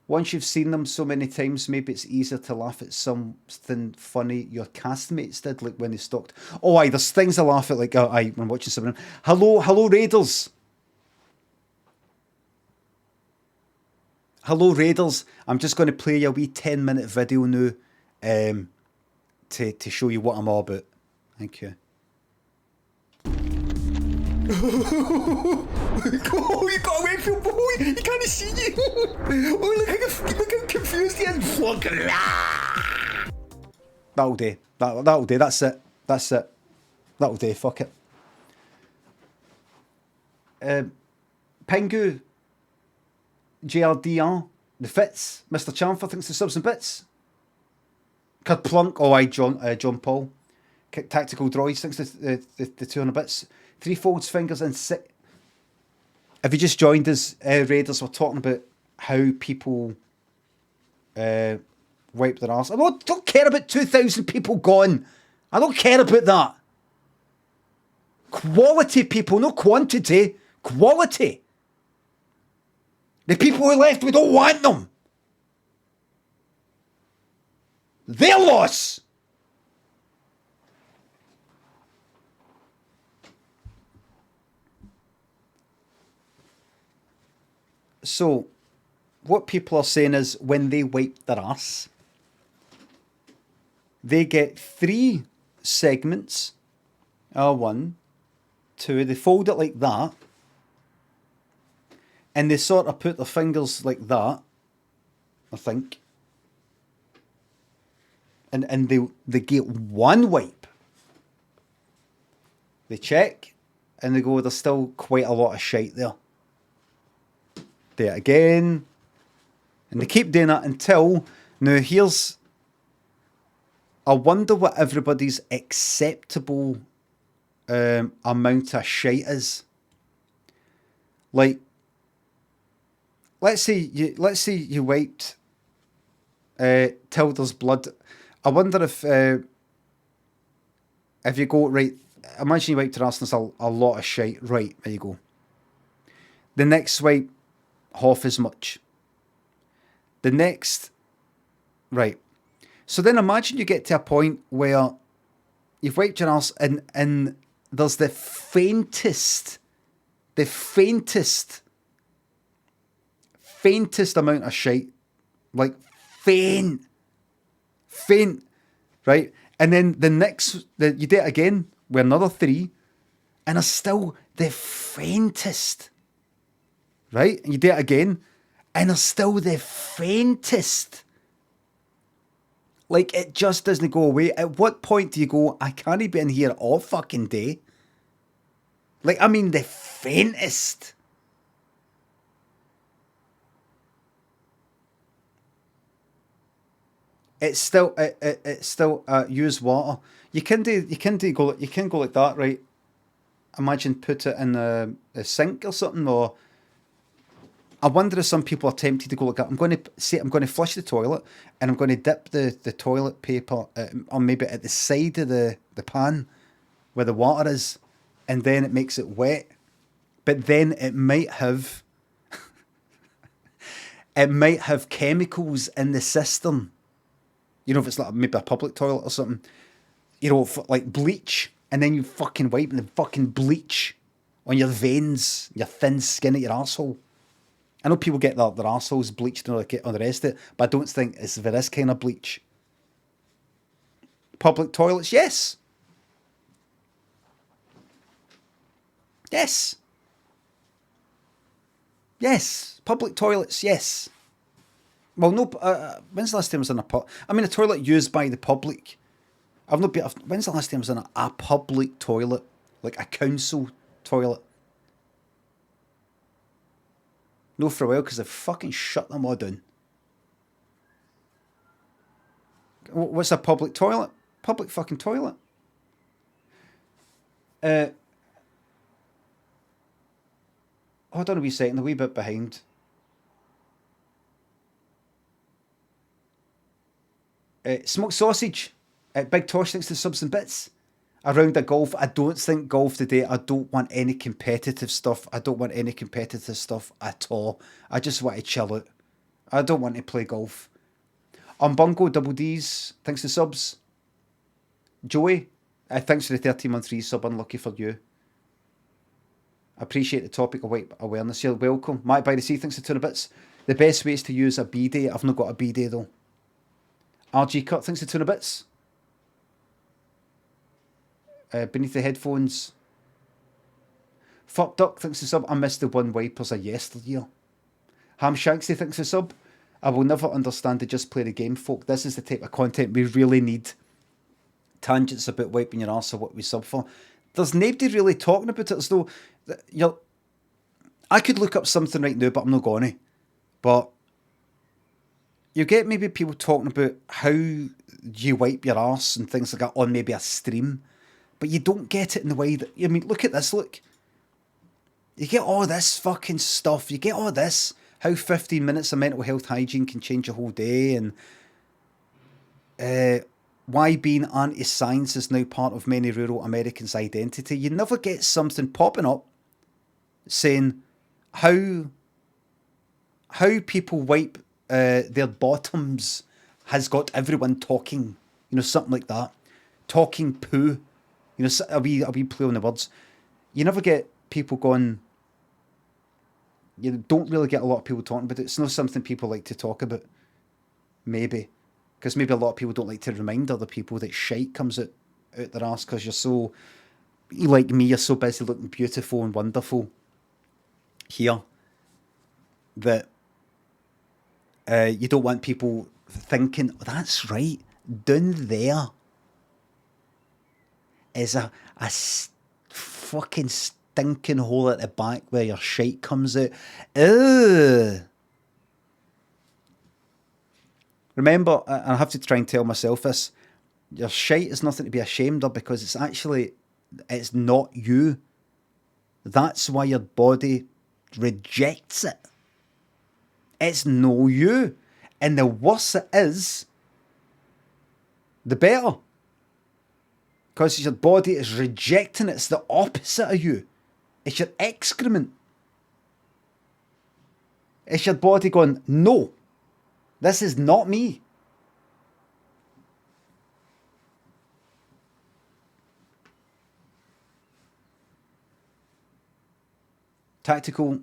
Once you've seen them so many times, maybe it's easier to laugh at something funny your castmates did, like when they stalked. Oh, aye, there's things I laugh at, like when watching something. Hello, Raiders. Hello, Raiders. I'm just going to play you a wee 10-minute video now to show you what I'm all about. Thank you. Oh, you got away from your boy. He can't see you. Oh, look how confused he is. That'll do. That'll do. That's it. That'll do. Fuck it. Pingu. JRDR. The Fitz. Mr. Chamfer thinks the subs and bits. Kerplunk. Oh, aye, John Paul. Tactical Droids thinks the 200 bits. Three folds fingers and six. If you just joined us, Raiders, we're talking about how people wipe their arse. I don't care about 2,000 people gone. I don't care about that. Quality people, no quantity. Quality. The people who left, we don't want them. their loss. So, what people are saying is when they wipe their ass, they get 3 segments. 1, 2, they fold it like that. And they sort of put their fingers like that, I think. And they get 1 wipe. They check, and they go, there's still quite a lot of shite there. Do it again. And they keep doing that until, now here's, I wonder what everybody's acceptable amount of shite is. Like, let's say you wiped till there's blood. I wonder if you go, right, imagine you wiped your arse and there's a lot of shite. Right, there you go. The next swipe, half as much. The next, right. So then imagine you get to a point where you've wiped your arse and there's the faintest amount of shite. Like faint, right? And then the next, you do it again with another 3, and it's still the faintest, right? And you do it again, and it's still the faintest. Like, it just doesn't go away. At what point do you go, I can't be in here all fucking day? Like, I mean, the faintest. It's still use water. You can go like that, right? Imagine put it in a sink or something, or I wonder if some people are tempted to go like that. I'm going to flush the toilet, and I'm going to dip the toilet paper, or maybe at the side of the pan where the water is, and then it makes it wet. But then it might have chemicals in the system. You know, if it's like maybe a public toilet or something, you know, like bleach, and then you fucking wipe the fucking bleach on your veins, your thin skin at your arsehole. I know people get their arseholes bleached and all the rest of it, but I don't think it's for this kind of bleach. Public toilets, yes. Yes. Yes. Public toilets, yes. Well, no. When's the last time I was in a a toilet used by the public? When's the last time I was in a public toilet, like a council toilet? No, for a while, because they've fucking shut them all down. What's a public toilet? Public fucking toilet. Hold on a wee second, a wee bit behind. Smoked sausage. Big Tosh thinks the subs and bits. Around the golf, I don't think golf today. I don't want any competitive stuff. I don't want any competitive stuff at all. I just want to chill out. I don't want to play golf. Bungo Double D's thanks the subs. Joey, thanks for the 13-month resub. Unlucky for you. I appreciate the topic of wipe awareness. You're welcome. Matt by the Sea thanks for 200 bits. The best way is to use a bidet. I've not got a bidet though. RG Cut thanks for 200 bits. Beneath the headphones. Fuck Duck thinks the sub. I missed the one wipers of yesteryear. Ham Shanksy thinks the sub. I will never understand the just play the game folk. This is the type of content we really need. Tangents about wiping your arse or what we sub for. There's nobody really talking about it as though I could look up something right now, but I'm not going to. But you get maybe people talking about how you wipe your arse and things like that on maybe a stream. But you don't get it in the way that... I mean, look at this, look. You get all this fucking stuff. You get all this. How 15 minutes of mental health hygiene can change your whole day. And why being anti-science is now part of many rural Americans' identity. You never get something popping up saying how people wipe their bottoms, has got everyone talking, something like that. Talking poo, a wee play on the words. You never get people going, you don't really get a lot of people talking about it. It's not something people like to talk about, maybe. Because maybe a lot of people don't like to remind other people that shite comes out their arse because you like me, you're so busy looking beautiful and wonderful here that you don't want people thinking, oh, that's right, down there is a fucking stinking hole at the back where your shite comes out. Ugh. Remember, I have to try and tell myself this, your shite is nothing to be ashamed of because it's not you. That's why your body rejects it. It's no you. And the worse it is, the better. Because your body is rejecting it. It's the opposite of you. It's your excrement. It's your body going, no, this is not me. Tactical.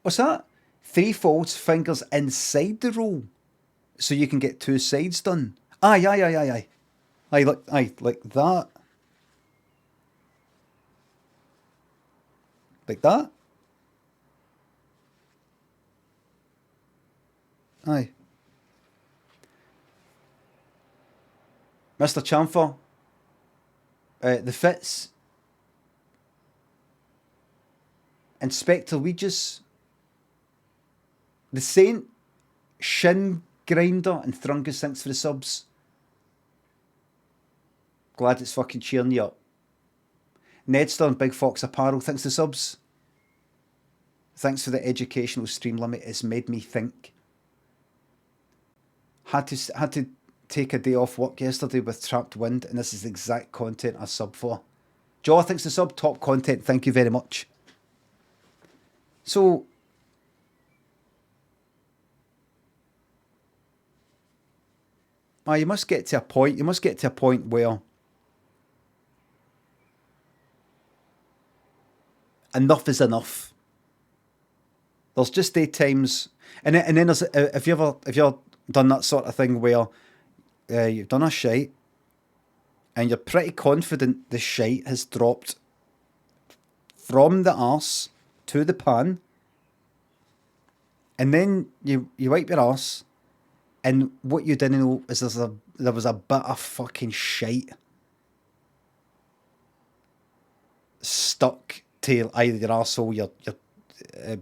What's that? 3 folds, fingers inside the roll. So you can get 2 sides done. Aye. Aye, like that. Like that. Aye. Mr. Chamfer. The Fitz. Inspector Weegis. The Saint. Shin Grinder and Thrungus, thanks for the subs. Glad it's fucking cheering you up. Nedster and Big Fox Apparel, thanks for the subs. Thanks for the educational stream limit. It's made me think. Had to take a day off work yesterday with trapped wind, and this is the exact content I sub for. Jaw, thanks for the sub. Top content. Thank you very much. So, you must get to a point. You must get to a point where enough is enough. There's just times, and then there's if you ever done that sort of thing where you've done a shite, and you're pretty confident the shite has dropped from the arse to the pan, and then you wipe your arse, and what you didn't know is there was a bit of fucking shite stuck to either your arsehole, your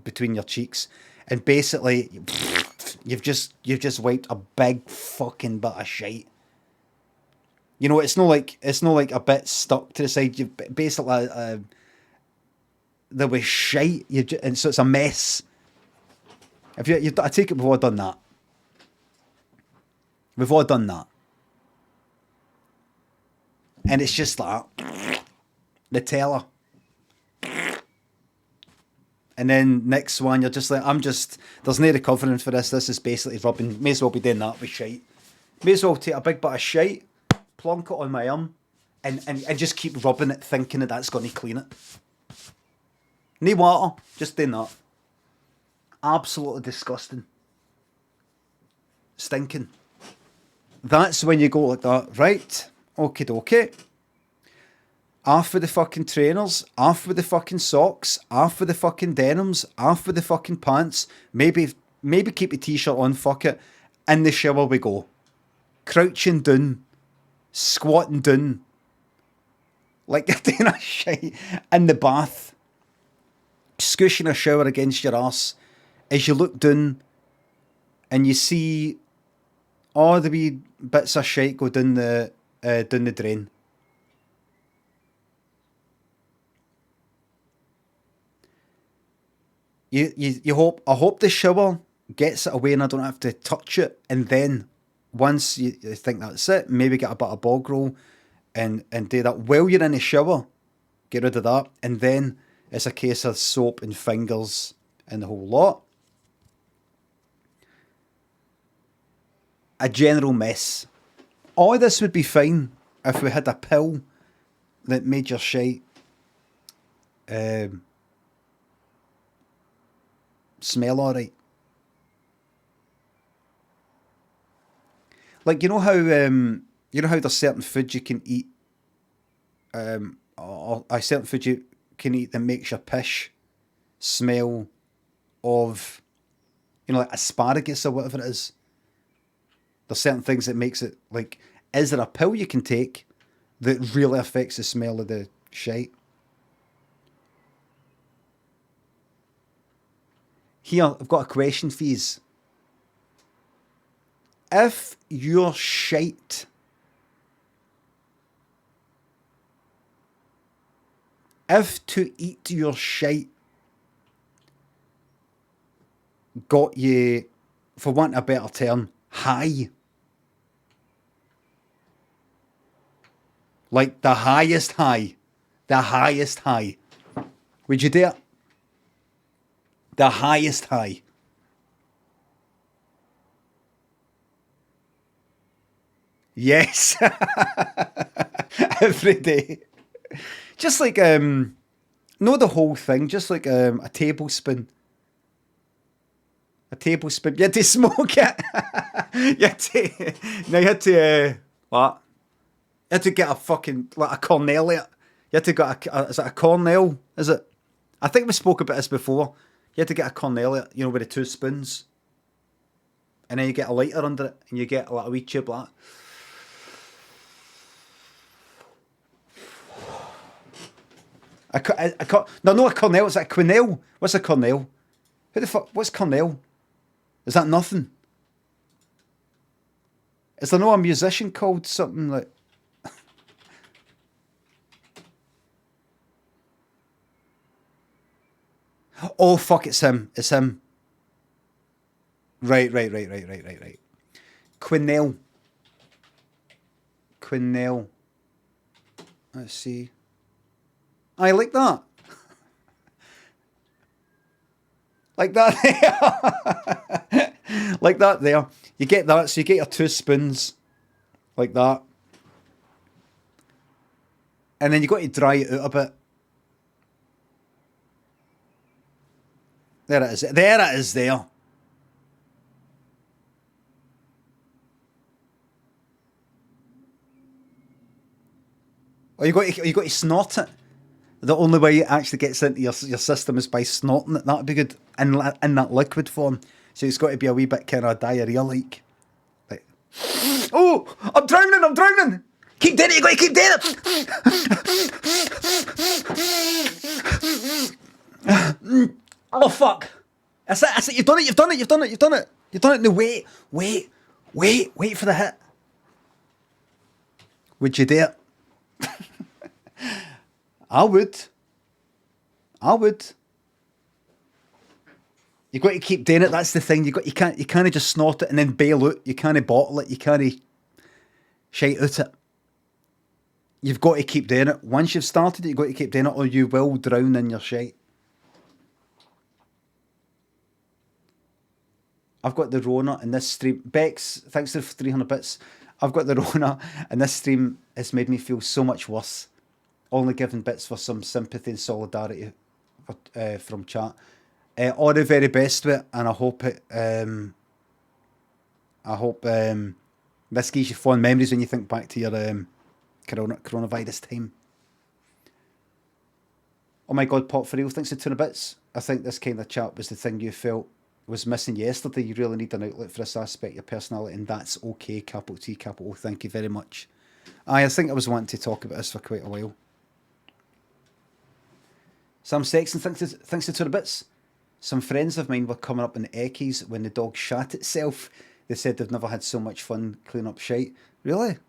between your cheeks, and basically you've just wiped a big fucking bit of shite. You know, it's not like a bit stuck to the side. You've basically there was shite, and so it's a mess. I take it we've all done that. We've all done that, and it's just like Nutella. And then next one, you're just like, there's no recovering for this. This is basically rubbing. May as well be doing that with shite. May as well take a big bit of shite, plonk it on my arm, and just keep rubbing it, thinking that that's going to clean it. No water, just doing that. Absolutely disgusting. Stinking. That's when you go like that, right? Okie dokie. Off with the fucking trainers, off with the fucking socks, off with the fucking denims, off with the fucking pants. Maybe keep the t-shirt on, fuck it. In the shower we go. Crouching down, squatting down, like you're doing a shite in the bath. Squishing a shower against your arse as you look down and you see all the wee bits of shite go down the drain. I hope the shower gets it away and I don't have to touch it. And then once you think that's it, maybe get a bit of bog roll and do that while you're in the shower. Get rid of that. And then it's a case of soap and fingers and the whole lot. a general mess. All of this would be fine if we had a pill that made your shite smell alright. Like, you know how there's certain food you can eat, or certain food you can eat that makes your pish smell of, like asparagus or whatever it is. There's certain things that makes it, like, is there a pill you can take that really affects the smell of the shite? Here, I've got a question for you. If your shite if to eat your shite got you, for want of a better term, high, like the highest high, would you dare? The highest high. Yes. Every day. Just like, not the whole thing, just like a tablespoon. A tablespoon. You had to smoke it. you had to, what? You had to get a fucking, like a Cornelius. You had to get is it a Cornell? Is it? I think we spoke about this before. You had to get a Cornelius, with the 2 spoons. And then you get a lighter under it, and you get a little wee tube like that. No, a Cornell. Is that a Quenelle? What's a Cornell? Who the fuck? What's Cornell? Is that nothing? Is there no a musician called something like? Oh fuck! It's him. It's him. Right. Quenelle. Let's see. I like that. Like that there. Like that there. You get that, so you get your 2 spoons. Like that. And then you got to dry it out a bit. There it is. There it is there. Oh, you got to snort it. The only way it actually gets into your system is by snorting it. That'd be good in that liquid form. So it's got to be a wee bit kind of diarrhea-like. Like, oh, I'm drowning! Keep doing it, you got to keep doing it! Oh, fuck. That's it, you've done it. No, wait for the hit. Would you dare? I would. You got to keep doing it. That's the thing. You can't just snort it and then bail out. You can't bottle it. You can't shite out it. You've got to keep doing it. Once you've started it, you've got to keep doing it, or you will drown in your shite. I've got the Rona in this stream. Bex, thanks for 300 bits. I've got the Rona, and this stream has made me feel so much worse. Only giving bits for some sympathy and solidarity from chat. All the very best with it, and I hope this gives you fond memories when you think back to your coronavirus time. Oh my god, Pop for real, thanks for 200 bits. I think this kind of chat was the thing you felt was missing yesterday. You really need an outlet for this aspect of your personality, and that's okay, capital T, capital O. Thank you very much. I think I was wanting to talk about this for quite a while. Sam Sexton, thanks to 200 bits. Some friends of mine were coming up in eckies when the dog shat itself. They said they've never had so much fun cleaning up shite. Really?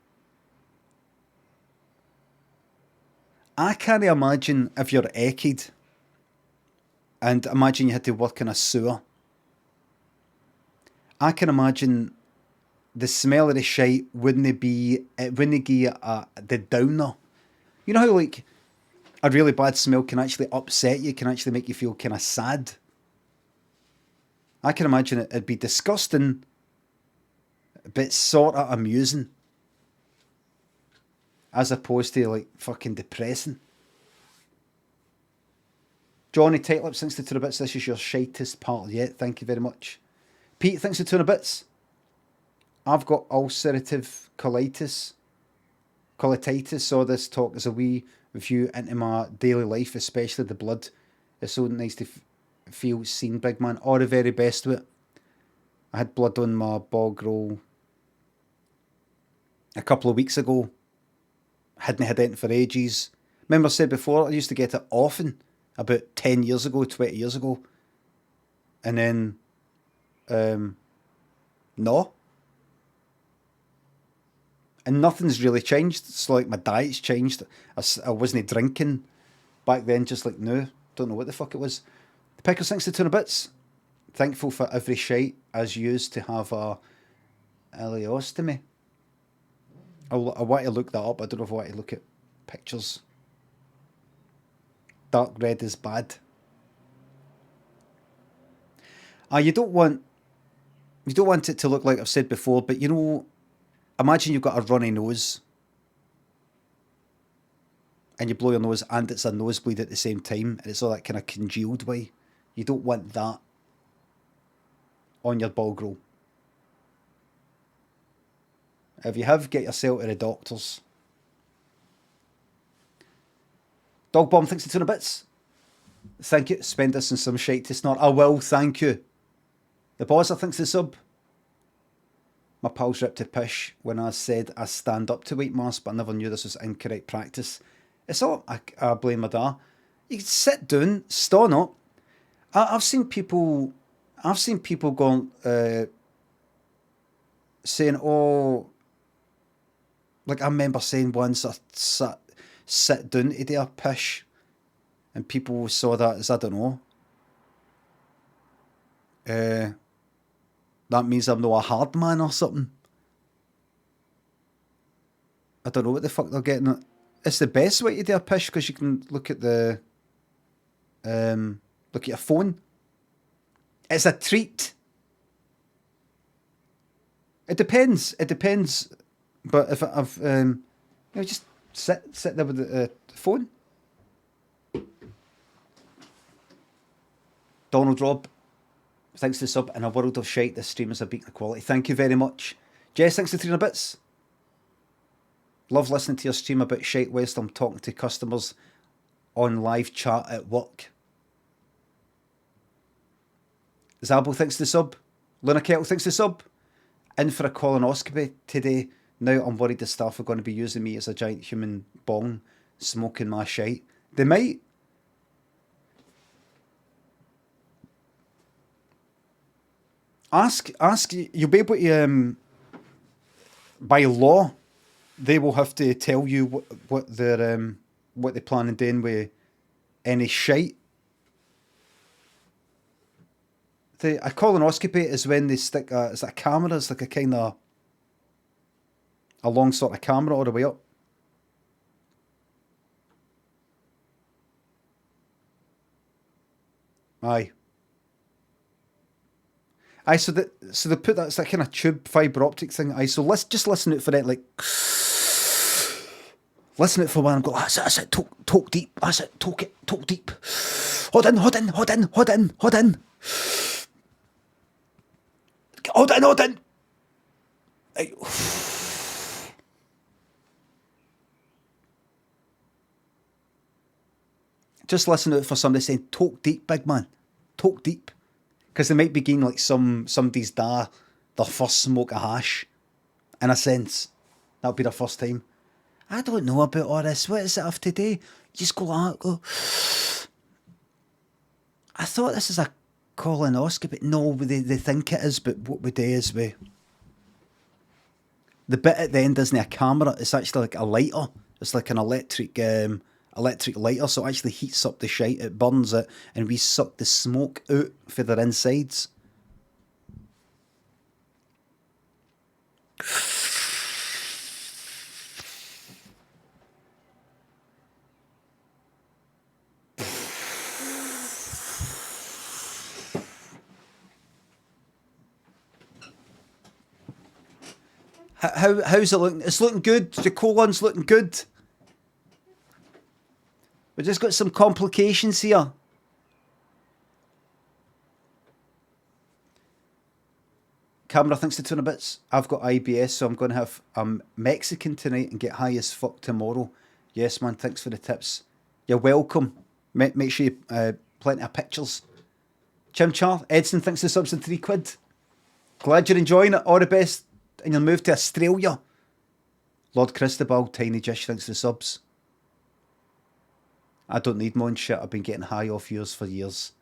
I can't imagine if you're eckied and imagine you had to work in a sewer. I can imagine the smell of the shite wouldn't give you the downer. You know how like a really bad smell can actually upset you, can actually make you feel kind of sad. I can imagine it'd be disgusting, but sort of amusing. As opposed to, like, fucking depressing. Johnny Tightlip, thanks to 2 bits. This is your shitest part yet. Thank you very much. Pete, thanks to 2 bits. I've got ulcerative colitis. Saw this talk as a wee view into my daily life, especially the blood. It's so nice to feel seen, big man. All the very best of it. I had blood on my bog roll a couple of weeks ago. Hadn't had it for ages. Remember I said before, I used to get it often, about 10 years ago, 20 years ago. And then, no. And nothing's really changed. It's like my diet's changed. I wasn't drinking back then, just like now. Don't know what the fuck it was. The Pickers, thanks to 2 bits. Thankful for every shite as used to have a ileostomy. I want to look that up. I don't know if I want to look at pictures. Dark red is bad. You don't want it to look like I've said before, but you know, imagine you've got a runny nose and you blow your nose and it's a nosebleed at the same time and it's all that kind of congealed way. You don't want that on your bog roll. If you have, get yourself to the doctors. Dog Bomb thinks it's 2 bits. Thank you. Spend this in some shite to snort. I will, thank you. The Bozzer thinks the sub. My pals ripped a pish when I said I stand up to weight mass, but I never knew this was incorrect practice. It's all I blame my dad. You can sit down, stand up. I've seen people going saying, oh, like I remember saying once I sit down to do a pish, and people saw that as, I don't know, that means I'm not a hard man or something. I don't know what the fuck they're getting at. It's the best way to do a pish because you can look at the look at your phone. It's a treat. It depends. But if I've just sit there with the phone. Donald Robb, thanks to the sub. In a world of shite, this stream is a beacon of quality. Thank you very much. Jess, thanks to 300 bits. Love listening to your stream about shite whilst I'm talking to customers on live chat at work. Zabo, thanks to the sub. Luna Kettle, thanks to the sub. In for a colonoscopy today. Now I'm worried the staff are going to be using me as a giant human bong, smoking my shite. They might. Ask. You'll be able to, by law, they will have to tell you what they're planning doing with any shite. A colonoscopy is when they stick is that a camera? It's like a kind of a long sort of camera all the way up. Aye. So they put that, it's that kind of tube fibre optic thing. So let's just listen to it for it, like listen to it for one and go, that's it, talk deep, that's it, talk deep. Hold in. Hold in. Right. Just listen to it for somebody saying, talk deep, big man. Talk deep. Because they might be getting like somebody's their first smoke of hash. In a sense. That'll be their first time. I don't know about all this. What is it of today? Just go like that, go. I thought this is a colonoscopy. No, they think it is, but what we do is the bit at the end isn't a camera, it's actually like a lighter. It's like an electric lighter, so it actually heats up the shite, it burns it, and we suck the smoke out for their insides. How's it looking? It's looking good. The colon's looking good. We just got some complications here. Camera thinks to 200 bits. I've got IBS, so I'm going to have Mexican tonight and get high as fuck tomorrow. Yes, man. Thanks for the tips. You're welcome. Make sure you plenty of pictures. Chimchar, Edson thinks the subs in £3. Glad you're enjoying it. All the best in your move to Australia. Lord Cristobal, Tiny Jish thinks the subs. I don't need my own shit. I've been getting high off yours for years.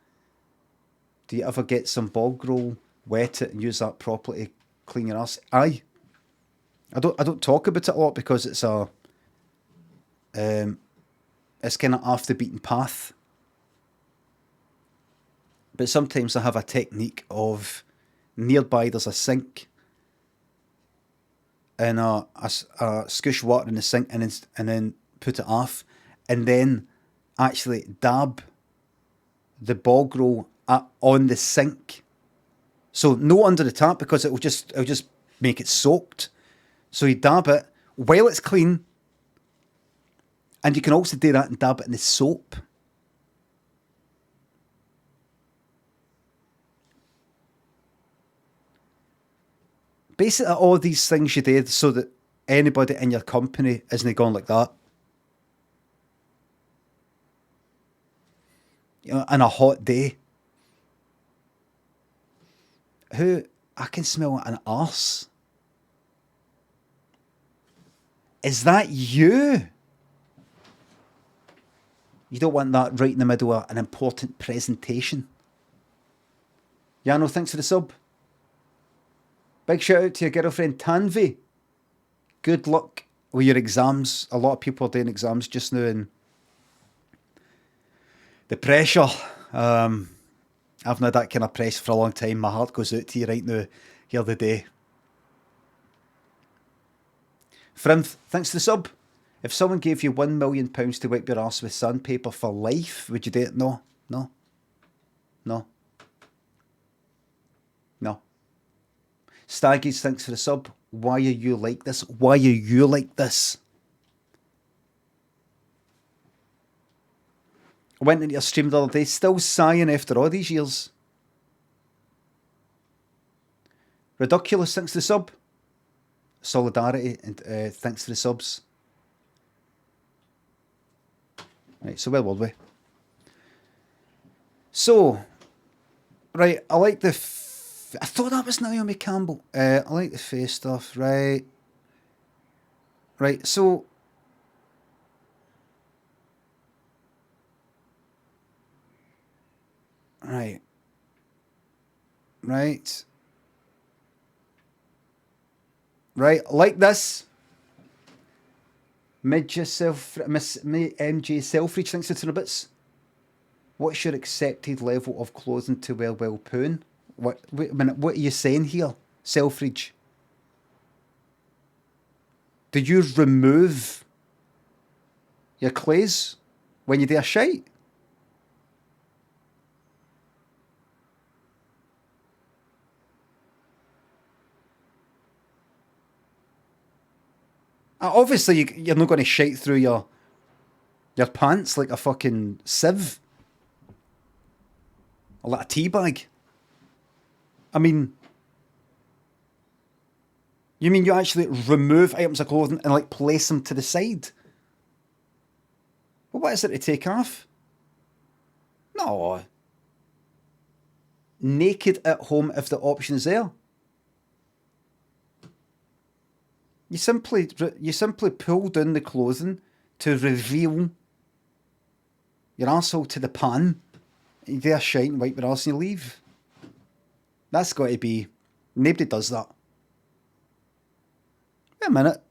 Do you ever get some bog roll, wet it and use that properly to clean your ass? Aye. I don't talk about it a lot because it's it's kind of off the beaten path. But sometimes I have a technique of nearby there's a sink and a scoosh water in the sink and then put it off and then actually dab the bog roll on the sink. So no under the tap because it'll just make it soaked. So you dab it while it's clean. And you can also do that and dab it in the soap. Basically, all these things you did so that anybody in your company isn't going like that. You know, on a hot day. I can smell an arse. Is that you? You don't want that right in the middle of an important presentation. Yano, thanks for the sub. Big shout out to your girlfriend Tanvi. Good luck with your exams. A lot of people are doing exams just now and the pressure. I've not had that kind of pressure for a long time. My heart goes out to you right now, here the day. Frinth, thanks for the sub. If someone gave you £1 million to wipe your arse with sandpaper for life, would you do it? No. Staggies, thanks for the sub. Why are you like this? Why are you like this? I went into your stream the other day, still sighing after all these years. Ridiculous, thanks for the sub. Solidarity, and thanks for the subs. Right, so where were we? So, right, I like the... I thought that was Naomi Campbell. I like the face stuff, right? Right, so... Right. Like this. MJ Selfridge thinks it's in a bits. What's your accepted level of clothing to wear while pooing? Wait a minute, what are you saying here, Selfridge? Do you remove your clothes when you do a shite? Obviously, you're not going to shite through your pants like a fucking sieve. Or like a tea bag. I mean... You mean you actually remove items of clothing and like place them to the side? Well, what is there to take off? No. Naked at home if the option is there. You simply pull down the clothing to reveal your arsehole to the pan. You do a shite and wipe your arse and you leave. That's got to be... Nobody does that. Wait a minute.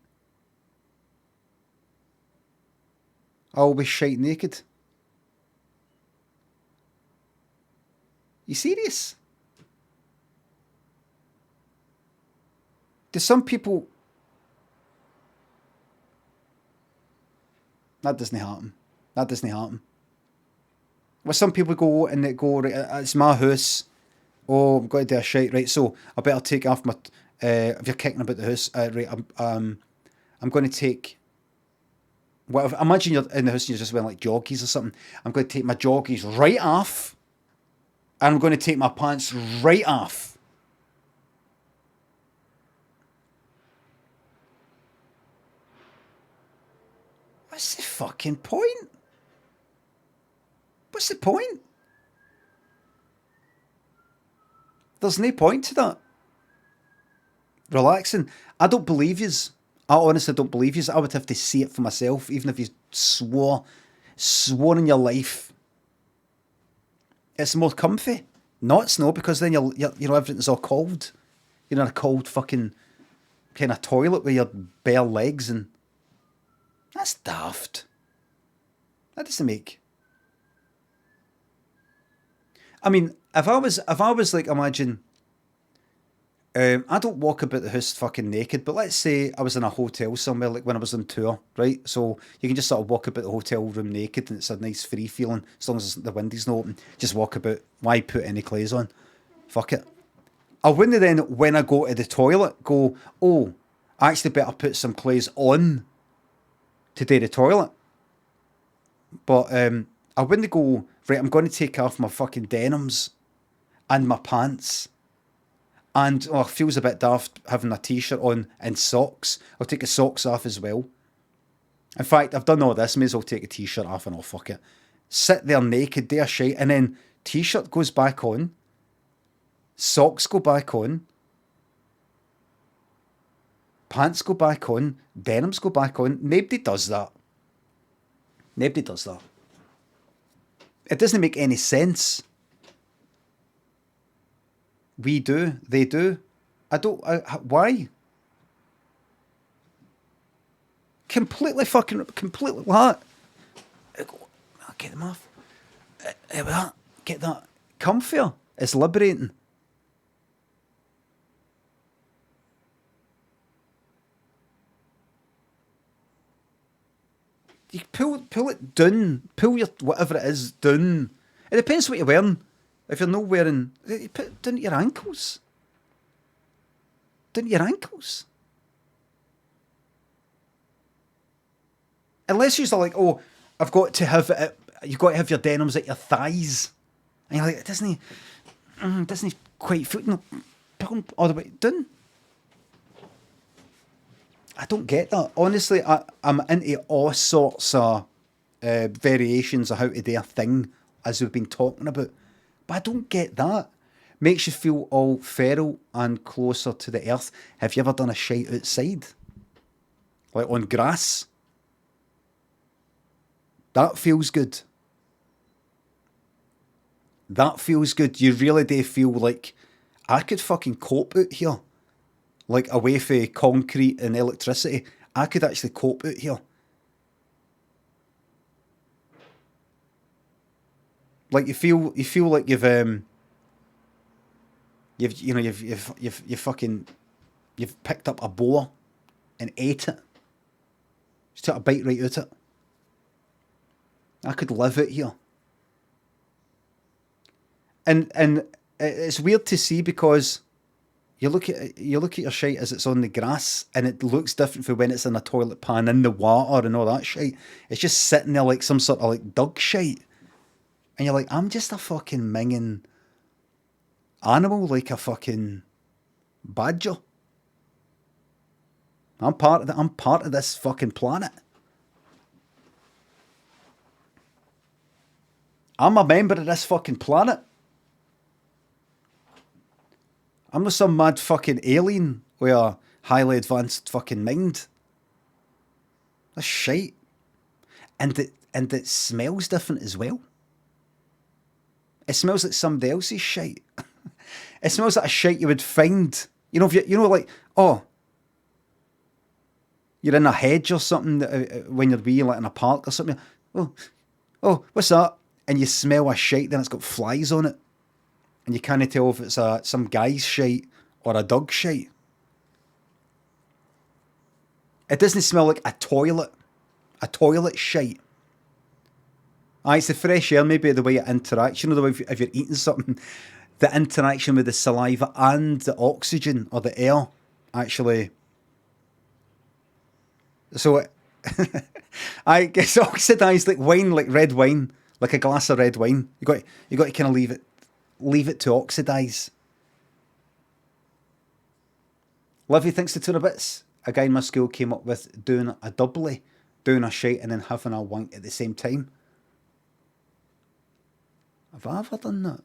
I always shite naked. You serious? Do some people... That doesn't happen. Well, some people go and they go, right, it's my house. Oh, I'm going to do a shite, right? So I better take off my if you're kicking about the house, right, I'm going to take whatever. Imagine you're in the house and you're just wearing like joggies or something. I'm going to take my joggies right off, and I'm going to take my pants right off. What's the fucking point? What's the point? There's no point to that. Relaxing. I don't believe yous. I honestly don't believe yous. I would have to see it for myself, even if you swore in your life. It's more comfy. No, it's not, because then you're everything's all cold. You're in a cold fucking kind of toilet with your bare legs, and that's daft. That doesn't make. I mean, if I was like, imagine, I don't walk about the house fucking naked, but let's say I was in a hotel somewhere, like when I was on tour, right? So you can just sort of walk about the hotel room naked, and it's a nice free feeling, as long as the window's not open. Just walk about. Why put any clothes on? Fuck it. I wouldn't then, when I go to the toilet, go, oh, I actually better put some clothes on to do the toilet. But I wouldn't go, right, I'm going to take off my fucking denims and my pants. And it feels a bit daft having a t-shirt on and socks. I'll take the socks off as well. In fact, I've done all this. May as well take a t-shirt off and I'll fuck it. Sit there naked, do a shite, and then t-shirt goes back on. Socks go back on. Pants go back on. Denims go back on. Nobody does that. Nobody does that. It doesn't make any sense. We do. They do. Why? Completely what? I'll get them off. Get that. Comfier. It's liberating. You pull it down. Pull your whatever it is down. It depends what you're wearing. If you're not wearing, you put it down to your ankles. Down to your ankles. Unless you're like, oh, I've got to have it. You've got to have your denims at your thighs, and you're like, it doesn't quite fit. No, pull them all the way down. I don't get that. Honestly, I'm into all sorts of variations of how to do a thing, as we've been talking about. But I don't get that. Makes you feel all feral and closer to the earth. Have you ever done a shite outside? Like on grass? That feels good. That feels good. You really do feel like I could fucking cope out here. Like away from concrete and electricity. I could actually cope out here. Like you feel like you've picked up a boar and ate it. Just took a bite right out it. I could live out here. And it's weird to see, because you look at your shite as it's on the grass, and it looks different from when it's in a toilet pan in the water and all that shite. It's just sitting there like some sort of like dog shite. And you're like, I'm just a fucking minging animal, like a fucking badger. I'm part of this fucking planet. I'm a member of this fucking planet. I'm not some mad fucking alien with a highly advanced fucking mind. That's shite. And it smells different as well. It smells like somebody else's shite. It smells like a shite you would find. You know, if like, oh, you're in a hedge or something when you're wee, like in a park or something. Oh, what's that? And you smell a shite, then it's got flies on it. And you can't tell if it's some guy's shite or a dog's shite. It doesn't smell like a toilet shite. It's the fresh air, maybe the way it interacts. You know, the way if you're eating something, the interaction with the saliva and the oxygen or the air actually. So I guess oxidized like wine, like red wine, like a glass of red wine. You got to kind of leave it to oxidize. Livy thinks the two of bits. A guy in my school came up with doing a doubly, doing a shite and then having a wank at the same time. Have I ever done that?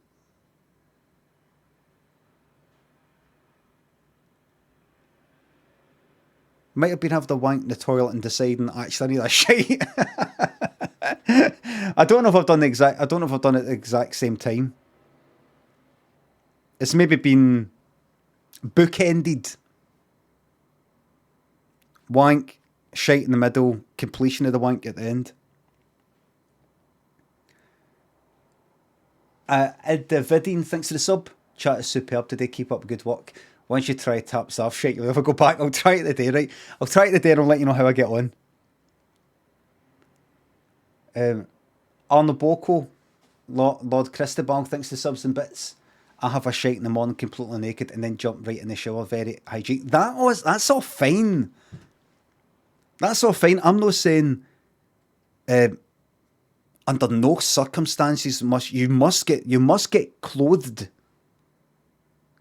Might have been having the wank in the toilet and deciding actually I need a shite. I don't know if I've done it at the exact same time. It's maybe been bookended. Wank, shite in the middle, completion of the wank at the end. Ed Vidine thinks of the sub. Chat is superb today. Keep up good work. Once you try taps off shite, you'll never go back. I'll try it today, right? I'll try it today and I'll let you know how I get on. Arno Boko, Lord Christobal thinks the subs and bits. I have a shite in the morning completely naked and then jump right in the shower. Very hygiene. That's all fine. That's all fine. I'm not saying under no circumstances you must get clothed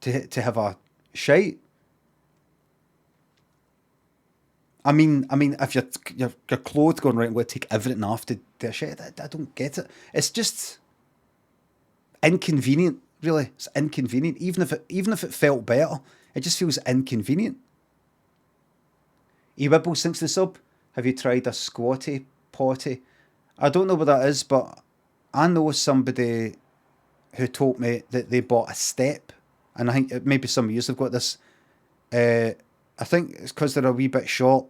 to have a shite. I mean, if your clothes going right, we'll take everything off to do a shite. I don't get it. It's just inconvenient. Really, it's inconvenient. Even if it felt better, it just feels inconvenient. E-Wibble sinks the sub. Have you tried a squatty potty? I don't know what that is, but I know somebody who told me that they bought a step, and I think maybe some of you have got this. I think it's because they're a wee bit short.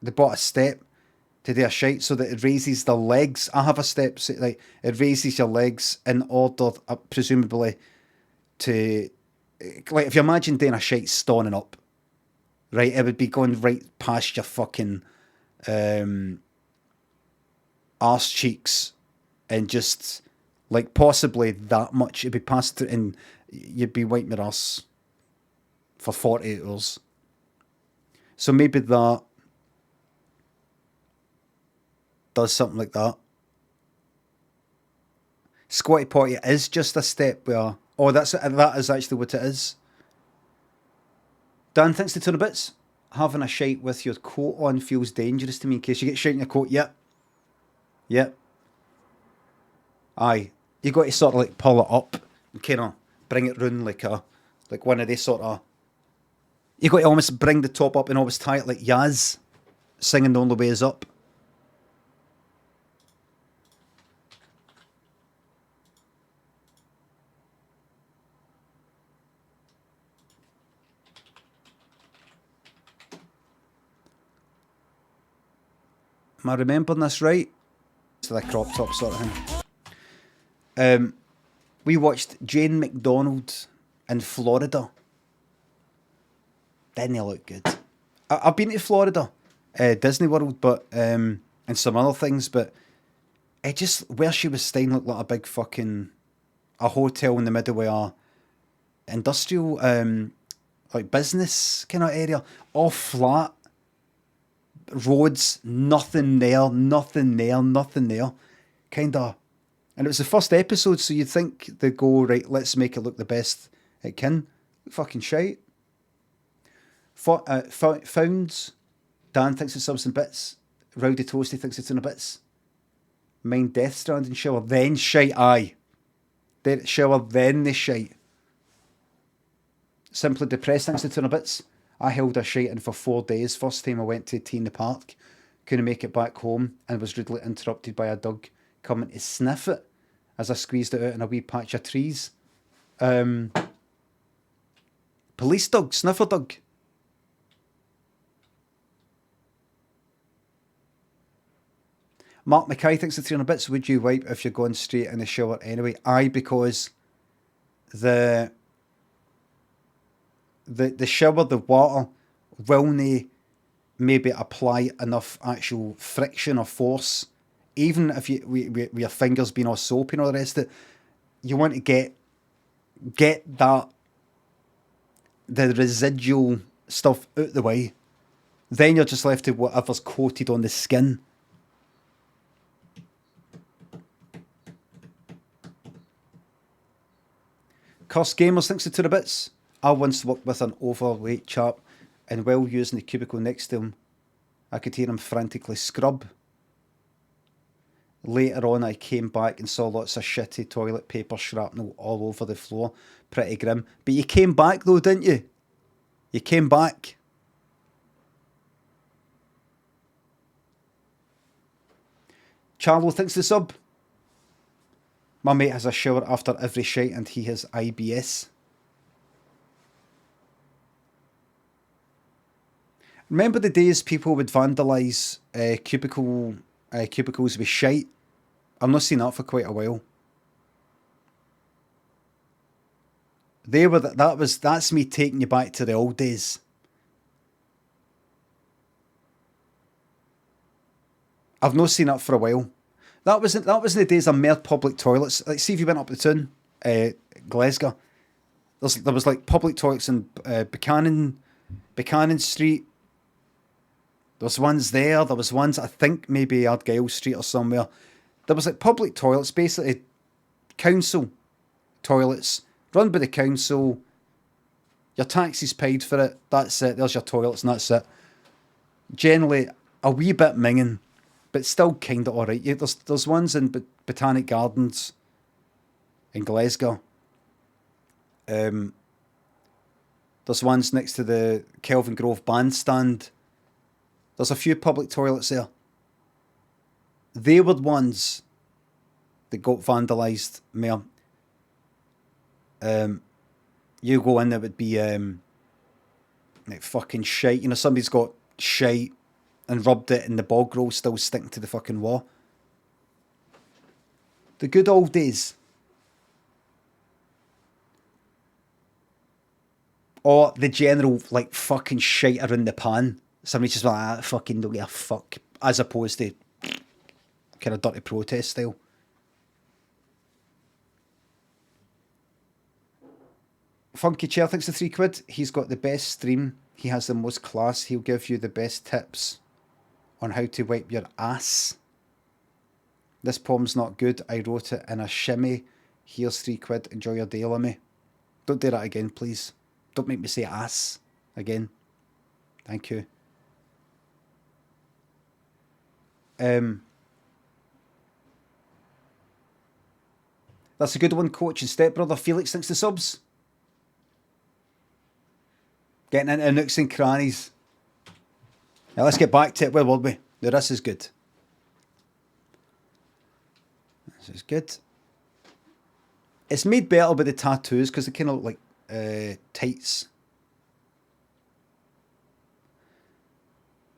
They bought a step to do a shite so that it raises their legs. I have a step, so like it raises your legs in order, presumably, to like if you imagine doing a shite standing up, right? It would be going right past your fucking arse cheeks, and just like possibly that much. It'd be past it, and you'd be wiping your arse for 48 hours. So maybe that does something like that. Squatty potty is just a step where that is actually what it is. Dan thinks the two bits. Having a shite with your coat on feels dangerous to me in case you get shite in your coat. Yep. Aye. You got to sort of like pull it up and kind of bring it round like one of these sort of. You got to almost bring the top up and always tie it like Yaz, singing The Only Way Is Up. Am I remembering this right? It's the crop top sort of thing. We watched Jane McDonald in Florida. Didn't he look good? I've been to Florida, Disney World, but and some other things, but it just where she was staying looked like a big fucking a hotel in the middle of a industrial like business kind of area, all flat. Roads, nothing there. Kinda. And it was the first episode, so you'd think they'd go, right, let's make it look the best it can. Fucking shite. Founds. Dan thinks it's subs and bits. Rowdy Toasty thinks it's in a bits. Mine Death Stranding shower, then shite, aye. Then shower, then the shite. Simply Depressed thinks it's in a bits. I held a shite in for 4 days. First time I went to tea in the park. Couldn't make it back home and was rudely interrupted by a dog coming to sniff it as I squeezed it out in a wee patch of trees. Police dog, sniffer dog. Mark Mackay thinks the 300 bits. Would you wipe if you're going straight in the shower anyway? Aye, because the shower, the water will maybe apply enough actual friction or force, even if you with your fingers being all soapy and all the rest of it. You want to get that the residual stuff out the way. Then you're just left to whatever's coated on the skin. Curse Gamers thinks the two bits. I once worked with an overweight chap, and while using the cubicle next to him, I could hear him frantically scrub. Later on, I came back and saw lots of shitty toilet paper shrapnel all over the floor. Pretty grim. But you came back though, didn't you? You came back. Charlo thinks the sub. My mate has a shower after every shite and he has IBS. Remember the days people would vandalise cubicles with shite? I've not seen that for quite a while. That's me taking you back to the old days. I've not seen that for a while. That was in the days of mere public toilets. Like, see if you went up the town, Glasgow. There was like public toilets in Buchanan Street. There was ones there. There was ones, I think, maybe Argyle Street or somewhere. There was like public toilets, basically council toilets, run by the council. Your taxi's paid for it. That's it. There's your toilets and that's it. Generally, a wee bit minging, but still kind of alright. There's ones in Botanic Gardens in Glasgow. There's ones next to the Kelvin Grove bandstand. There's a few public toilets there. They were the ones that got vandalised more. You go in, there would be like fucking shite. You know, somebody's got shite and rubbed it in the bog roll, still sticking to the fucking wall. The good old days. Or the general, like, fucking shite around the pan. Somebody just like, fucking don't give a fuck. As opposed to kind of dirty protest style. Funky Chair thinks the £3. He's got the best stream. He has the most class. He'll give you the best tips on how to wipe your ass. This poem's not good. I wrote it in a shimmy. Here's £3. Enjoy your day, Limmy. Don't do that again, please. Don't make me say ass again. Thank you. That's a good one, Coach and Stepbrother. Felix thinks the subs. Getting into nooks and crannies. Now let's get back to it. Where were we? No, this is good. This is good. It's made better with the tattoos because they kind of look like tights.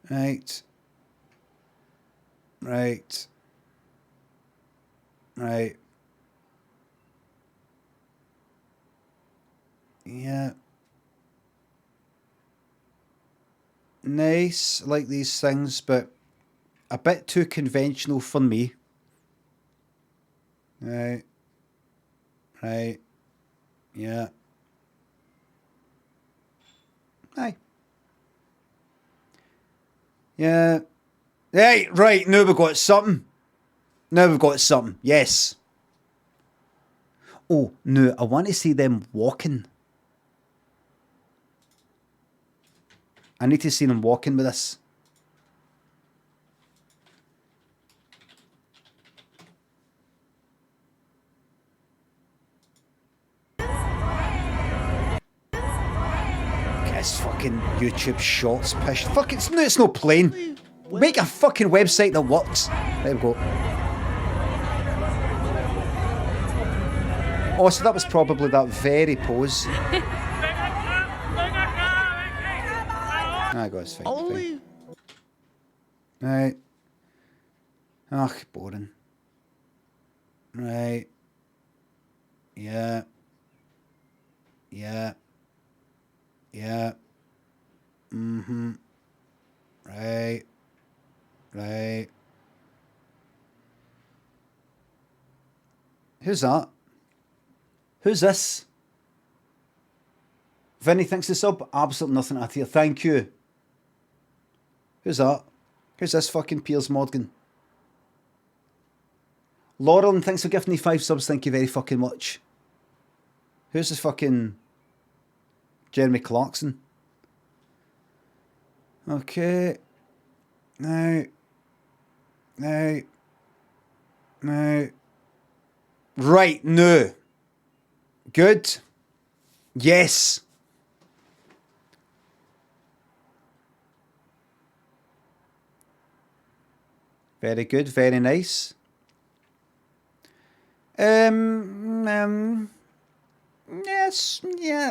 Right. Right. Right. Yeah. Nice, I like these things, but a bit too conventional for me. Right. Right. Yeah. Aye. Yeah. Hey, right, now we've got something. Now we've got something. Yes. Oh, no, I want to see them walking. I need to see them walking with this. This fucking YouTube shorts pish. Fuck, it's no plain. Make a fucking website that works. There we go. Oh, so that was probably that very pose. I got it's fine. Fine. Right. Ugh, boring. Right. Yeah. Yeah. Yeah. Mm-hmm. Right. Right. Who's that? Who's this? Vinny, thanks for the sub. Absolutely nothing at here. Thank you. Who's that? Who's this fucking Piers Morgan? Laurel, and thanks for gifting me 5 subs. Thank you very fucking much. Who's this fucking Jeremy Clarkson? Okay. Now. Right, no. Good. Yes. Very good, very nice. Yes, yeah,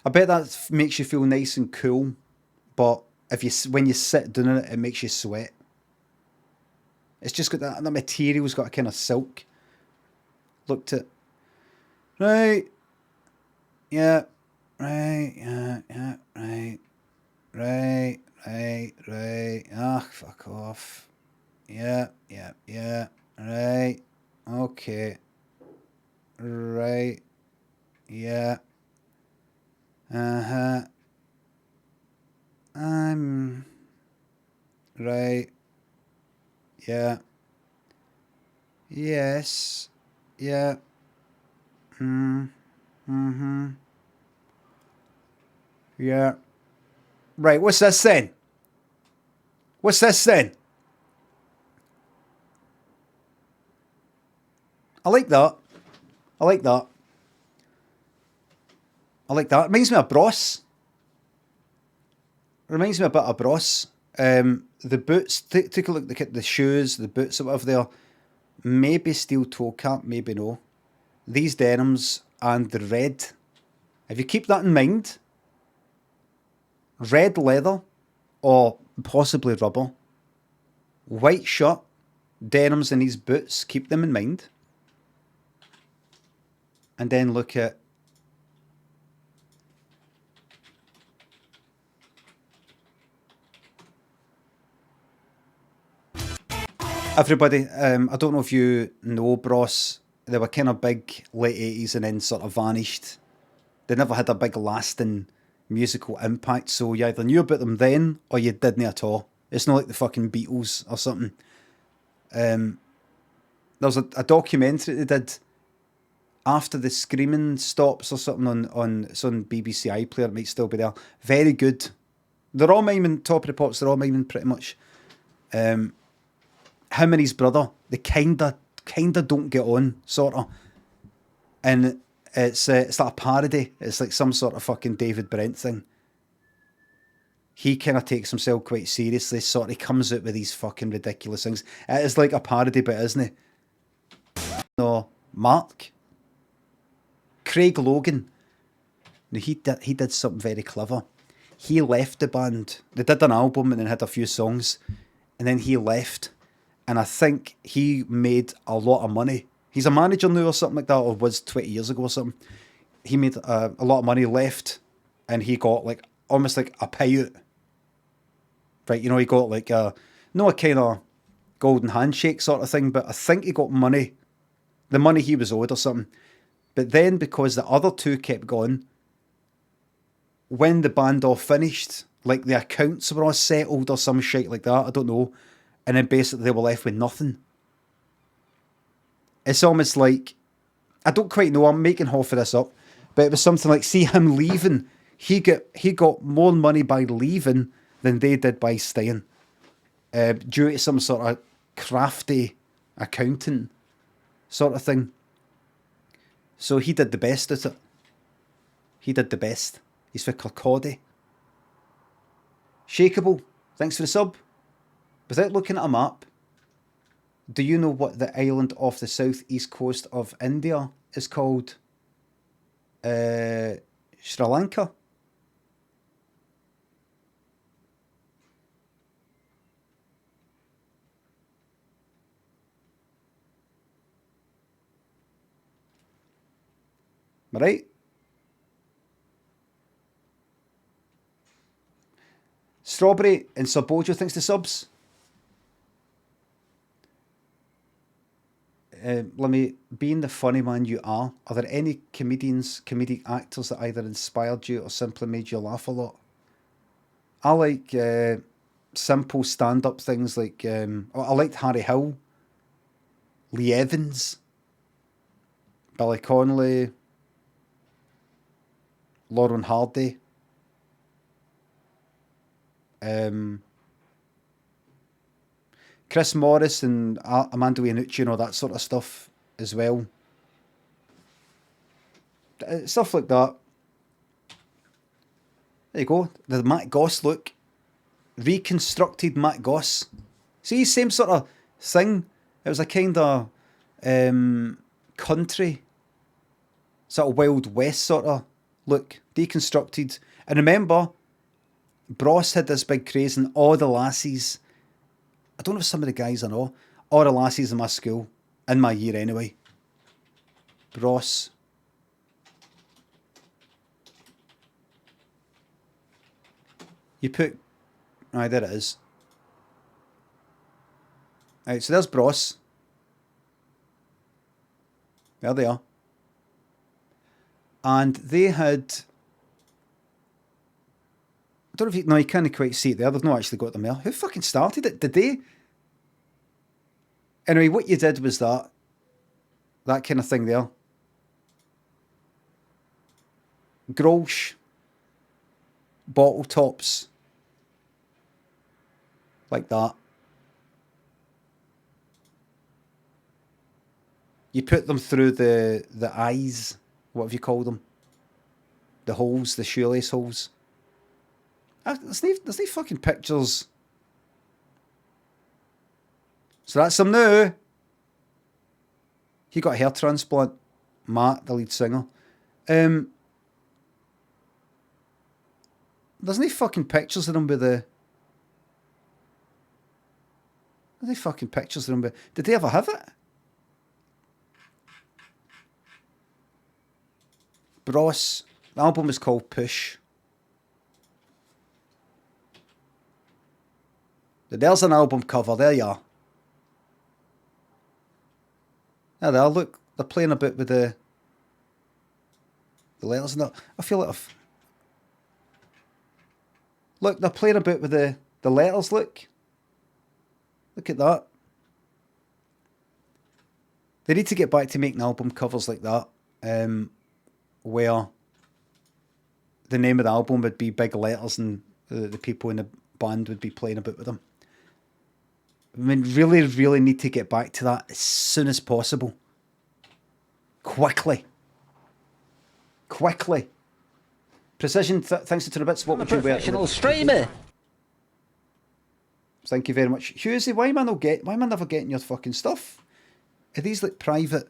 I bet that makes you feel nice and cool, but when you sit doing it, it makes you sweat. It's just got that material's got a kind of silk look to it. Right. Yeah. Right. Yeah. Right. Ah, fuck off. Yeah. Right. Okay. Right. Yeah. Uh-huh. I'm right. Yeah. Yes. Yeah. Mm-hmm. Yeah. Right, what's this then? What's this then? I like that. I like that. I like that. It reminds me of Bros. Reminds me a bit of Bros. The boots, take a look at the shoes, the boots or whatever they are. Maybe steel toe cap, maybe no. These denims and the red. If you keep that in mind, red leather or possibly rubber, white shirt, denims and these boots, keep them in mind. And then look at everybody. I don't know if you know Bros. They were kind of big late 80s and then sort of vanished. They never had a big lasting musical impact, so you either knew about them then or you didn't at all. It's not like the fucking Beatles or something. There was a documentary they did after the Screaming stops or something on BBC iPlayer. It might still be there. Very good. They're all miming Top of the Pops. They're all miming pretty much. Him and his brother, they kinda don't get on, sort of. And it's like a parody. It's like some sort of fucking David Brent thing. He kind of takes himself quite seriously, sort of comes out with these fucking ridiculous things. It is like a parody bit, isn't it? No, Mark. Craig Logan. Now, he did something very clever. He left the band. They did an album and then had a few songs. And then he left. And I think he made a lot of money. He's a manager now or something like that, or was 20 years ago or something. He made a lot of money, left, and he got like almost like a payout. Right, you know, he got like not a kind of golden handshake sort of thing, but I think he got money. The money he was owed or something. But then because the other two kept going, when the band all finished, like the accounts were all settled or some shit like that, I don't know. And then basically they were left with nothing. It's almost like, I don't quite know, I'm making half of this up, but it was something like, see him leaving, he got more money by leaving than they did by staying, due to some sort of crafty accounting sort of thing. So he did the best at it. He did the best. He's for Kirkcaldy. Shakeable, thanks for the sub. Without looking at a map, do you know what the island off the southeast coast of India is called? Sri Lanka? Am I right? Strawberry and Sabojo thanks to subs. Limmy, being the funny man you are there any comedic actors that either inspired you or simply made you laugh a lot? I like simple stand-up things like I liked Harry Hill, Lee Evans, Billy Connolly, Lauren Hardy, Chris Morris and Amanda Iannucci and all that sort of stuff as well. Stuff like that. There you go. The Matt Goss look. Reconstructed Matt Goss. See, same sort of thing. It was a kind of country, sort of Wild West sort of look. Deconstructed. And remember, Bros had this big craze and all the lassies, I don't know if some of the guys I know, all the lassies in my school, in my year anyway. Bros. You put... Aye, there it is. Right, so there's Bros. There they are. And they had... I don't know if you... No, you can't quite see it there. They've not actually got them there. Who fucking started it? Did they? Anyway, what you did was that kind of thing there. Grolsch. Bottle tops. Like that. You put them through the eyes. What have you called them? The holes, the shoelace holes. There's no fucking pictures. So that's him now. He got a hair transplant. Matt, the lead singer. There's no fucking pictures of him with the... There's no fucking pictures of him with... Did they ever have it? Bros. The album is called Push. There's an album cover. There you are. There they are. Look, they're playing a bit with the letters and that. I feel like Look, they're playing a bit with the letters, look. Look at that. They need to get back to making album covers like that. Where the name of the album would be big letters and the people in the band would be playing a bit with them. I mean, really, really need to get back to that as soon as possible. Quickly. Precision, thanks to the bits. What would you wear? Professional streamer. Thank you very much. Hughesy, why am I never getting your fucking stuff? Are these like private?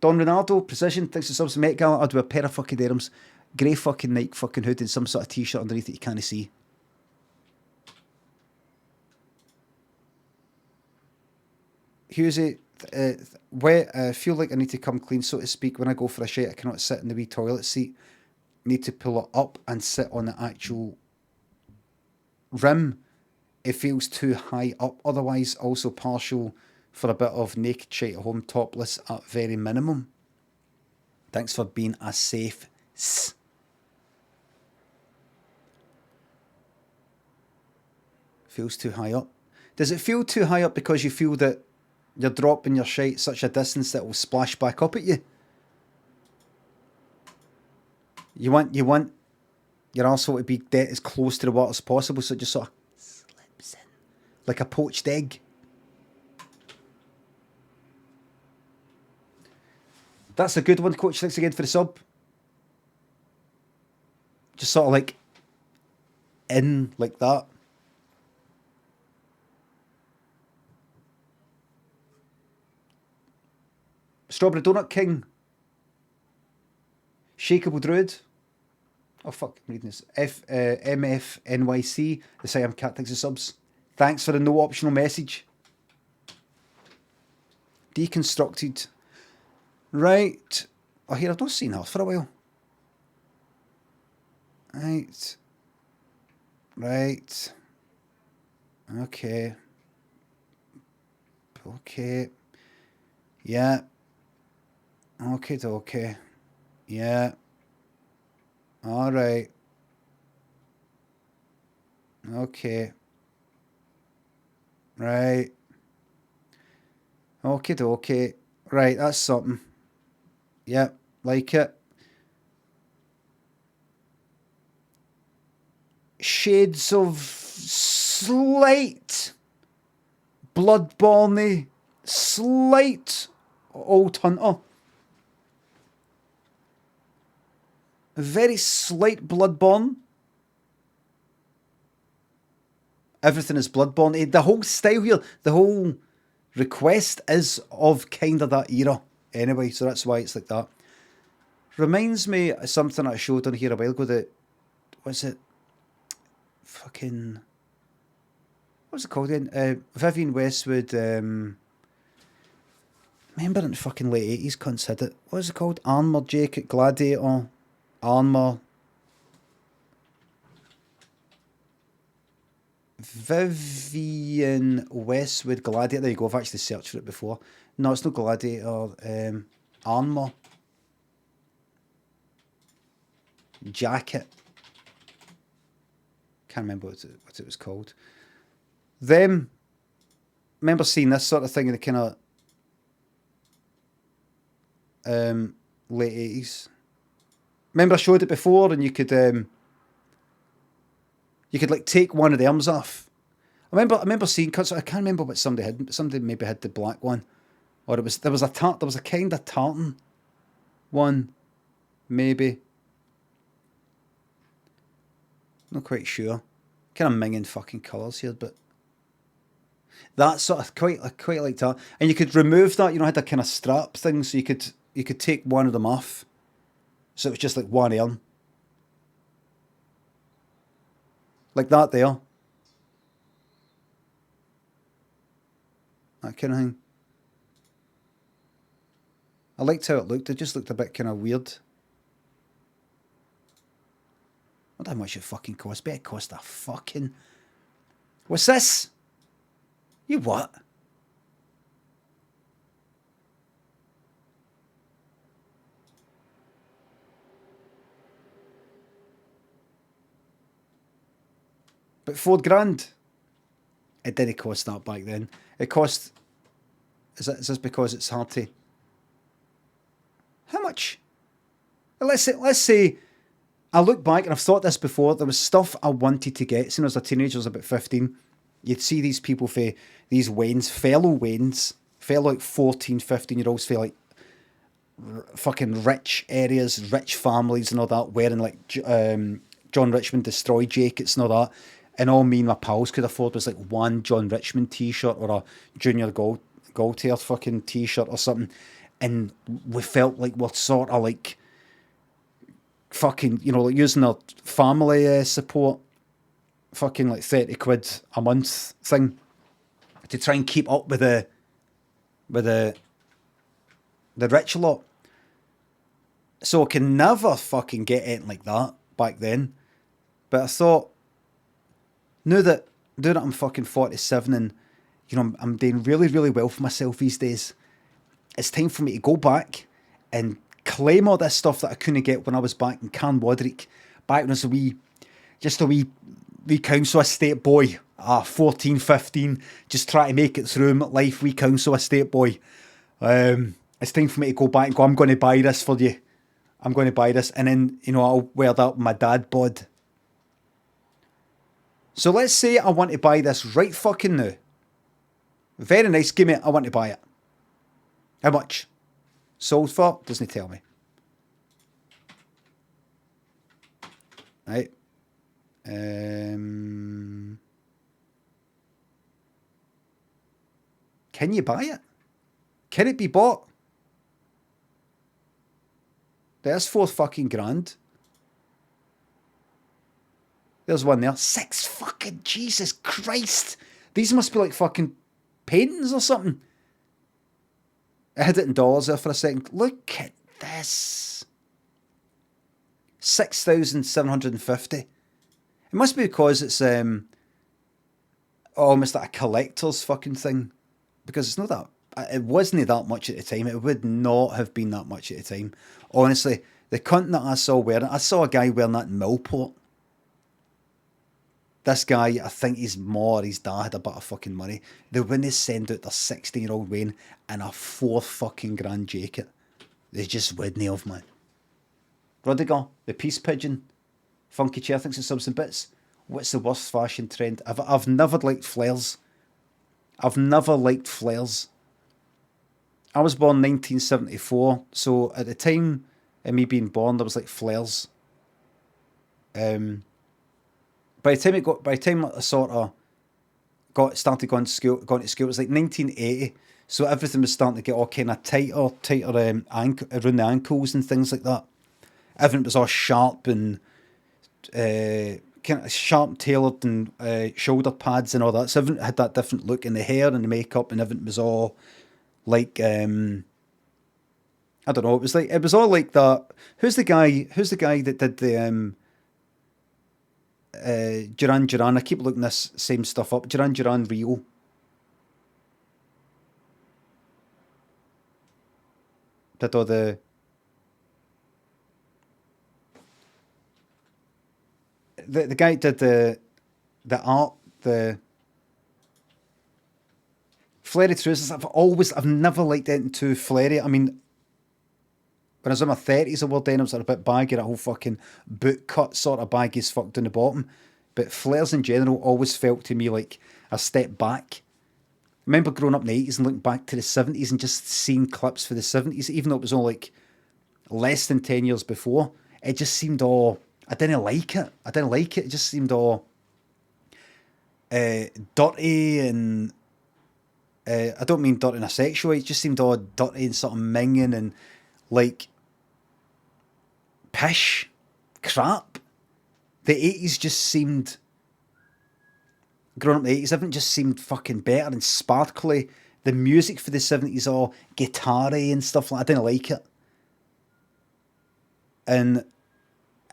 Don Ronaldo, Precision, thanks to subs. Met Gala, I'll do a pair of fucking derums, grey fucking Nike fucking hood and some sort of t-shirt underneath that you can't see. Hughesy, I feel like I need to come clean, so to speak. When I go for a shit, I cannot sit in the wee toilet seat. Need to pull it up and sit on the actual rim. It feels too high up. Otherwise, also partial for a bit of naked shite at home, topless at very minimum. Thanks for being a safe Feels too high up. Does it feel too high up because you feel that you're dropping your shite such a distance that it will splash back up at you? You want your arsehole to be as close to the water as possible, so it just sort of slips in like a poached egg. That's a good one, Coach. Thanks again for the sub. Just sort of like in like that. Strawberry Donut King. Shakeable Druid. Oh fuck, I'm reading this. MFNYC. The Siam Cat thanks for subs. Thanks for the no optional message. Deconstructed. Right. Oh, here, I've not seen that for a while. Right. Okay. Okay. Yeah. Okay. Yeah. All right. Okay. Right. Okay. Right, that's something. Yep, like it. Shades of slight bloodborne, slight old hunter. Very slight bloodborne. Everything is bloodborne. The whole style here, the whole request is of kind of that era anyway, so that's why it's like that. Reminds me of something I showed on here a while ago that, was it fucking, what was it called again? Vivienne Westwood, remember in the fucking late 80s cunts had it. What was it called? Armour Jacket, Gladiator, Armour. Vivienne Westwood Gladiator. There you go. I've actually searched for it before. No, it's not Gladiator. Armour Jacket. Can't remember what it was called. Remember seeing this sort of thing in the kind of late 80s. Remember I showed it before, and you could like take one of the arms off. I remember seeing cuts. I can't remember what somebody had. Somebody maybe had the black one, or there was a kind of tartan one, maybe. Not quite sure. Kind of minging fucking colours here, but that sort of quite like that. And you could remove that. You know, had a kind of strap thing, so you could take one of them off. So it was just like one arm. Like that there. That kind of thing. I liked how it looked. It just looked a bit kind of weird. I don't know how much it fucking cost. Bet it cost a fucking... What's this? You what? But £4,000. It didn't cost that back then. It cost... Is this because it's hard to... How much? Let's say I look back, and I've thought this before, there was stuff I wanted to get. Since I was a teenager, I was about 15. You'd see these people for these fellow like 14, 15-year-olds for like fucking rich areas, rich families and all that, wearing like John Richmond Destroy jackets and all that. And all me and my pals could afford was like one John Richmond t-shirt or a Junior Gaultier fucking t-shirt or something. And we felt like we're sort of like fucking, you know, like using our family support, fucking like 30 quid a month thing to try and keep up with the rich lot. So I can never fucking get anything like that back then. But I thought, now that I'm fucking 47 and, you know, I'm doing really, really well for myself these days, it's time for me to go back and claim all this stuff that I couldn't get when I was back in Carnwaderick, back when I was just a wee council estate boy, 14, 15, just trying to make it through life, wee council estate boy. It's time for me to go back and go, I'm going to buy this for you. I'm going to buy this, and then, you know, I'll wear that with my dad bod. So let's say I want to buy this right fucking now. Very nice, give me it, I want to buy it. How much? Sold for? Doesn't tell me. Right. Can you buy it? Can it be bought? There's £4,000. There's one there. 6 fucking Jesus Christ. These must be like fucking paintings or something. I had it in dollars there for a second. Look at this. 6,750. It must be because it's almost like a collector's fucking thing. because it's not that. It wasn't that much at the time. It would not have been that much at the time. Honestly, the cunt that I saw wearing it, I saw a guy wearing that in Millport. This guy, I think his ma or his dad had a bit of fucking money. They wouldn't send out their 16-year-old Wayne in a $4 fucking grand jacket. They just wouldn't have, man. Rudiger, the peace pigeon, funky chair thinks and subs and bits. What's the worst fashion trend? I've never liked flares. I've never liked flares. I was born 1974, so at the time of me being born, there was like flares. By the time I sort of started going to school, it was like 1980. So everything was starting to get all kind of tighter around the ankles and things like that. Everything was all sharp and kind of sharp tailored and shoulder pads and all that. So everything had that different look in the hair and the makeup, and everything was all like I don't know. It was all like that. Who's the guy that did the Duran? I keep looking this same stuff up. Duran Rio. Did all the guy did the art, the flary trousers. I've never liked anything too flary. I mean, when I was in my 30s, I wore denims that are a bit baggy, that whole fucking boot cut sort of baggy as fuck down the bottom. But flares in general always felt to me like a step back. I remember growing up in the 80s and looking back to the 70s and just seeing clips for the 70s, even though it was all like less than 10 years before. It just seemed all... I didn't like it. It just seemed all dirty and... I don't mean dirty in a sexual way. It just seemed all dirty and sort of minging and like pish crap. The 80s just seemed... Growing up in the 80s, everything just seemed fucking better and sparkly. The music for the 70s all guitar-y and stuff like that. I didn't like it. And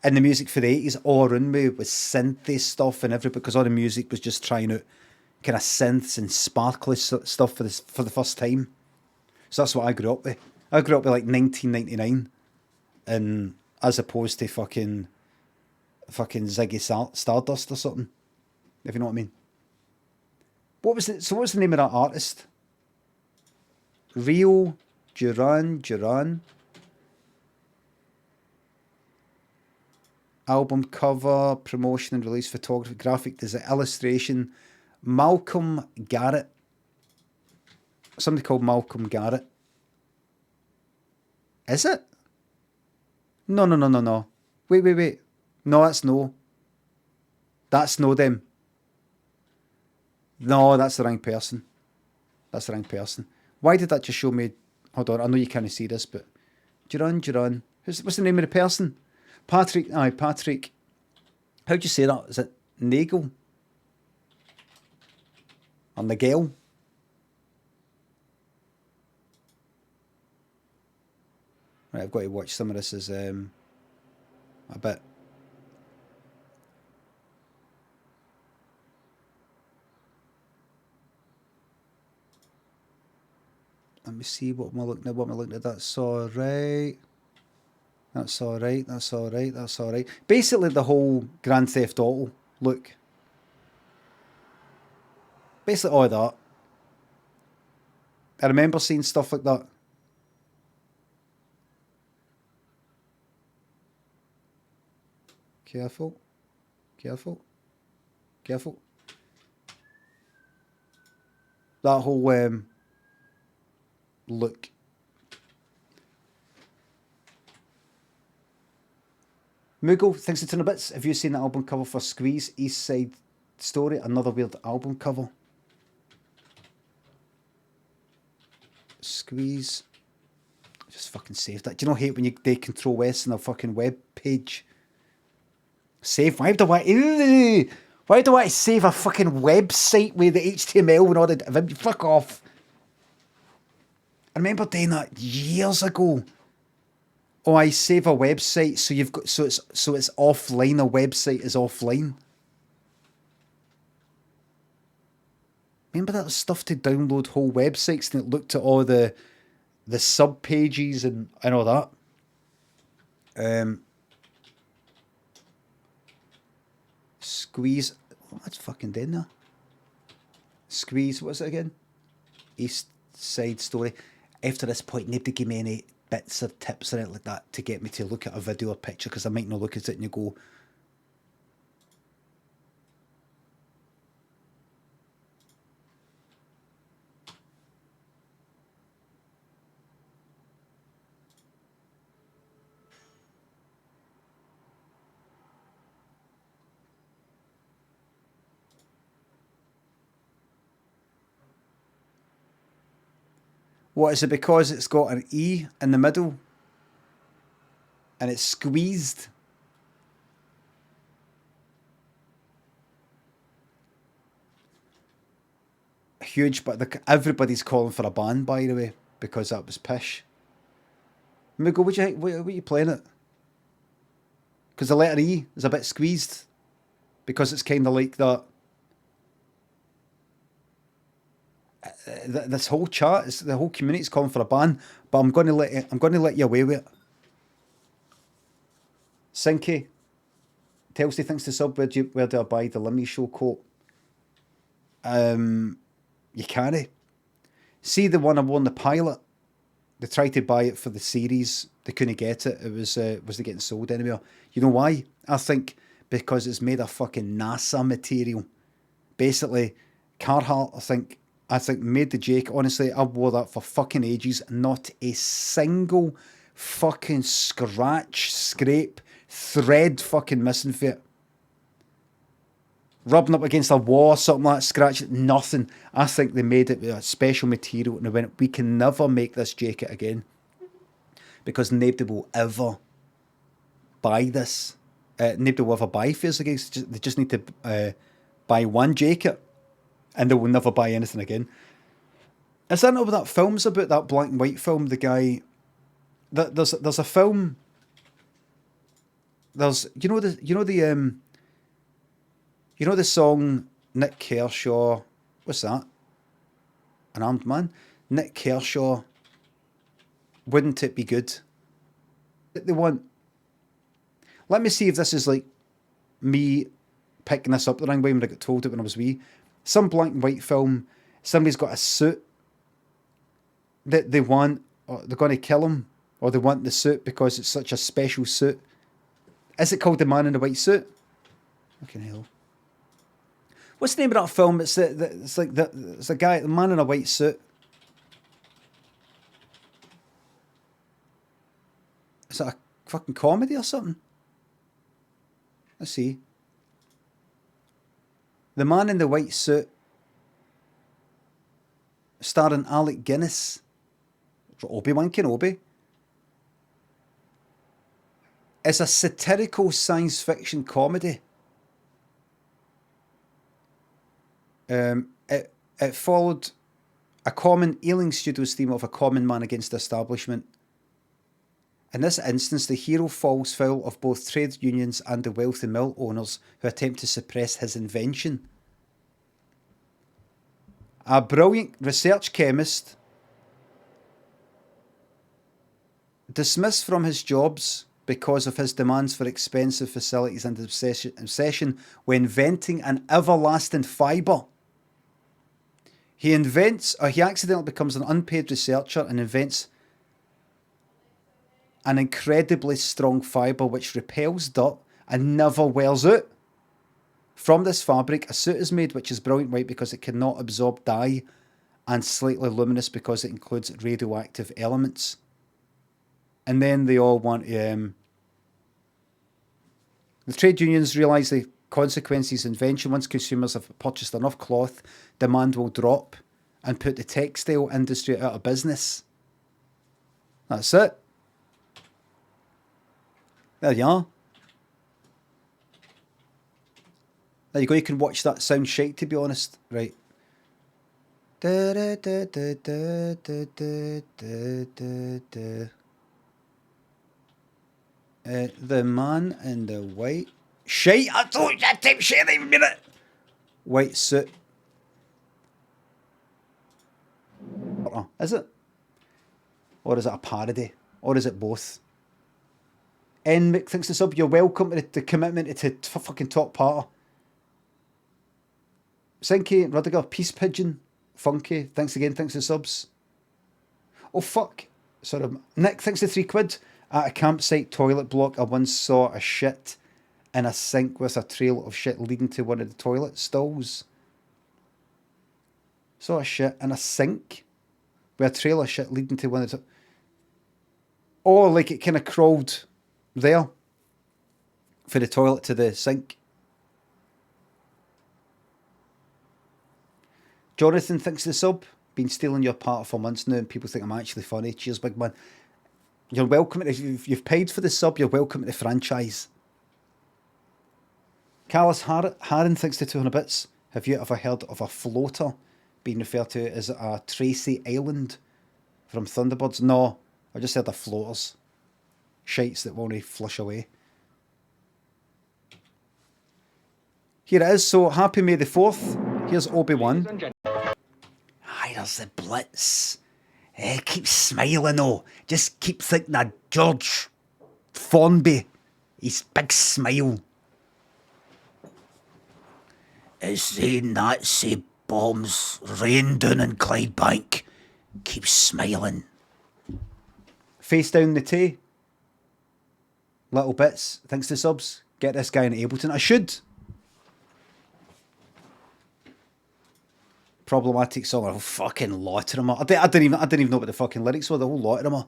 the music for the 80s all around me was synthy stuff and everything, because all the music was just trying out kind of synths and sparkly stuff for the first time. So that's what I grew up with. I grew up with like 1999, and as opposed to fucking Ziggy Stardust or something, if you know what I mean. What was the name of that artist? Rio Duran. Album cover, promotion and release, photography, graphic design, illustration. Malcolm Garrett. Somebody called Malcolm Garrett. Is it? No. Wait. No, that's no. That's no them. No, that's the wrong person. Why did that just show me... Hold on, I know you can't see this, but... Duran. What's the name of the person? Patrick. How do you say that? Is it Nagel? Or Nagel? Right, I've got to watch some of this as a bit. Let me see what am I looking at. That's all right. Basically, the whole Grand Theft Auto look. Basically, all of that. I remember seeing stuff like that. Careful. That whole look. Moogle, thanks a ton of bits. Have you seen the album cover for Squeeze, East Side Story? Another weird album cover. Squeeze. Just fucking saved that. Do you not hate when they Control S in a fucking web page? Save? Why do I save a fucking website with the HTML and all that? Fuck off. I remember doing that years ago. Oh, I save a website, so it's offline. A website is offline. Remember that stuff to download whole websites and it looked at all the sub pages and all that. Squeeze. Oh, that's fucking dead now. Squeeze. What's it again? East Side Story. After this point, nobody give me any bits or tips or anything like that to get me to look at a video or picture, because I might not look at it and you go, what is it, because it's got an E in the middle and it's squeezed? Huge, but everybody's calling for a ban, by the way, because that was pish. Let me go, what are you playing it? Because the letter E is a bit squeezed, because it's kind of like that. This whole chat, the whole community's calling for a ban, but I'm going to let you away with it. Sinky tells he thinks the sub, where do I buy the Limmy show coat? You can't. See the one I won the pilot. They tried to buy it for the series. They couldn't get it. It was they getting sold anywhere. You know why? I think because it's made of fucking NASA material. Basically, Carhartt, I think made the Jake. Honestly, I wore that for fucking ages. Not a single fucking scratch, scrape, thread fucking missing for it. Rubbing up against a wall, something like that, scratch it, nothing. I think they made it with a special material and they went, we can never make this jacket again, because nobody will ever buy this. Nobody will ever buy Fairs again. They just need to buy one jacket and they will never buy anything again. Is that not what that film's about, that black and white film? The guy, there's a film. There's you know the song Nick Kershaw. What's that? An Armed Man. Nick Kershaw. Wouldn't it be good? They want. Let me see if this is like me picking this up the wrong way when I got told it when I was wee. Some black and white film. Somebody's got a suit that they want, or they're going to kill him, or they want the suit because it's such a special suit. Is it called The Man in the White Suit? Fucking hell. What's the name of that film? It's a guy, the man in a white suit. Is that a fucking comedy or something? Let's see. The Man in the White Suit, starring Alec Guinness, Obi-Wan Kenobi. It's a satirical science fiction comedy. It followed a common Ealing Studios theme of a common man against the establishment. In this instance, the hero falls foul of both trade unions and the wealthy mill owners who attempt to suppress his invention. A brilliant research chemist, dismissed from his jobs because of his demands for expensive facilities and obsession when inventing an everlasting fibre. He accidentally becomes an unpaid researcher and invents an incredibly strong fibre which repels dirt and never wears out. From this fabric, a suit is made which is brilliant white because it cannot absorb dye, and slightly luminous because it includes radioactive elements. And then they all want to... the trade unions realise the consequences of invention. Once consumers have purchased enough cloth, demand will drop and put the textile industry out of business. That's it. There you are. There you go, you can watch that. Sound shite, to be honest. Right. The Man in the White... Shite! I told you that type shit every minute! White suit. Is it? Or is it a parody? Or is it both? N Mick thinks the sub, you're welcome to the commitment to fucking top part. Sinky, Rudiger, Peace Pigeon, Funky, thanks again, thanks the subs. Oh fuck. Sorry, Nick thinks the £3. At a campsite toilet block, I once saw a shit in a sink with a trail of shit leading to one of the toilet stalls. Saw a shit in a sink with a trail of shit leading to one of the... Oh, like it kind of crawled there for the toilet to the sink. Jonathan thinks the sub. Been stealing your part for months now and people think I'm actually funny. Cheers, big man. You're welcome. If you've paid for the sub, you're welcome to the franchise. Carlos Harren thinks the 200 bits. Have you ever heard of a floater being referred to as a Tracy Island from Thunderbirds? No, I just heard of floaters. Shites that won't flush away. Here it is. So happy May the 4th. Here's Obi-Wan. Aye, there's the Blitz. Keep smiling though. Just keep thinking of George Formby. His big smile. As the Nazi bombs rain down in Clydebank, keep smiling. Face down the tea. Little bits. Thanks to subs. Get this guy in Ableton. I should. Problematic song. A whole fucking lot of them. I didn't even know what the fucking lyrics were. The whole lot of them.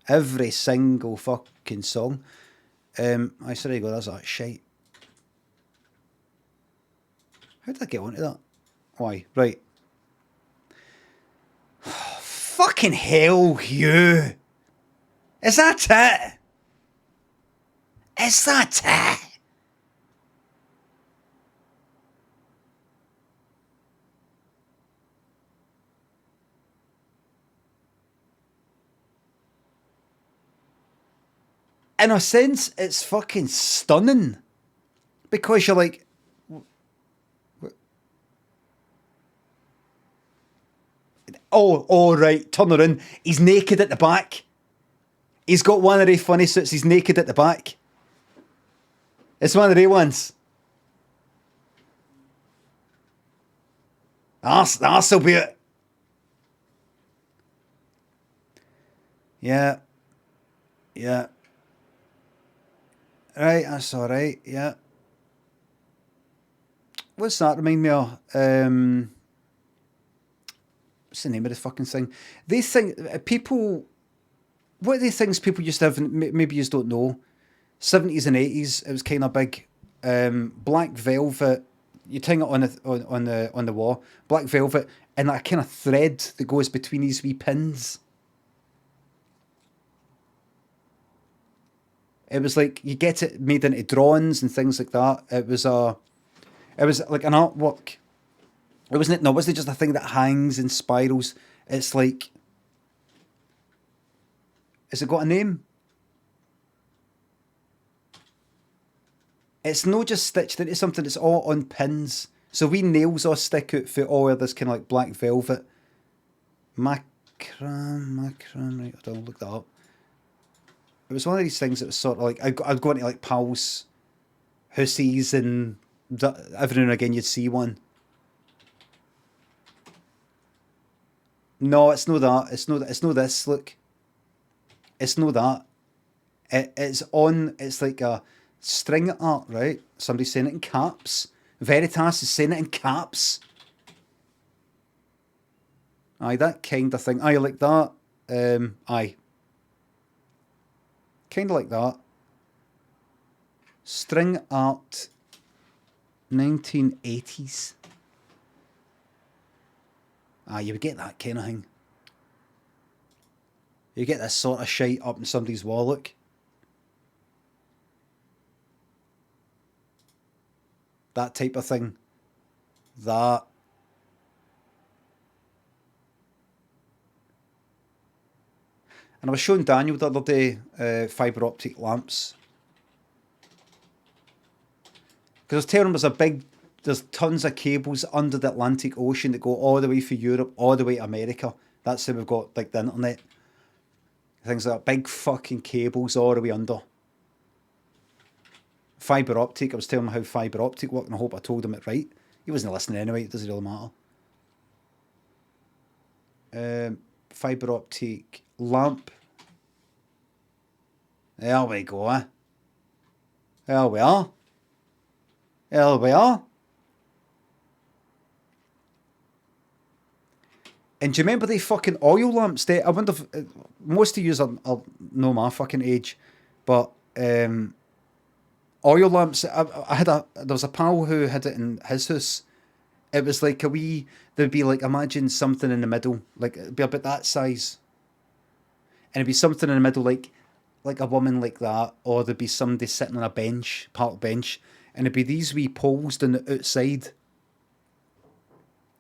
Every single fucking song. I sorry go. That's that shite. How did I get onto that? Why? Right. Fucking hell, Hugh. Is that it? Is that it? In a sense, it's fucking stunning. Because you're like... Oh, right, turn around. He's naked at the back. He's got one of the funny suits. He's naked at the back. It's one of the ones. That'll be it. Yeah. Yeah. Right, that's alright, yeah. What's that remind me of? What's the name of the fucking thing? They think, people, what are the things people used to have, maybe you just don't know? 70s and 80s, it was kind of big. Black velvet, you hang it on the wall, black velvet, and that kind of thread that goes between these wee pins. It was like, you get it made into drawings and things like that. It was like an artwork. It wasn't just a thing that hangs and spirals. It's like, has it got a name? It's not just stitched into something, it's all on pins. So we nails all stick out for all of this kind of like black velvet. Macram, right, I don't look that up. It was one of these things that was sort of like, I'd go into like Pal's Hussies and every now and again you'd see one. No, it's not that. It's not this, look. It's not that. It's like a string art, right? Somebody's saying it in caps. Veritas is saying it in caps. Aye, that kind of thing. Aye, like that. Aye. Kind of like that. String art 1980s. You would get that kind of thing. You get this sort of shite up in somebody's wall, look. That type of thing. That. And I was showing Daniel the other day fibre optic lamps. Because I was telling him there's tons of cables under the Atlantic Ocean that go all the way from Europe, all the way to America, That's how we've got like the internet. Things like that. Big fucking cables all the way under. Fibre optic. I was telling him how fibre optic worked, and I hope I told him it right. He wasn't listening anyway. It doesn't really matter. Fibre optic lamp. There we go. There we are. There we are. And do you remember the fucking oil lamps? I wonder if most of you are know my fucking age, but oil lamps. There was a pal who had it in his house. It was like there'd be like, imagine something in the middle, like it'd be about that size, and it'd be something in the middle, like a woman like that, or there'd be somebody sitting on a bench, park bench, and it'd be these wee poles on the outside,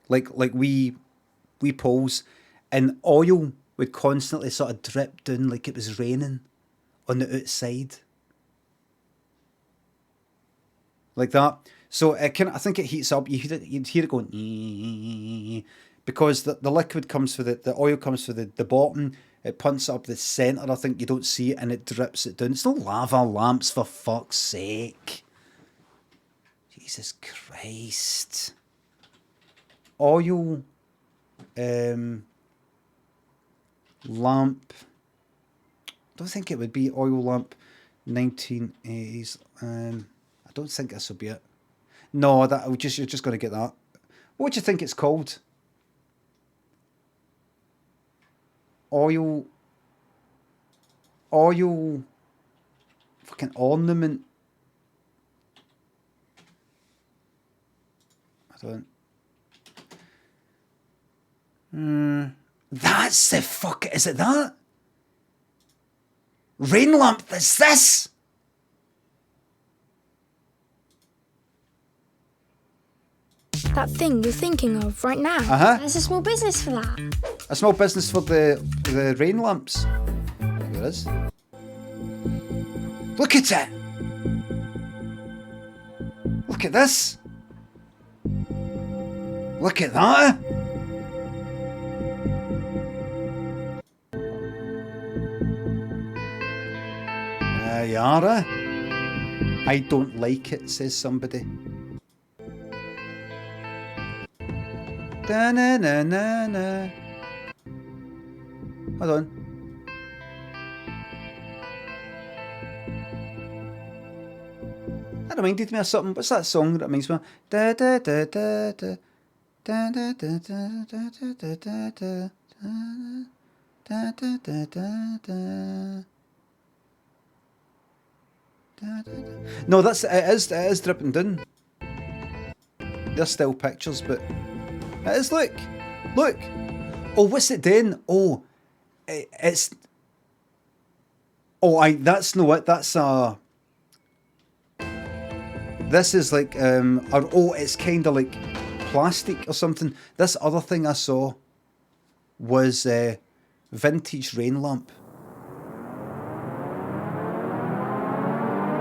like wee poles, and oil would constantly sort of drip down like it was raining on the outside, like that. So I think it heats up. You'd hear it going, because the liquid comes through the oil comes through the bottom. It punts up the centre. I think you don't see it, and it drips it down. It's no lava lamps, for fuck's sake. Jesus Christ. Oil lamp. I don't think it would be oil lamp 1980s. I don't think this will be it. No, you're just going to get that. What do you think it's called? Oil fucking ornament. I don't. That's the fuck. Is it that? Rain lamp. That's this. That thing you're thinking of right now. There's a small business for that. A small business for the rain lamps. There it is. Look at it. Look at this. Look at that. There you are. I don't like it, says somebody. Da-na-na-na-na. Hold on. That reminded me of something. What's that song that reminds me of? Da da da da da da da da da da da da da da da da da. No, it is dripping down. They're still pictures, but it is. Look. Oh, what's it doing? Oh, it's. Oh, that's no it. That's This is like it's kind of like plastic or something. This other thing I saw was vintage rain lamp.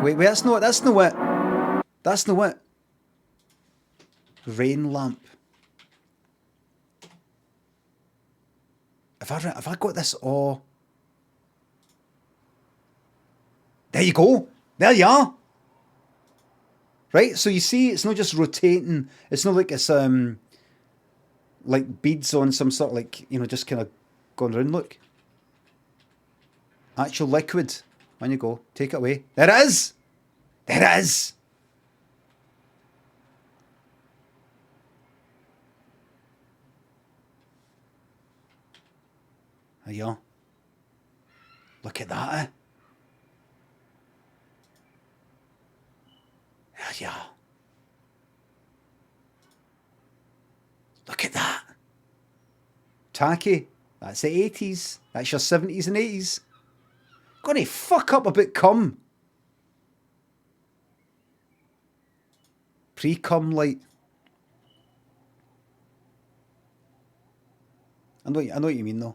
Wait, that's no it. That's no it. Rain lamp. Have I got this? Oh, there you go. There you are. Right, so you see, it's not just rotating. It's not like it's like beads on some sort of like, just kind of going around. Look, actual liquid. On you go. Take it away. There it is. There it is. There you are. Look at that. There you are. Look at that. Tacky. That's the 80s. That's your 70s and 80s. Gonna fuck up a bit cum. Pre-cum light. I know what you mean though.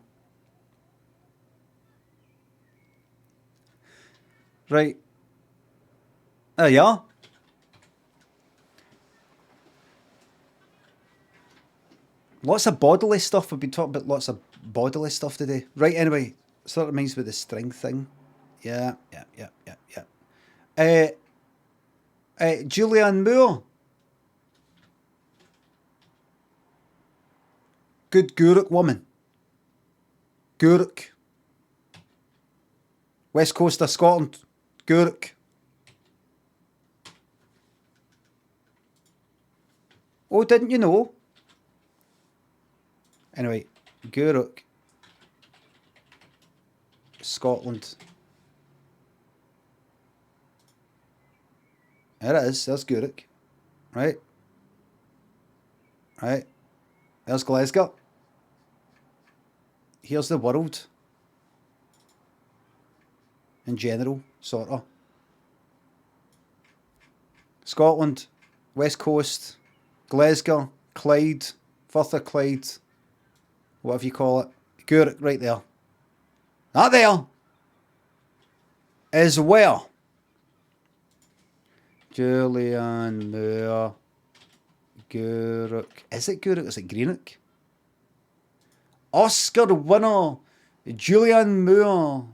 Right. There you are. Lots of bodily stuff. We've been talking about lots of bodily stuff today. Right, anyway. So that reminds me of the string thing. Yeah. Julianne Moore. Good Gourock woman. Gourock. West Coast of Scotland. Gourock. Oh, didn't you know? Anyway, Gourock. Scotland. There it is. There's Gourock. Right. There's Glasgow. Here's the world. In general, sort of. Scotland, West Coast, Glasgow, Clyde, Firth of Clyde, whatever you call it. Gourock right there. That there. As well. Julianne Moore. Gourock. Is it Gourock? Is it Greenock? Oscar winner Julianne Moore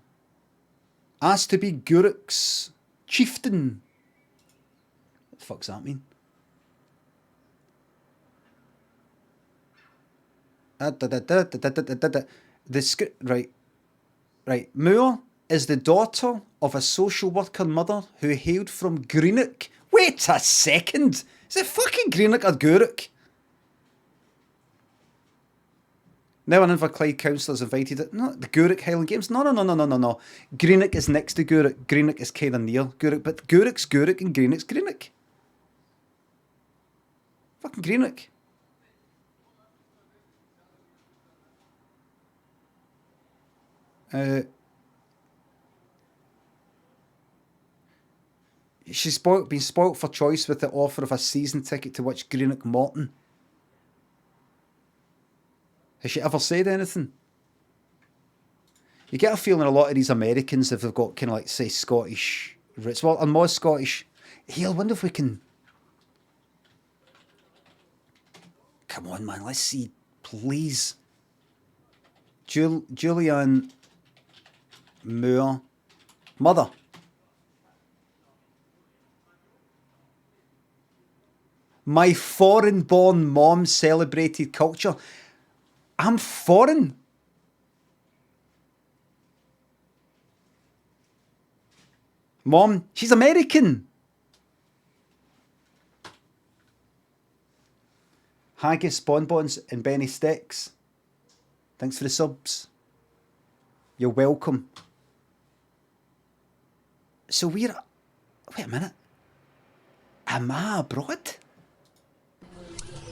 asked to be Gourock's chieftain. What the fuck's that mean? The script, right. Moore is the daughter of a social worker mother who hailed from Greenock. Wait a second. Is it fucking Greenock or Gourock? Now an Inverclyde councillors invited it. No, the Gourock Highland Games. No. Greenock is next to Gourock. Greenock is kind of near Gourock, but Gourock's Gourock and Greenock's Greenock. Fucking Greenock. She's been spoilt for choice with the offer of a season ticket to watch Greenock Morton. Has she ever said anything? You get a feeling a lot of these Americans, if they've got kind of like, say, Scottish roots, well, I'm more Scottish. Hey, I wonder if we can... Come on, man, let's see, please. Julianne Moore. Mother. My foreign-born mom celebrated culture. I'm foreign. Mom, she's American. Haggis, bonbons, and Benny Sticks. Thanks for the subs. You're welcome. So we're... Wait a minute. Am I abroad?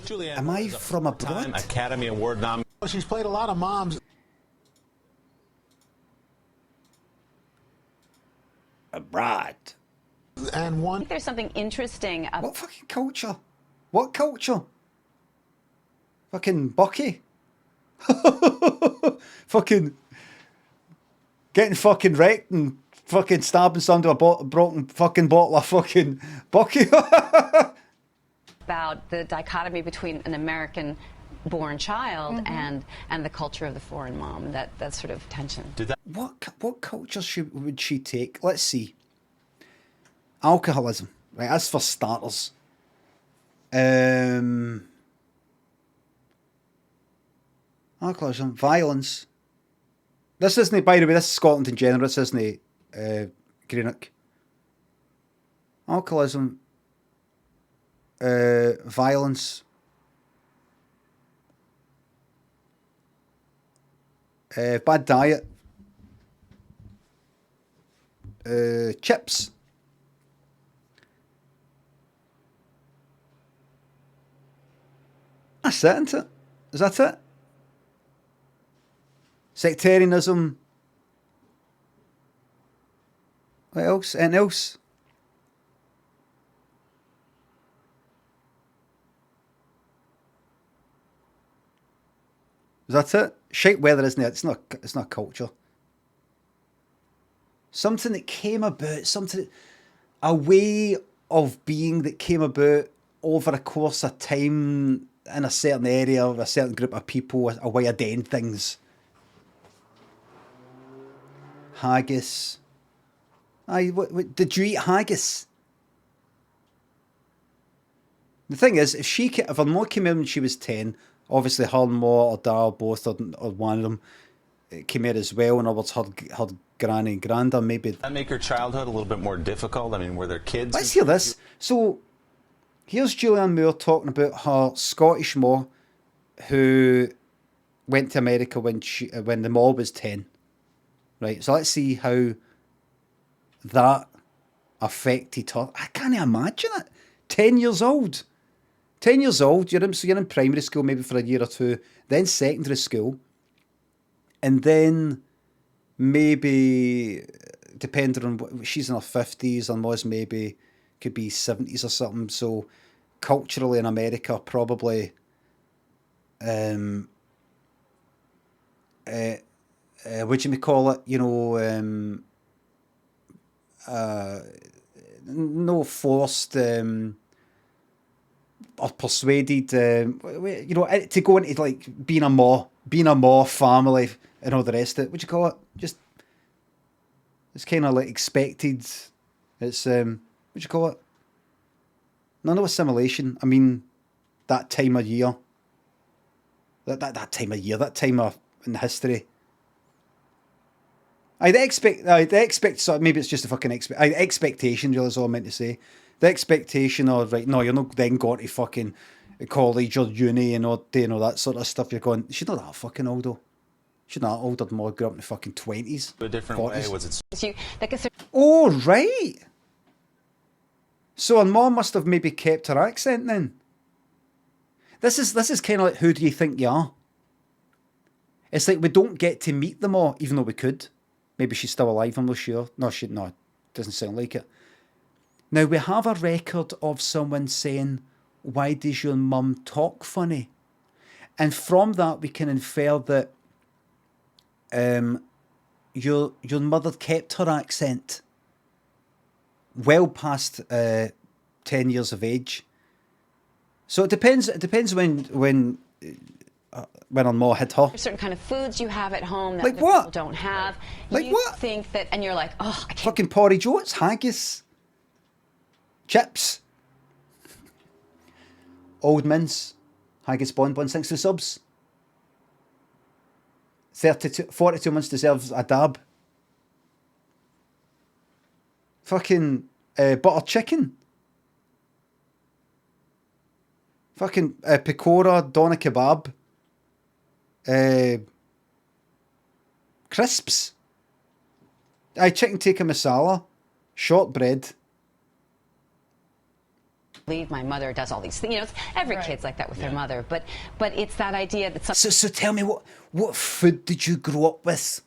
Julianne Am I from abroad? Academy Award nominee. She's played a lot of moms. Abroad. And I one. think there's something interesting about What fucking culture? What culture? Fucking Bucky? Fucking... Getting fucking wrecked and fucking stabbing somebody with a broken fucking bottle of fucking Bucky. about the dichotomy between an American-born child and the culture of the foreign mom. That sort of tension. What culture would she take? Let's see. Alcoholism, right? That's for starters. Alcoholism, violence. This isn't, by the way, this is Scotland in general. This isn't Greenock. Alcoholism, violence, bad diet, chips. That's it, isn't it? Is that it? Sectarianism. What else? Anything else? Is that it? Shite weather, isn't it? It's not culture. Something that came about, a way of being that came about over a course of time in a certain area with a certain group of people, a way of doing things. Haggis. Aye, what, did you eat haggis? The thing is, if her mum came in when she was 10, obviously her mum or dad or both or one of them came in as well, in other words, her granny and granda, maybe. Did that make her childhood a little bit more difficult? I mean, were there kids? Let's hear this. So, here's Julianne Moore talking about her Scottish ma who went to America when the ma was 10. Right, so let's see how that affected her. I can't imagine it. 10 years old. 10 years old, you're in primary school maybe for a year or two, then secondary school, and then maybe, depending on what, she's in her 50s, and was maybe, could be 70s or something, so culturally in America, probably, what do you call it, you know, no forced, or persuaded, you know, to go into like being a ma family and all the rest of it. What do you call it? Just, it's kind of like expected. It's what do you call it? No assimilation. I mean, that time of year. That time of year. That time of in history. I'd expect. So maybe it's just a fucking expectation. Really, is all I meant to say. The expectation of, right, no, you're not then going to fucking college or uni and all, doing all that sort of stuff. You're going, she's not that fucking old though. She's not that old. I'd more grew up in the fucking 20s. A different 40s. Way, was it? Oh, right. So her mom must have maybe kept her accent then. This is kind of like, who do you think you are? It's like we don't get to meet them all, even though we could. Maybe she's still alive, I'm not sure. No, doesn't sound like it. Now, we have a record of someone saying, why does your mum talk funny? And from that, we can infer that your mother kept her accent well past 10 years of age. So it depends when her mom hit her. Certain kind of foods you have at home that like other what? people don't have. Like you what? Think that, and you're like, oh, I can't. Fucking porridge oats, haggis, chips, old mince, haggis bonbon, thanks for the subs. 42 months deserves a dab. Fucking butter chicken. Fucking pakora, doner kebab. Crisps. Chicken tikka masala. Shortbread. My mother does all these things. You know, every kid's like that with their mother. But it's that idea that So tell me, what food did you grow up with?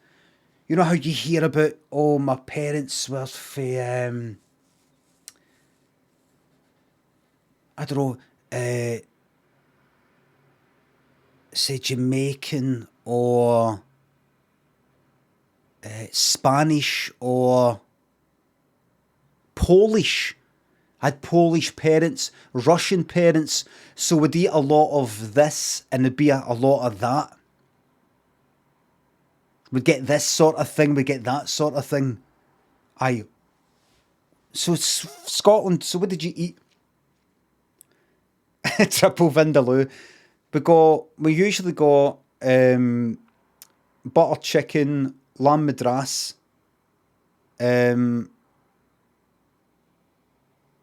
You know how you hear about, oh, my parents were for, I don't know, say Jamaican or Spanish or Polish. I had Polish parents, Russian parents, so we'd eat a lot of this and there'd be a lot of that. We'd get this sort of thing, we'd get that sort of thing. So Scotland, so what did you eat? Triple Vindaloo. We usually got butter chicken, lamb madras,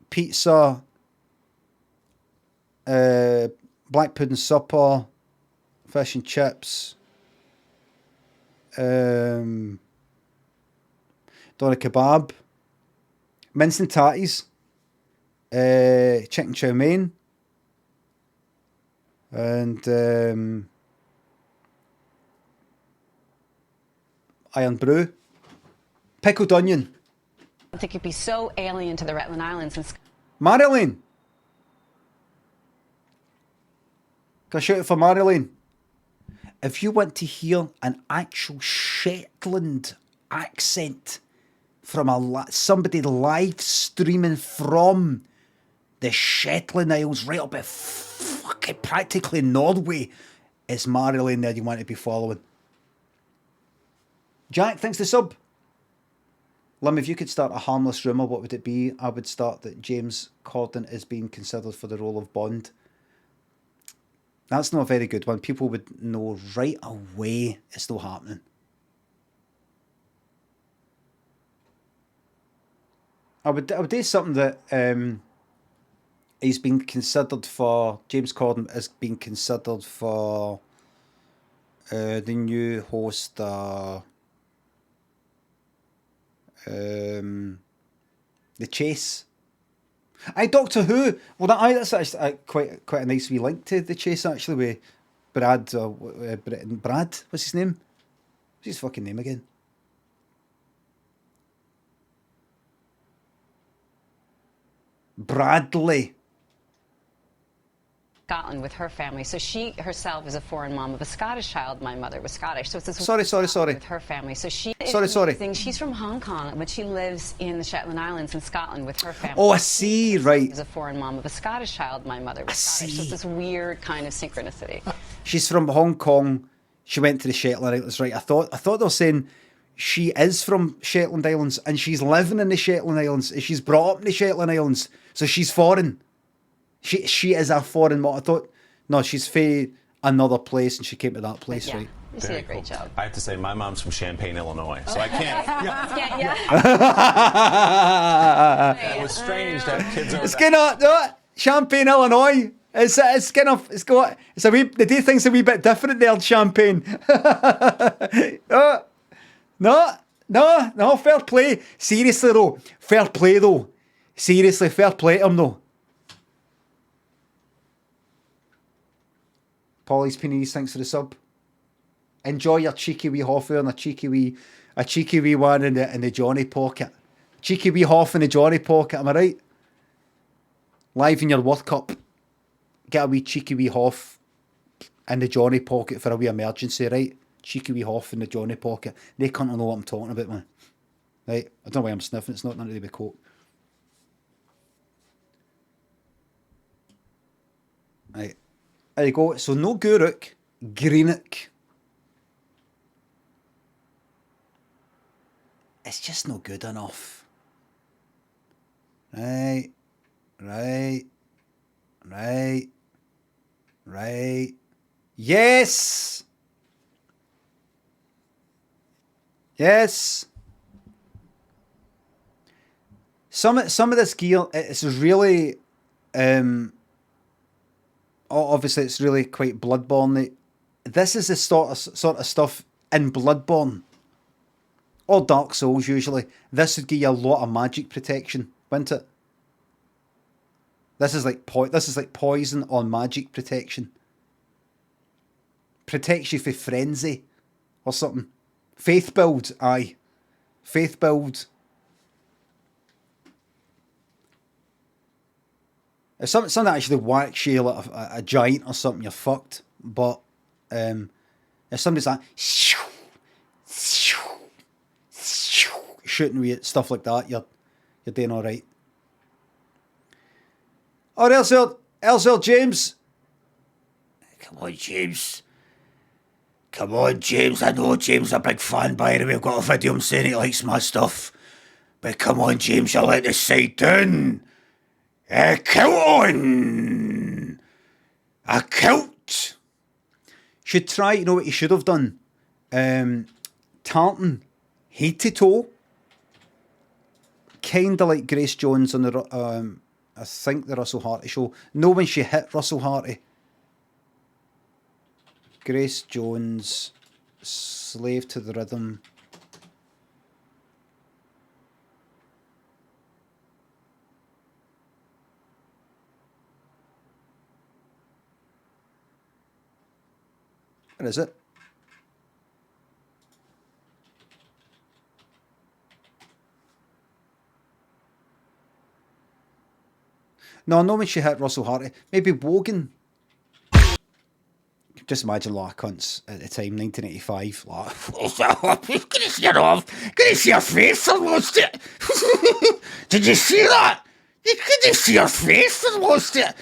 pizza, black pudding supper, fish and chips, doner kebab, mince and tatties, chicken chow mein, and iron brew, pickled onion. I think you'd be so alien to the Rutland Islands. And Marilyn! Can I shout it for Marilyn? If you want to hear an actual Shetland accent from somebody live streaming from the Shetland Isles right up at fucking fucking practically Norway. It's Marilyn there you want to be following. Jack, thanks to sub. Lim, if you could start a harmless rumour, what would it be? I would start that James Corden is being considered for the role of Bond. That's not a very good one. People would know right away it's still happening. I would do something that he's been considered for. James Corden is being considered for the new host. The Chase. Doctor Who. Well, that's actually quite a nice wee link to The Chase, actually, with Brad. Brad, what's his name? What's his fucking name again? Bradley. Scotland with her family. So she herself is a foreign mom of a Scottish child. My mother was Scottish. So it's this Sorry. with her family. So she Sorry. She's from Hong Kong, but she lives in the Shetland Islands in Scotland with her family. Oh, I see, right. She's a foreign mom of a Scottish child. My mother was Scottish. So it's this weird kind of synchronicity. She's from Hong Kong. She went to the Shetland Islands, right? I thought they were saying she is from Shetland Islands and she's living in the Shetland Islands. She's brought up in the Shetland Islands, so she's foreign. She is a foreign mom. I thought, no, she's from another place and she came to that place, Yeah. right? You did a great job. I have to say, my mom's from Champaign, Illinois, so I can't. It was strange to have kids over. It's kind of Champaign, Illinois. It's a wee. They do things a wee bit different there in Champagne. No, fair play. Seriously though, fair play though. Seriously, fair play to him though. Polly's Peonies, thanks for the sub. Enjoy your cheeky wee Hoffer and a cheeky wee one in the Johnny pocket. Cheeky wee Hoff in the Johnny pocket, am I right? Live in your World Cup. Get a wee cheeky wee Hoff in the Johnny pocket for a wee emergency, right? Cheeky wee Hoff in the Johnny pocket. They can't know what I'm talking about, man. Right? I don't know why I'm sniffing, it's not nothing to do with coke. Right. There you go. So no Gourock, Greenock. It's just not good enough. Right. Yes. Some of this gear, it's really obviously it's really quite Bloodborne. This is the sort of stuff in Bloodborne or Dark Souls usually. This would give you a lot of magic protection, wouldn't it? This is like poison on magic protection. Protects you from frenzy or something. Faith build, aye. Faith build. If something actually whacks you like a giant or something, you're fucked. But if somebody's like shooting with stuff like that, you're doing all right. Oh, Elsel James. Come on, James. I know James is a big fan, by the way. I've got a video of him saying he likes my stuff. But come on, James, you'll let this side down. A kilt on. A kilt. Should try, you know what he should have done? Tartan, head to toe. Kind of like Grace Jones on the, I think the Russell Harty show. No, when she hit Russell Harty. Grace Jones, Slave to the Rhythm. Where is it? No, not when she hit Russell Harty. Maybe Wogan. Just imagine a lot of cunts at the time, 1985. Like, can you see it off? Can you see her face almost it? Did you see that? Can you see her face almost it?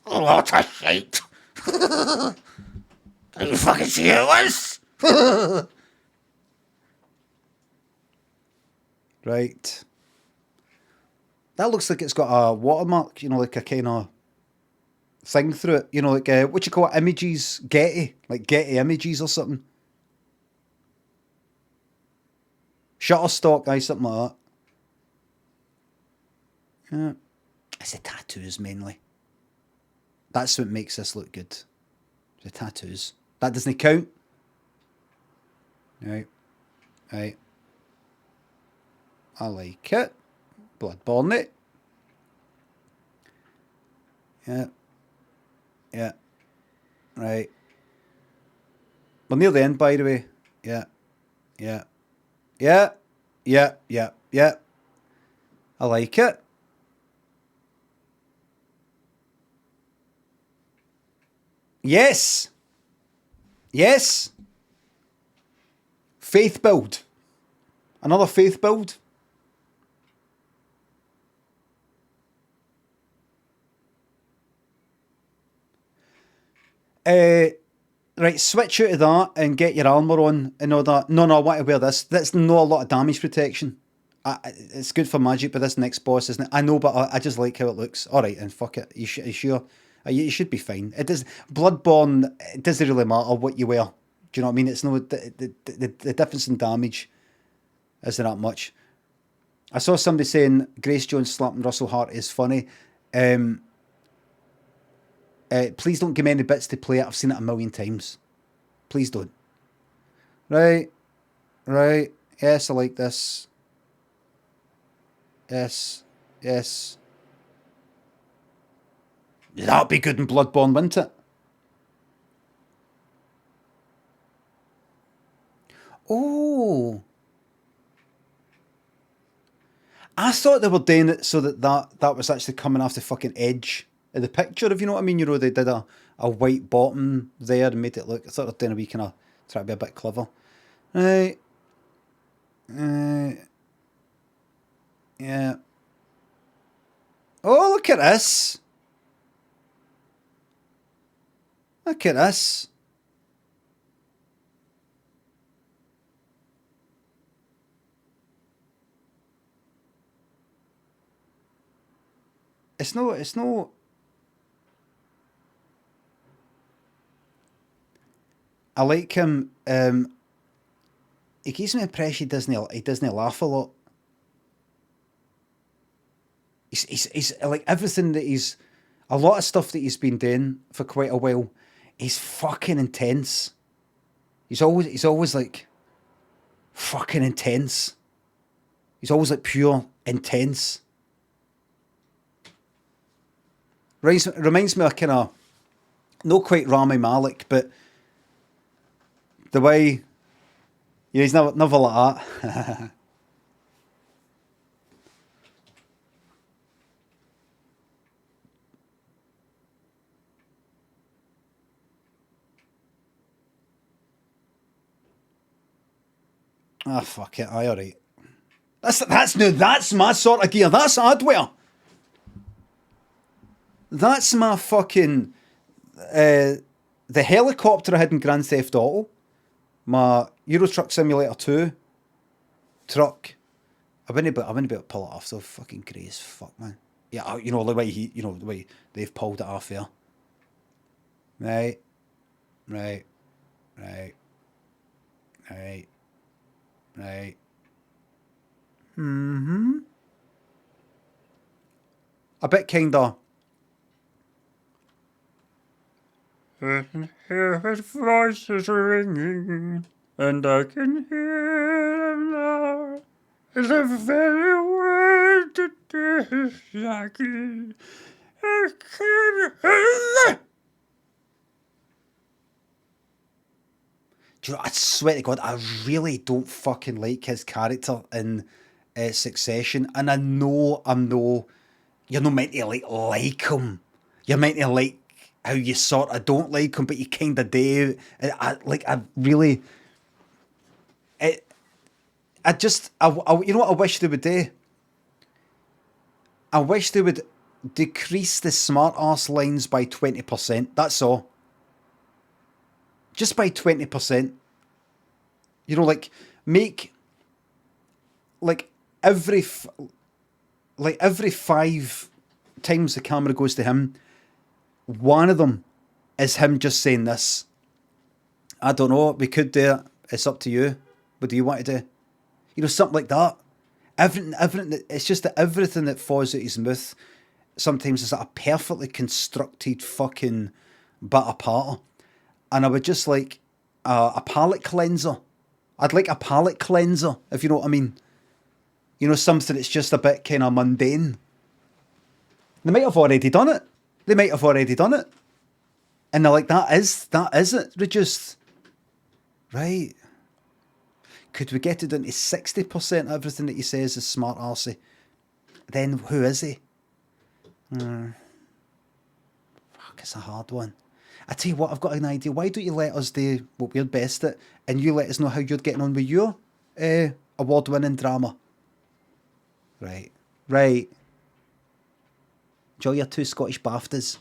A lot of shit. Can you fucking see who it was? Right. That looks like it's got a watermark, you know, like a kind of thing through it. You know, like, what you call it, images, Getty. Like Getty images or something. Shutterstock, aye, something like that. Yeah. It's the tattoos, mainly. That's what makes this look good. The tattoos. That doesn't count. Right. Right. I like it. Bloodborne it. Yeah. Yeah. Right. We're near the end, by the way. Yeah. Yeah. Yeah. Yeah. Yeah. Yeah. I like it. Yes. Yes. Faith build. Another faith build. Right, switch out of that and get your armour on and all that. No, I want to wear this. That's not a lot of damage protection. It's good for magic, but this next boss isn't it? I know, but I just like how it looks. All right, and fuck it. You sure? You should be fine. It does. Bloodborne. It doesn't really matter what you wear. Do you know what I mean? It's no the difference in damage isn't that much. I saw somebody saying Grace Jones slapping Russell Hart is funny. Please don't give me any bits to play it. I've seen it a million times. Please don't. Right. Right. Yes, I like this. Yes. Yes. That'll be good in Bloodborne, wouldn't it? Oh. I thought they were doing it so that was actually coming off the fucking edge of the picture, if you know what I mean. You know, they did a white bottom there and made it look, I thought they were doing a wee kind of, try to be a bit clever. Right. Yeah. Oh, look at this. Look at this. It's no. I like him. He gives me the impression he doesn't laugh a lot. He's like everything that a lot of stuff that he's been doing for quite a while. He's fucking intense. He's always like fucking intense. He's always like pure intense. Reminds me of kind of, not quite Rami Malek, but the way, yeah, he's never like that. Ah, fuck it, aye, alright. That's my sort of gear. That's hardware. That's my fucking the helicopter I had in Grand Theft Auto, my Euro Truck Simulator 2 truck. I wouldn't be able to pull it off. So fucking grey as fuck, man. Yeah, you know the way they've pulled it off here. Right. A bit kinda. I can hear his voices ringing, and I can hear him now. It's a very word to dislike. I can't hear. Do you know, I swear to God, I really don't fucking like his character in Succession, and I know you're not meant to like him. You're meant to like how you sort of don't like him, but you kind of do. I you know what I wish they would do? I wish they would decrease the smart arse lines by 20%. That's all. Just by 20%. You know, like, make, like, every 5 times the camera goes to him, one of them is him just saying this. I don't know, we could do it. It's up to you. What do you want to do? You know, something like that. Everything, it's just that everything that falls out his mouth sometimes is like a perfectly constructed fucking bit of part. And I would just like a palate cleanser. I'd like a palate cleanser, if you know what I mean. You know, something that's just a bit kind of mundane. They might have already done it. And they're like, that is it, reduced. Right. Could we get it down to 60% of everything that he says is smart arsey? Then who is he? Fuck, it's a hard one. I tell you what, I've got an idea. Why don't you let us do what we're best at, and you let us know how you're getting on with your award-winning drama? Right. Enjoy your 2 Scottish BAFTAs.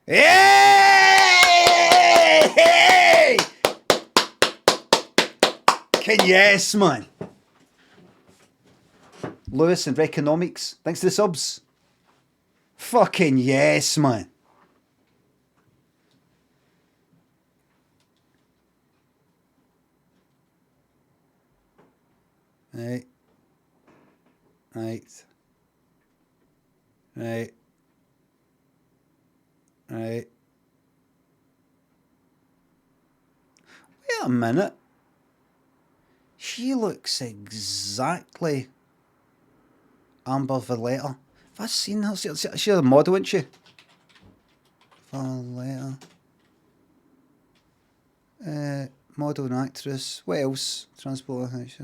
Hey! Yes, man. Lewis and Reconomics, thanks to the subs. Fucking yes, man. Right. Wait a minute. She looks exactly Amber Valletta. Have I seen her? She's a model, isn't she? Valletta. Model and actress. What else? Transport. She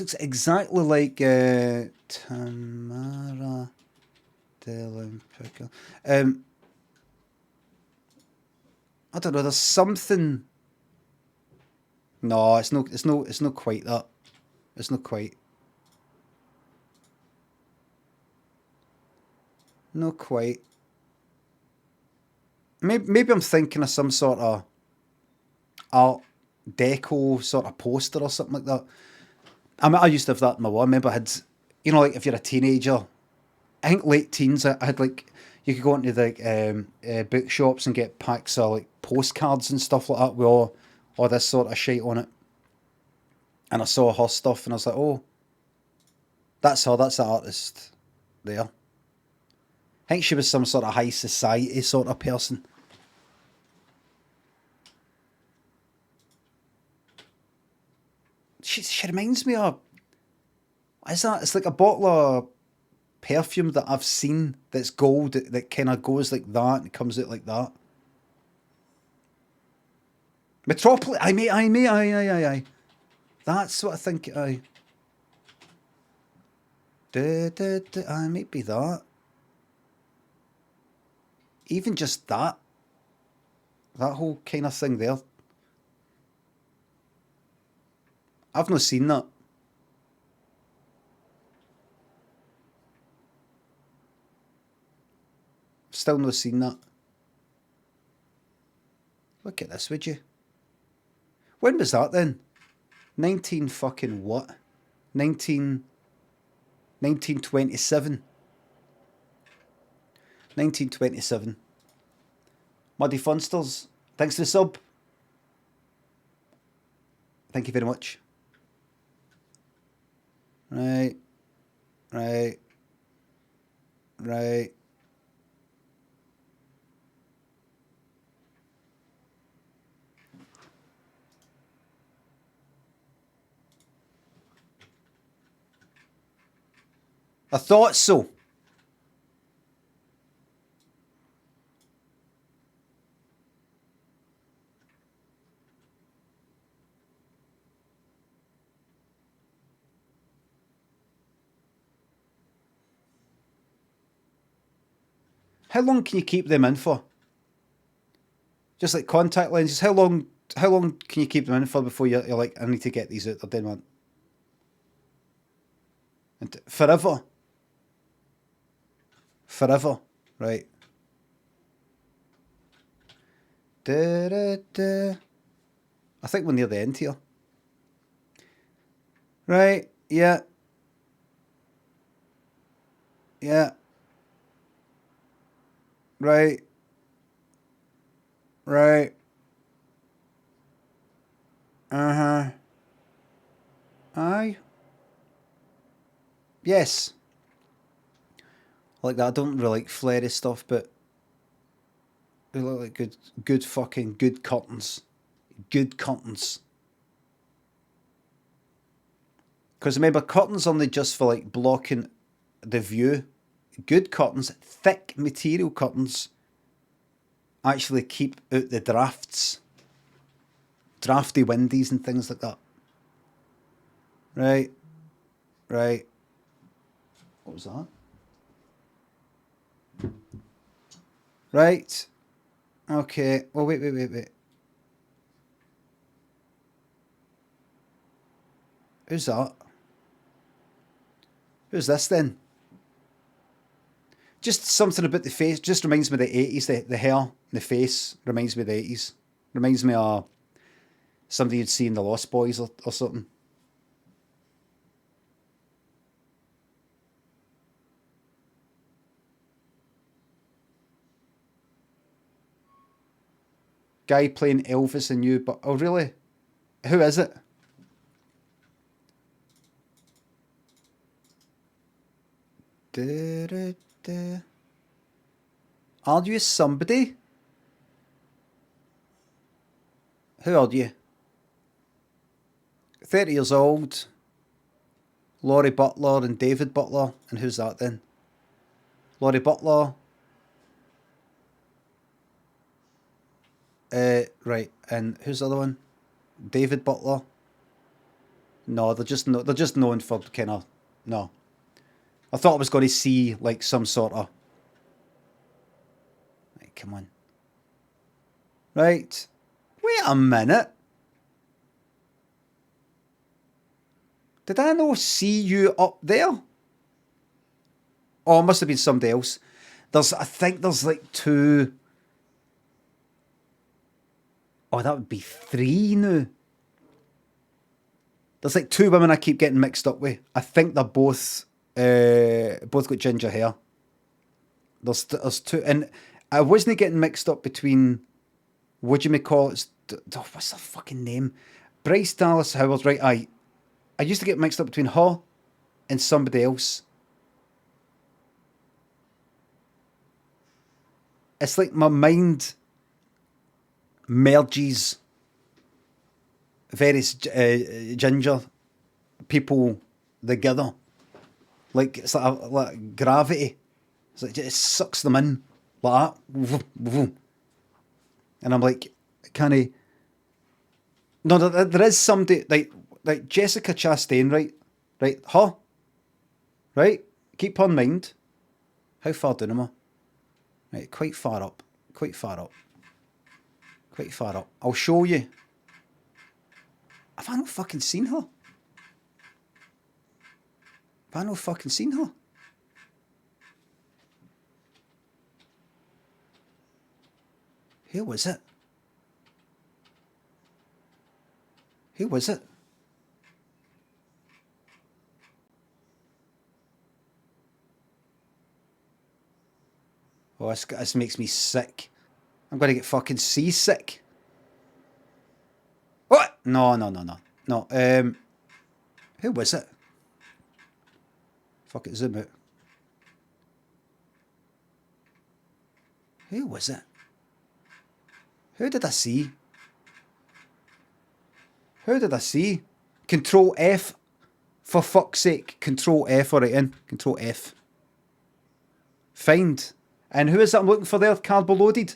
looks exactly like Tamara Delimpico. I don't know. There's something. No, it's not quite that. It's not quite. Not quite. Maybe I'm thinking of some sort of art deco sort of poster or something like that. I mean, I used to have that in my wall. I remember I had, you know, like if you're a teenager, I think late teens, I had like, you could go into the bookshops and get packs of like postcards and stuff like that with all this sort of shit on it. And I saw her stuff and I was like, oh, that's her, that's the artist there. I think she was some sort of high society sort of person. She reminds me of, what is that? It's like a bottle of perfume that I've seen that's gold that kind of goes like that and comes out like that. Metropolis, aye. That's what I think, aye. I might be that. Even just that whole kind of thing there. I've not seen that. Still not seen that. Look at this, would you? When was that then? 19 fucking what? 1927. 1927. Muddy Funsters, thanks for the sub. Thank you very much. Right. I thought so. How long can you keep them in for? Just like contact lenses, how long can you keep them in for before you're like, I need to get these out? They're dead, man. And forever. Forever. Right. Da-da-da. I think we're near the end here. Right. Yeah. Yeah. Right. Right. Uh-huh. Aye. Yes. Like that. I don't really like flary stuff, but they look like good fucking good curtains. Good curtains. Because remember, curtains aren't just for like blocking the view. Good curtains, thick material curtains, actually keep out the drafts. Drafty windies and things like that. Right. Right. What was that? Right. Okay. Well, wait. Who's that? Who's this then? Just something about the face. Just reminds me of the 80s. The hair, the face reminds me of the 80s. Reminds me of somebody you'd see in The Lost Boys or something. Guy playing Elvis and you, but oh really? Who is it? Are you somebody? Who are you? 30 years old. Laurie Butler and David Butler. And who's that then? Laurie Butler. Right. And who's the other one? David Butler. No, they're just known for kind of no. I thought I was going to see like some sort of. Right, come on. Right. Wait a minute. Did I not see you up there? Oh, it must have been somebody else. I think there's like two. Oh, that would be three now. There's like two women I keep getting mixed up with. I think they're both got ginger hair. There's two, and I wasn't getting mixed up between. What do you may call it? What's her fucking name? Bryce Dallas Howard, right? I used to get mixed up between her and somebody else. It's like my mind merges various ginger people together. Like it's like gravity. It's like it sucks them in like that. And I'm like, can I? No, there is somebody like Jessica Chastain, right, her, right. Keep her in mind. How far down am I? Right, quite far up. I'll show you. Have I not fucking seen her? Who was it? Oh, this makes me sick. I'm going to get fucking seasick. What? No. Who was it? Fuck it, zoom out. Who was it? Who did I see? Control F. For fuck's sake. Control F, alright in. Control F. Find. And who is it I'm looking for there? Carbo loaded.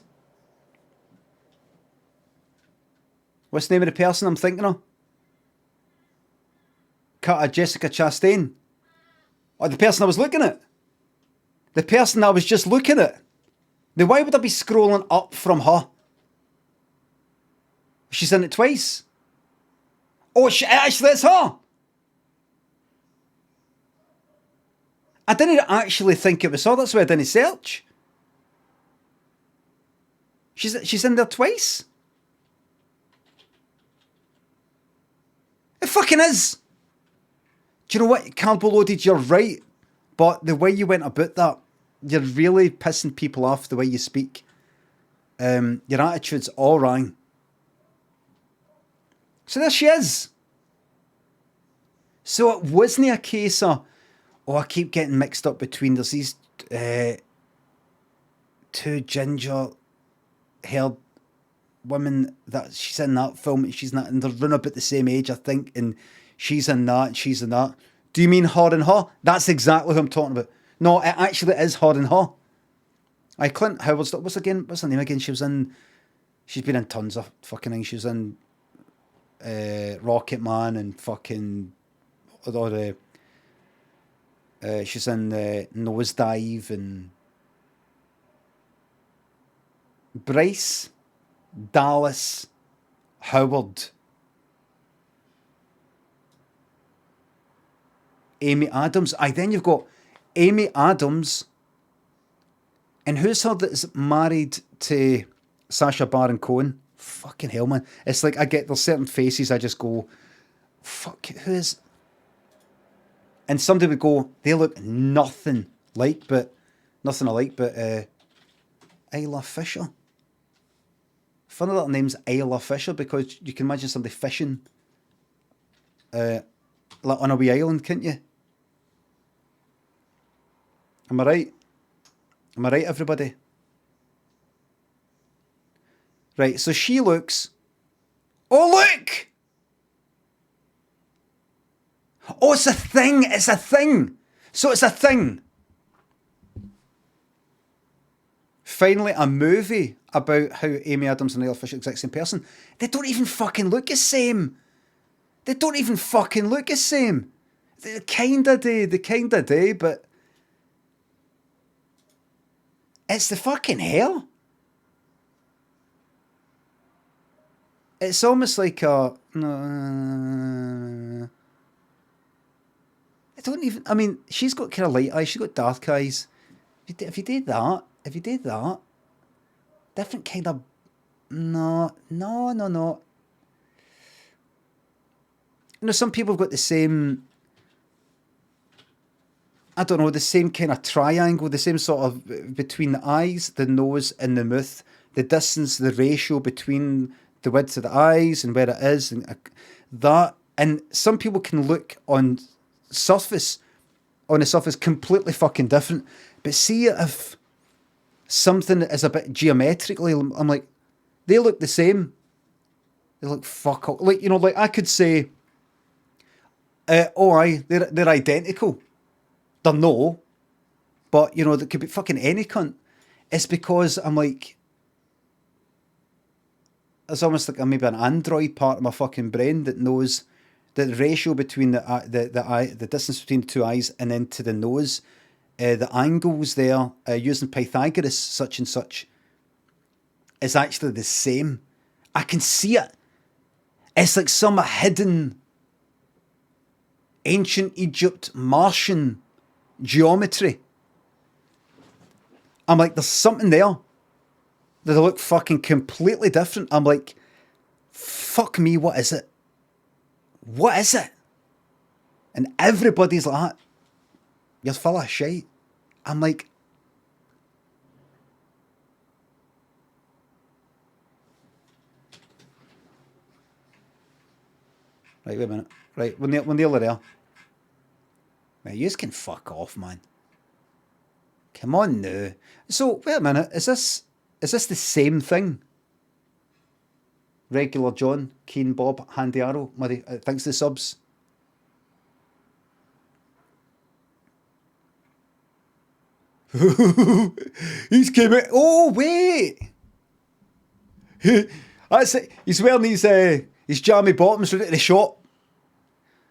What's the name of the person I'm thinking of? Jessica Chastain. Or the person I was looking at. The person I was just looking at. Now why would I be scrolling up from her? She's in it twice. Oh, actually, it's her. I didn't actually think it was her. That's why I didn't search. She's in there twice. It fucking is. Do you know what? Carbo Loaded, you're right. But the way you went about that, you're really pissing people off the way you speak. Your attitude's all wrong. So there she is. So it wasn't a case of, oh, I keep getting mixed up between, there's these two ginger-haired women that she's in that film, and she's not, and they're running about the same age, I think, and she's in that, and she's in that. Do you mean her and her? That's exactly who I'm talking about. No, it actually is her and her. Clint Howard's, what's her name again? She's been in tons of fucking things. She was in Rocket Man and fucking, or she's in Nosedive and Bryce Dallas Howard. Amy Adams. Then you've got Amy Adams. And who's her that's married to Sacha Baron Cohen? Fucking hell, man. It's like there's certain faces I just go, fuck, who is... And somebody would go, they look nothing alike, but Isla Fisher. Funny that her name's Isla Fisher, because you can imagine somebody fishing like on a wee island, can't you? Am I right? Am I right, everybody? Right, so she looks... Oh, look! Oh, it's a thing! It's a thing! So it's a thing. Finally, a movie about how Amy Adams and Isla Fisher are the exact same person. They don't even fucking look the same. They kinda do, but... It's the fucking hair. It's almost like a... she's got kind of light eyes. She's got dark eyes. If you did that, different kind of... No. You know, some people have got the same... I don't know, the same kind of triangle, the same sort of between the eyes, the nose, and the mouth, the distance, the ratio between the width of the eyes and where it is, and that. And some people can look on the surface completely fucking different. But see if something is a bit geometrically, I'm like, they look the same. They look fuck all. Like, you know, like I could say, they're identical. They're no, but, you know, that could be fucking any cunt. It's because I'm like, it's almost like maybe an android part of my fucking brain that knows the ratio between the distance between the two eyes and then to the nose, the angles there, using Pythagoras, such and such, is actually the same. I can see it. It's like some hidden ancient Egypt Martian geometry. I'm like, there's something there that they look fucking completely different. I'm like, fuck me, what is it? What is it? And everybody's like, you're full of shit. I'm like, right, wait a minute. Right, we're nearly there. Right, you can fuck off, man. Come on now. So, wait a minute. Is this the same thing? Regular John, Keen Bob, Handy Arrow, Muddy, thanks to the subs. He's came out. Oh, wait. That's it. He's wearing his jammy bottoms right at the shop.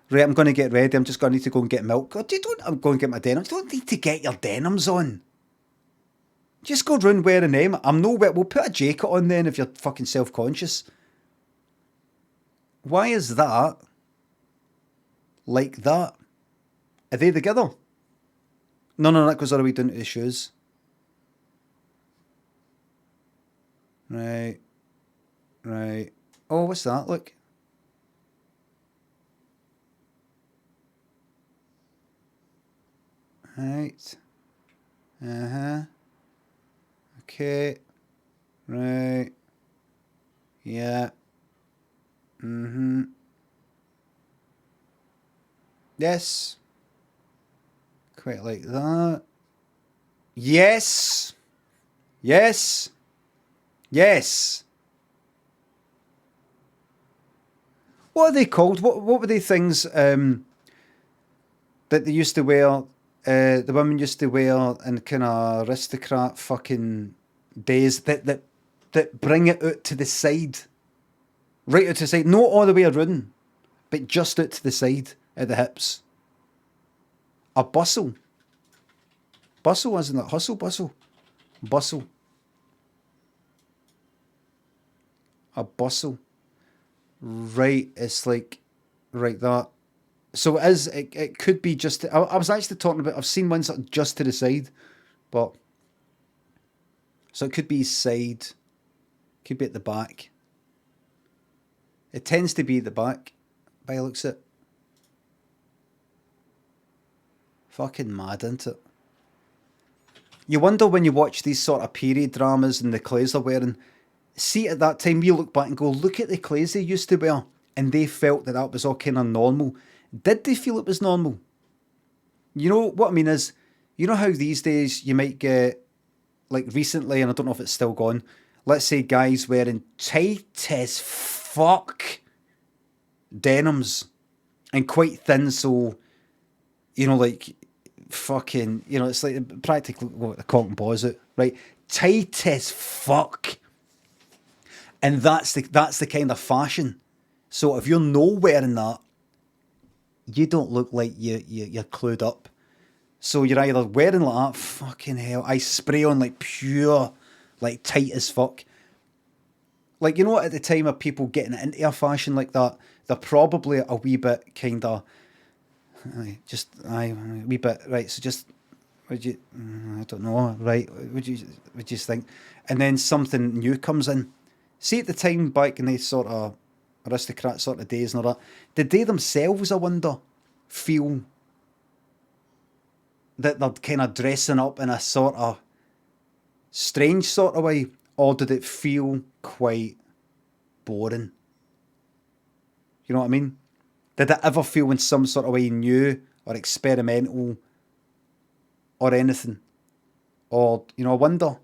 Right, I'm going to get ready. I'm just going to need to go and get milk. I'm going to get my denims. You don't need to get your denims on. Just go round wearing them. We'll put a jacket on then if you're fucking self-conscious. Why is that like that? Are they together? No, that goes all the way down to the shoes. Right. Oh, what's that? Look. Right. Okay. Right. Yeah. Yes. Quite like that. Yes. What are they called? What were they things that they used to wear? The women used to wear in kind of aristocrat fucking days that bring it out to the side, right out to the side, not all the way around, but just out to the side at the hips. A bustle, isn't it? Bustle. A bustle. Right, it's like right that. So it could be just. I was actually talking about. I've seen ones that are just to the side, but so it could be side, could be at the back. It tends to be at the back, by the looks of it. Fucking mad, isn't it? You wonder when you watch these sort of period dramas and the clothes they're wearing. See, at that time, we look back and go, look at the clothes they used to wear, and they felt that was all kind of normal. Did they feel it was normal? You know, what I mean is, you know how these days you might get, like recently, and I don't know if it's still gone, let's say guys wearing tight as fuck denims and quite thin, so, you know, like, fucking, you know, it's like practically what the cotton balls out, right? Tight as fuck. And that's the kind of fashion. So if you're not wearing that, you don't look like you're clued up. So you're either wearing like that, fucking hell, I spray on like pure, like tight as fuck. Like, you know what, at the time of people getting into a fashion like that, they're probably a wee bit kind of, a wee bit, right, so just, would you, I don't know, right, would you think? And then something new comes in. See, at the time back in the sort of aristocrat sort of days and all that, did they themselves, I wonder, feel that they're kind of dressing up in a sort of strange sort of way, or did it feel quite boring? You know what I mean? Did it ever feel in some sort of way new or experimental or anything? Or, you know, I wonder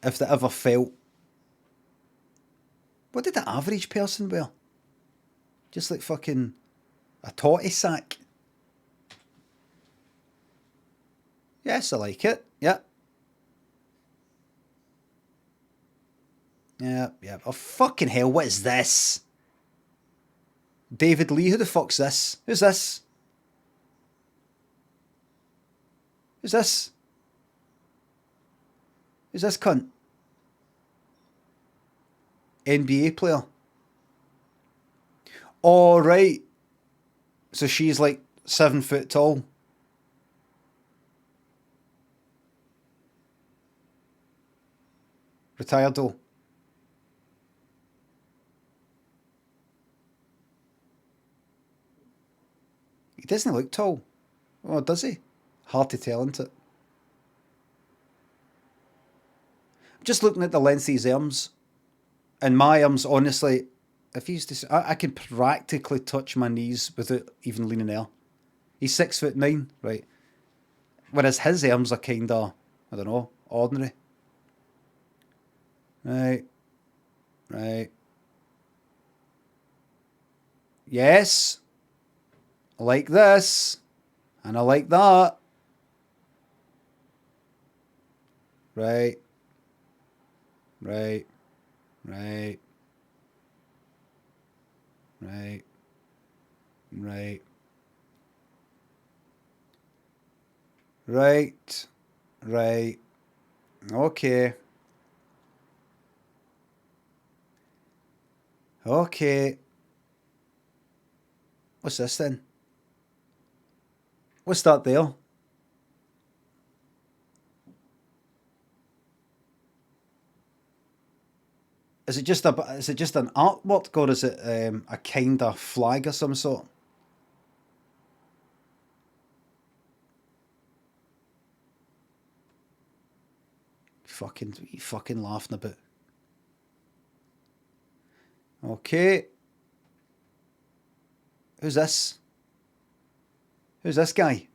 if they ever felt. What did the average person wear? Just like fucking a totty sack. Yes, I like it. Yeah. Yeah. Oh, fucking hell, what is this? David Lee, who the fuck's this? Who's this? Who's this? Who's this cunt? NBA player. Oh, right. So she's like 7 foot tall. Retired though. He doesn't look tall. Oh, does he? Hard to tell, isn't it? I'm just looking at the length of his arms. And my arms, honestly, if he's to, I can practically touch my knees without even leaning there. He's 6'9", right? Whereas his arms are kind of, I don't know, ordinary. Right. Yes. I like this. And I like that. Right. Right. Okay. What's this then? What's that there? Is it just an artwork, or is it a kind of flag of some sort? What are you fucking laughing about? Okay. Who's this? Who's this guy?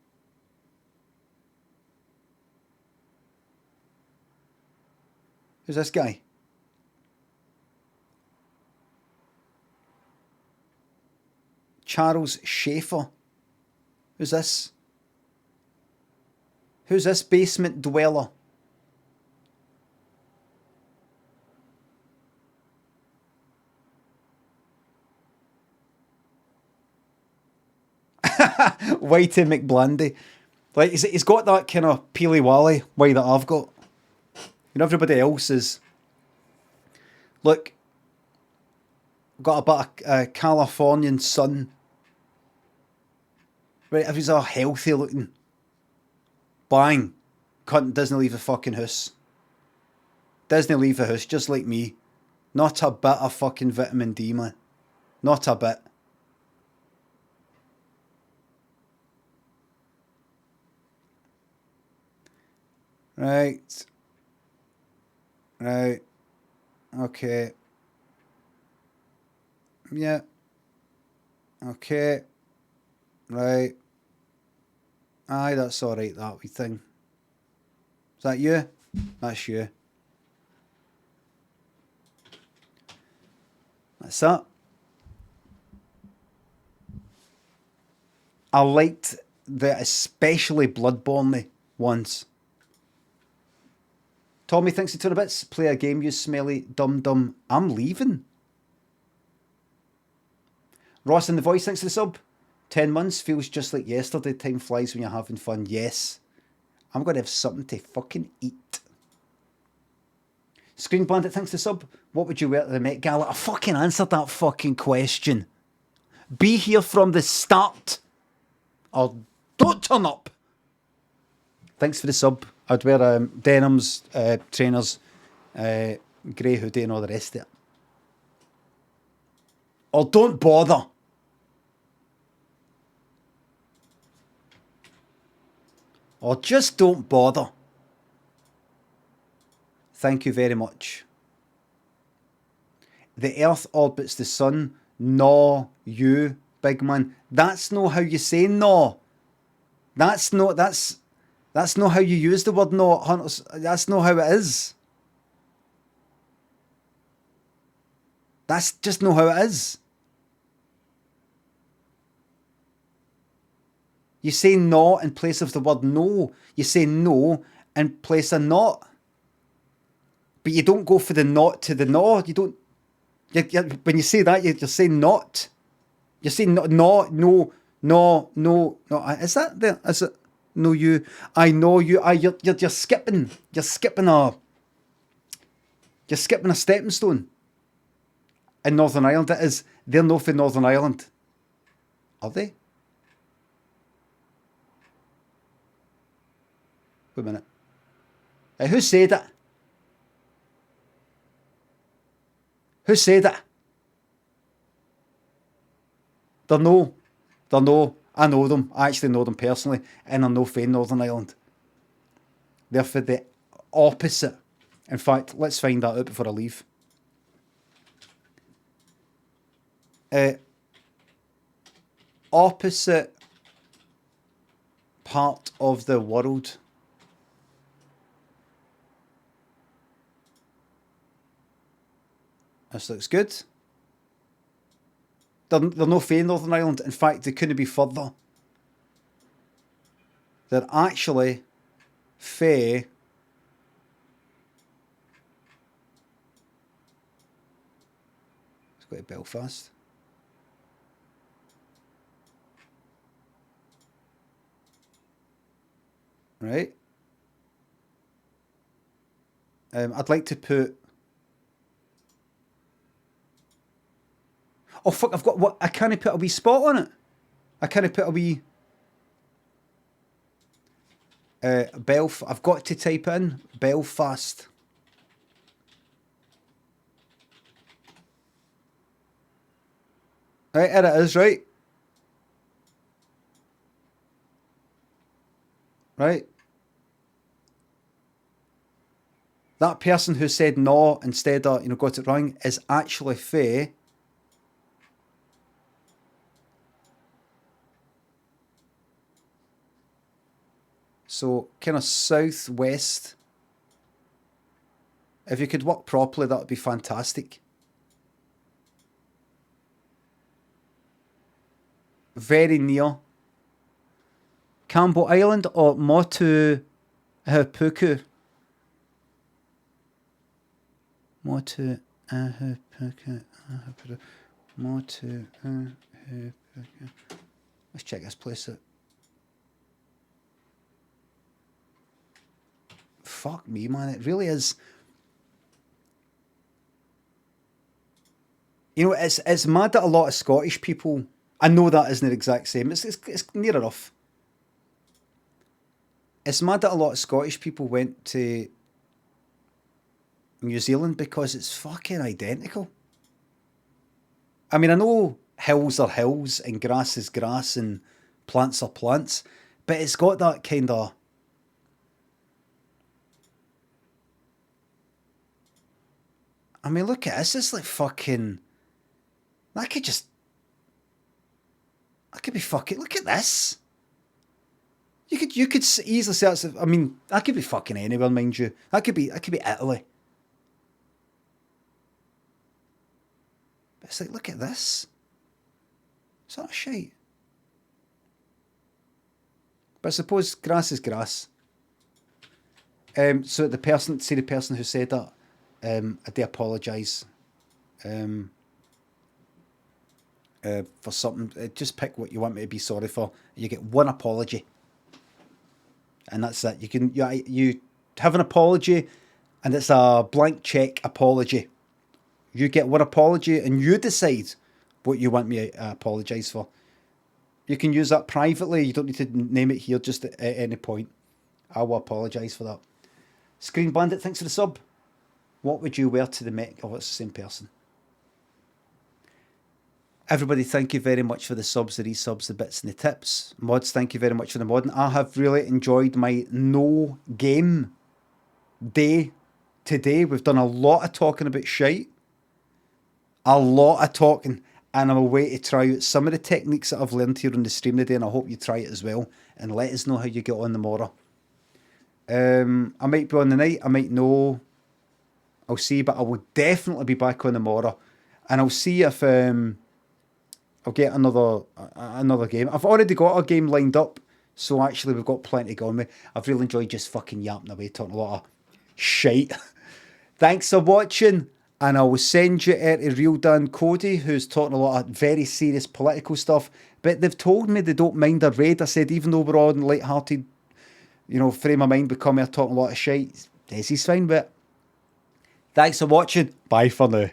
Who's this guy? Charles Schaefer. Who's this? Who's this basement dweller? Whitey McBlandy. Like, he's got that kind of Peely Wally way that I've got. You know, everybody else is... Look, got a bit of Californian sun. Right, if he's all healthy looking. Bang. Cunt doesn't leave the fucking house. Doesn't leave the house, just like me. Not a bit of fucking vitamin D, man. Not a bit. Right. Right. Okay. Yeah. Okay. Right. Aye, that's alright, that wee thing. Is that you? That's you. That's that. I liked the especially Bloodborne ones. Tommy thinks it's 2 bits. Play a game, you smelly dum-dum. I'm leaving. Ross in the voice thinks the sub. 10 months feels just like yesterday. Time flies when you're having fun. Yes. I'm going to have something to fucking eat. Screen Bandit thinks the sub. What would you wear to the Met Gala? I fucking answered that fucking question. Be here from the start. Or don't turn up. Thanks for the sub. I'd wear denims, trainers, grey hoodie and all the rest of it. Or don't bother. Or just don't bother. Thank you very much. The earth orbits the sun. No, you, big man. That's not how you say no. That's not how you use the word no, Hunters. That's not how it is. That's just not how it is. You say no in place of the word no. You say no in place of not. But you don't go for the not to the no. You don't. When you say that, you're saying not. You're saying no. Is that there? Is it? No, you. I know you. You're skipping. You're skipping a stepping stone. In Northern Ireland, it is. They're not for Northern Ireland. Are they? Wait a minute. Who said it? Who said it? They're no. I know them. I actually know them personally. And they're no for Northern Ireland. They're for the opposite. In fact, let's find that out before I leave. Opposite part of the world. This looks good. They're no fae Northern Ireland. In fact, they couldn't be further. They're actually fae. Let's go to Belfast. Right. I'd like to put... Oh, fuck, I've got... What? I can't put a wee spot on it. I can't put a wee... I've got to type in Belfast. Right, there it is, right? Right? That person who said no instead of, got it wrong is actually Faye. So, kind of southwest. If you could work properly, that would be fantastic. Very near. Campbell Island or Motu Puku? Motu Puku. Motu Puku. Let's check this place out. Fuck me, man. It really is. It's mad that a lot of Scottish people. I know that isn't the exact same. It's near enough. It's mad that a lot of Scottish people went to New Zealand because it's fucking identical. I mean, I know hills are hills and grass is grass and plants are plants, but it's got that kind of. I mean, look at this. It's like fucking. That could be fucking. Look at this. You could easily say that's. I mean, that could be fucking anywhere, mind you. That could be Italy. But it's like, look at this. It's not shite. But I suppose grass is grass. So the person who said that, I do apologise. For something, just pick what you want me to be sorry for. You get one apology, and that's it. You have an apology, and it's a blank check apology. You get one apology, and you decide what you want me to apologise for. You can use that privately. You don't need to name it here. Just at any point, I will apologise for that. Screen Bandit, thanks for the sub. What would you wear to the Met? Oh, it's the same person. Everybody, thank you very much for the subs, the resubs, the bits and the tips. Mods, thank you very much for the modding. I have really enjoyed my no game day today. We've done a lot of talking about shite. A lot of talking. And I'm away to try out some of the techniques that I've learned here on the stream today, and I hope you try it as well. And let us know how you get on tomorrow. I might be on the night. I might know. I'll see, but I will definitely be back on tomorrow. And I'll see if... I'll get another game. I've already got a game lined up, so actually we've got plenty going with. I've really enjoyed just fucking yapping away, talking a lot of shite. Thanks for watching, and I will send you to Real Dan Cody, who's talking a lot of very serious political stuff, but they've told me they don't mind a raid. I said, even though we're all in light-hearted, frame of mind, becoming talking a lot of shite, he's fine with it. Thanks for watching. Bye for now.